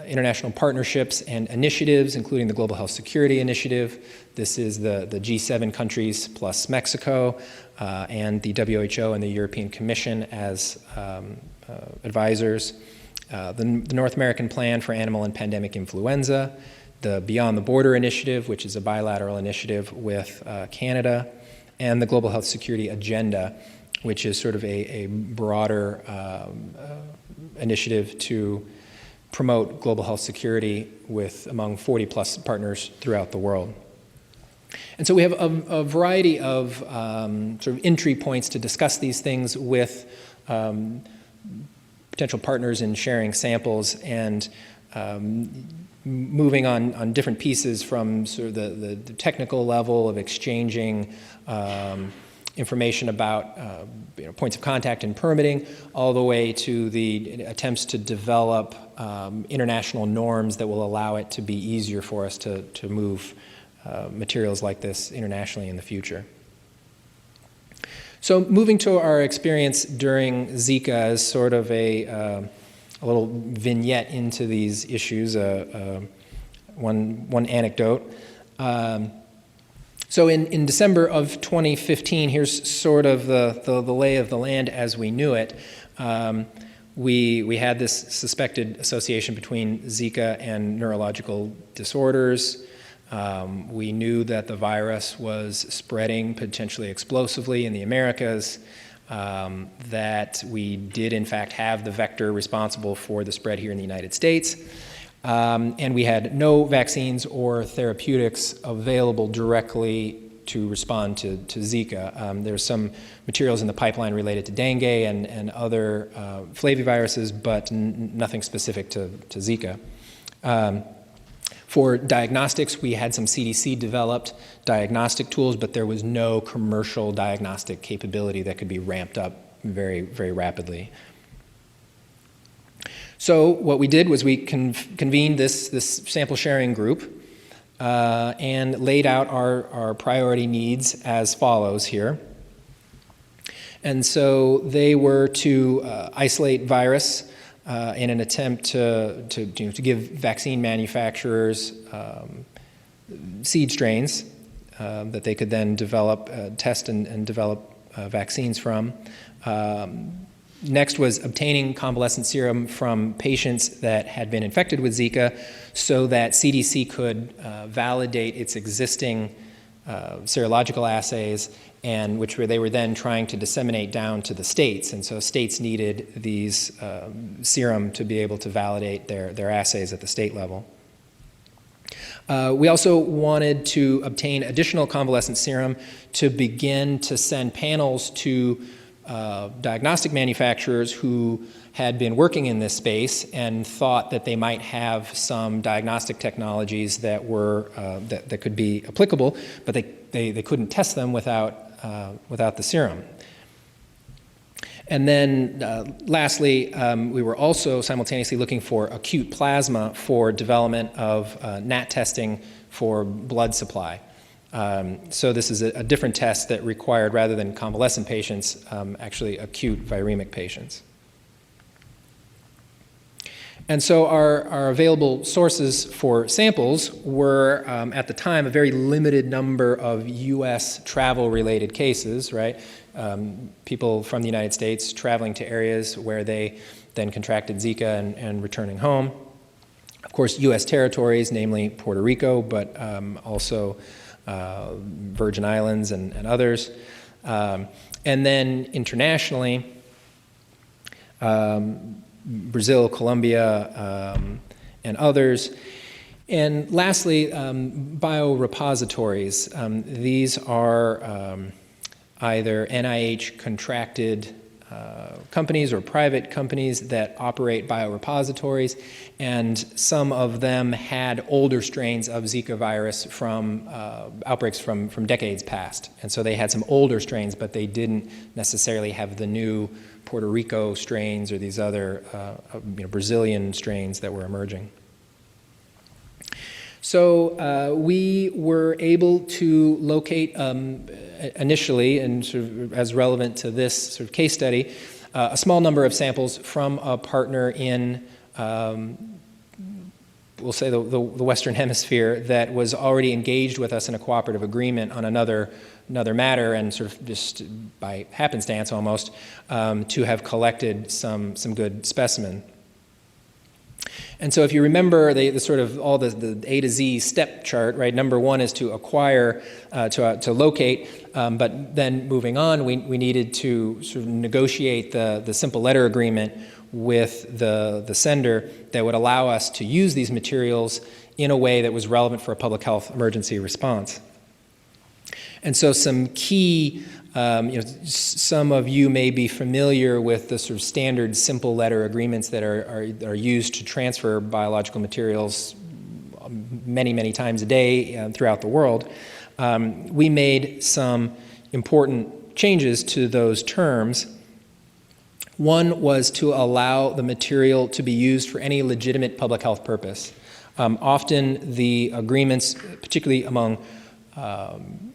international partnerships and initiatives, including the Global Health Security Initiative. This is the G7 countries plus Mexico, and the WHO and the European Commission as advisors. The North American Plan for Animal and Pandemic Influenza, the Beyond the Border Initiative, which is a bilateral initiative with Canada, and the Global Health Security Agenda, which is sort of a broader initiative to promote global health security among 40 plus partners throughout the world. And so we have a variety of sort of entry points to discuss these things with potential partners in sharing samples and moving on different pieces from sort of the technical level of exchanging information about points of contact and permitting, all the way to the attempts to develop international norms that will allow it to be easier for us to move materials like this internationally in the future. So moving to our experience during Zika as sort of a little vignette into these issues, one anecdote. So in December of 2015, here's sort of the lay of the land as we knew it. We had this suspected association between Zika and neurological disorders. We knew that the virus was spreading potentially explosively in the Americas, that we did in fact have the vector responsible for the spread here in the United States. And we had no vaccines or therapeutics available directly to respond to Zika. There's some materials in the pipeline related to dengue and other flaviviruses, but nothing specific to Zika. For diagnostics, we had some CDC-developed diagnostic tools, but there was no commercial diagnostic capability that could be ramped up very, very rapidly. So what we did was we convened this sample sharing group and laid out our priority needs as follows here. And so they were to isolate virus in an attempt to give vaccine manufacturers seed strains that they could then develop, test and develop vaccines from. Next was obtaining convalescent serum from patients that had been infected with Zika so that CDC could validate its existing serological assays, and they were then trying to disseminate down to the states. And so states needed these serum to be able to validate their assays at the state level. We also wanted to obtain additional convalescent serum to begin to send panels to diagnostic manufacturers who had been working in this space and thought that they might have some diagnostic technologies that were that could be applicable, but they couldn't test them without the serum. And then lastly, we were also simultaneously looking for acute plasma for development of NAT testing for blood supply. So this is a different test that required, rather than convalescent patients, actually acute viremic patients. And so our available sources for samples were, at the time, a very limited number of U.S. travel-related cases, right? People from the United States traveling to areas where they then contracted Zika and returning home. Of course, U.S. territories, namely Puerto Rico, but also Virgin Islands and others. And then internationally, Brazil, Colombia, and others. And lastly, biorepositories. These are either NIH-contracted companies or private companies that operate biorepositories, and some of them had older strains of Zika virus from outbreaks from decades past. And so they had some older strains, but they didn't necessarily have the new Puerto Rico strains or these other Brazilian strains that were emerging. So we were able to locate initially, and sort of as relevant to this sort of case study, a small number of samples from a partner in, we'll say the Western Hemisphere, that was already engaged with us in a cooperative agreement on another matter, and sort of just by happenstance almost, to have collected some good specimen. And so if you remember the sort of all the A to Z step chart, right? Number one is to acquire, to locate, but then moving on, we needed to sort of negotiate the simple letter agreement with the sender that would allow us to use these materials in a way that was relevant for a public health emergency response. And so some key, some of you may be familiar with the sort of standard simple letter agreements that are used to transfer biological materials many, many times a day throughout the world. We made some important changes to those terms. One was to allow the material to be used for any legitimate public health purpose. Often the agreements, particularly among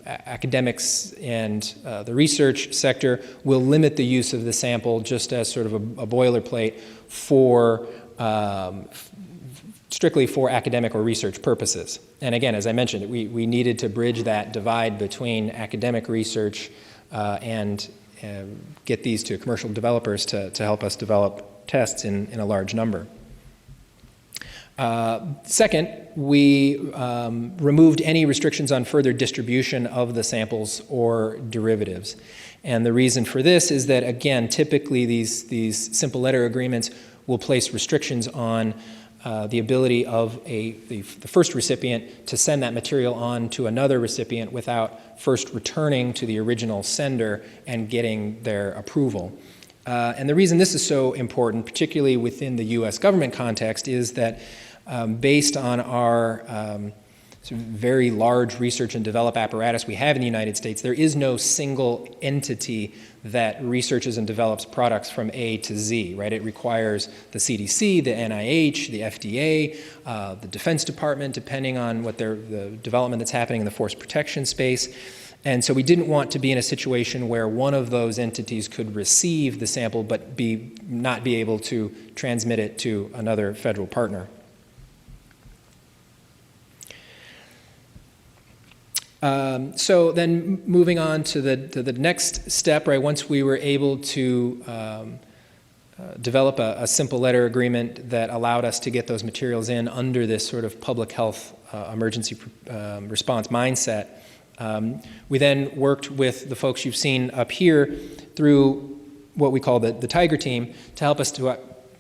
academics and the research sector, will limit the use of the sample just as sort of a boilerplate for strictly for academic or research purposes. And again, as I mentioned, we needed to bridge that divide between academic research and get these to commercial developers to help us develop tests in a large number. Second, we removed any restrictions on further distribution of the samples or derivatives. And the reason for this is that, again, typically these simple letter agreements will place restrictions on the ability of the first recipient to send that material on to another recipient without first returning to the original sender and getting their approval. And the reason this is so important, particularly within the U.S. government context, is that based on our sort of very large research and develop apparatus we have in the United States, there is no single entity that researches and develops products from A to Z, right? It requires the CDC, the NIH, the FDA, the Defense Department, depending on what the development that's happening in the force protection space. And so we didn't want to be in a situation where one of those entities could receive the sample but not be able to transmit it to another federal partner. So then moving on to the next step, right, once we were able to develop a simple letter agreement that allowed us to get those materials in under this sort of public health emergency response mindset, we then worked with the folks you've seen up here through what we call the Tiger team to help us to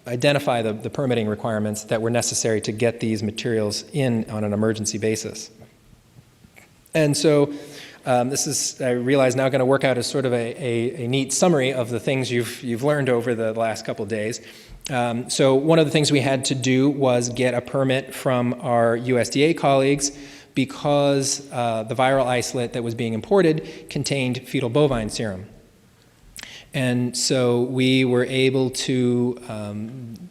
identify the permitting requirements that were necessary to get these materials in on an emergency basis. And so this is, I realize, now going to work out as sort of a neat summary of the things you've learned over the last couple of days. So one of the things we had to do was get a permit from our USDA colleagues because the viral isolate that was being imported contained fetal bovine serum. And so we were able to,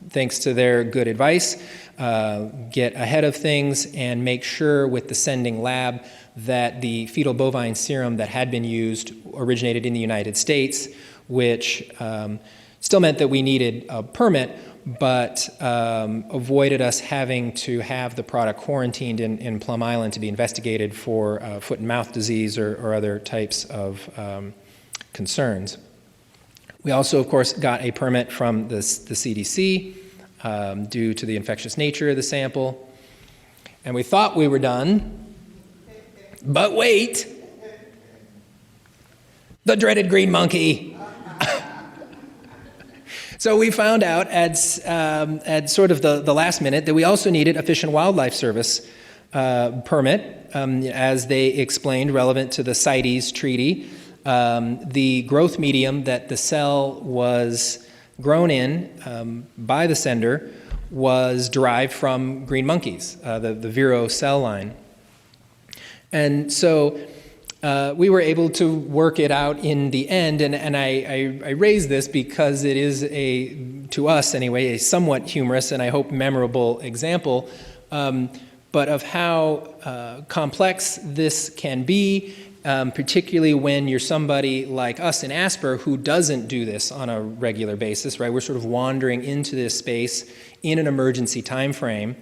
thanks to their good advice, get ahead of things and make sure with the sending lab that the fetal bovine serum that had been used originated in the United States, which still meant that we needed a permit, but avoided us having to have the product quarantined in Plum Island to be investigated for foot and mouth disease or other types of concerns. We also, of course, got a permit from the CDC due to the infectious nature of the sample. And we thought we were done, but wait, the dreaded green monkey. So we found out at sort of the last minute that we also needed a Fish and Wildlife Service permit, as they explained, relevant to the CITES treaty. The growth medium that the cell was grown in by the sender was derived from green monkeys, the Vero cell line. And so we were able to work it out in the end, and I raise this because it is to us anyway, a somewhat humorous and I hope memorable example, but of how complex this can be, particularly when you're somebody like us in ASPR who doesn't do this on a regular basis, right? We're sort of wandering into this space in an emergency time frame.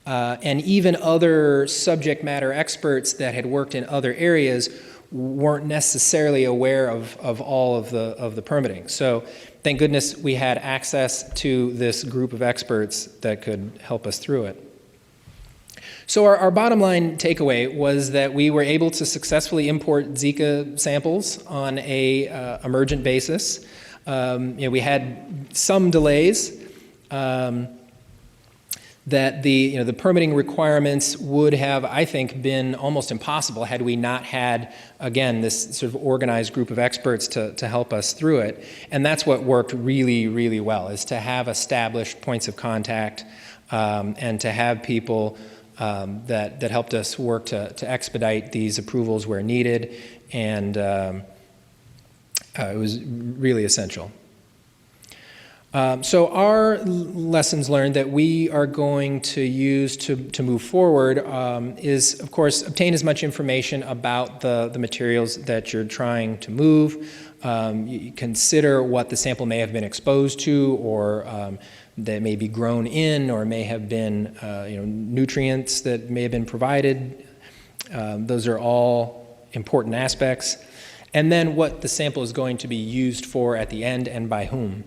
And even other subject matter experts that had worked in other areas weren't necessarily aware of all of the permitting. So thank goodness we had access to this group of experts that could help us through it. So our bottom line takeaway was that we were able to successfully import Zika samples on a emergent basis. We had some delays. That the permitting requirements would have, I think, been almost impossible had we not had, again, this sort of organized group of experts to help us through it. And that's what worked really, really well, is to have established points of contact and to have people that helped us work to expedite these approvals where needed. And it was really essential. So our lessons learned that we are going to use to move forward is, of course, obtain as much information about the materials that you're trying to move. You consider what the sample may have been exposed to, or that may be grown in, or may have been nutrients that may have been provided. Those are all important aspects. And then what the sample is going to be used for at the end and by whom.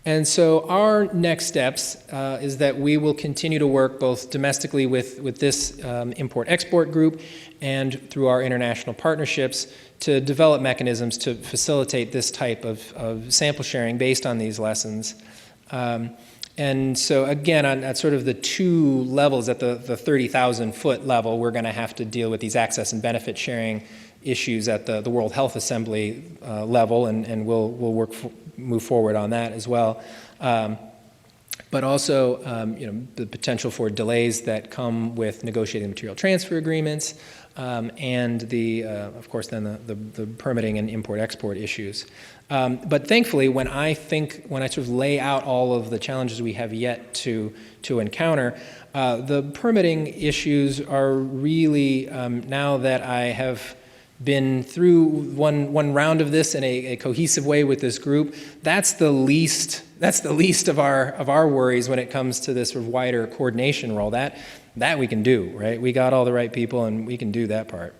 And so our next steps is that we will continue to work both domestically with this import-export group and through our international partnerships to develop mechanisms to facilitate this type of sample sharing based on these lessons. And so again, at sort of the two levels, at the 30,000-foot level, we're going to have to deal with these access and benefit sharing issues at the World Health Assembly level, and we'll move forward on that as well. But also, the potential for delays that come with negotiating material transfer agreements, and of course, then the permitting and import-export issues. But thankfully, when I sort of lay out all of the challenges we have yet to encounter, the permitting issues are really, now that I have been through one round of this in a cohesive way with this group, that's the least of our worries when it comes to this sort of wider coordination role. That we can do, right? We got all the right people, and we can do that part.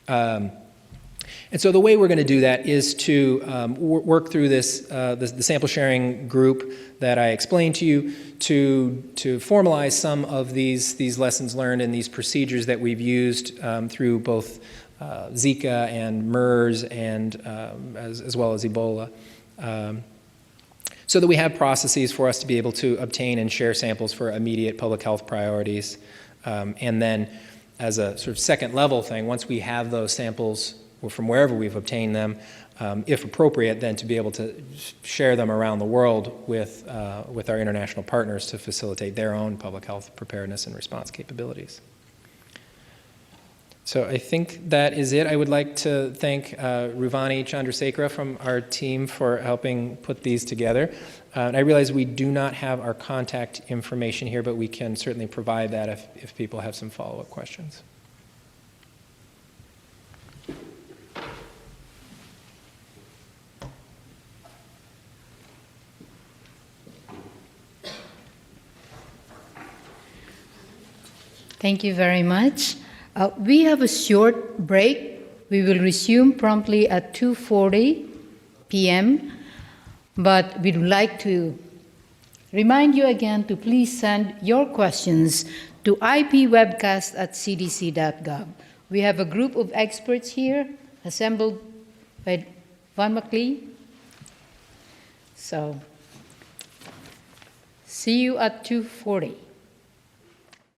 And so the way we're going to do that is to work through the sample sharing group that I explained to you to formalize some of these lessons learned and these procedures that we've used through both Zika and MERS and as well as Ebola, so that we have processes for us to be able to obtain and share samples for immediate public health priorities. And then as a sort of second level thing, once we have those samples from wherever we've obtained them, if appropriate, then to be able to share them around the world with our international partners to facilitate their own public health preparedness and response capabilities. So I think that is it. I would like to thank Ruvani Chandrasekera from our team for helping put these together. I realize we do not have our contact information here, but we can certainly provide that if people have some follow-up questions. Thank you very much. We have a short break. We will resume promptly at 2:40 p.m. But we'd like to remind you again to please send your questions to ipwebcast@cdc.gov. We have a group of experts here assembled by Von McLean. So, see you at 2:40.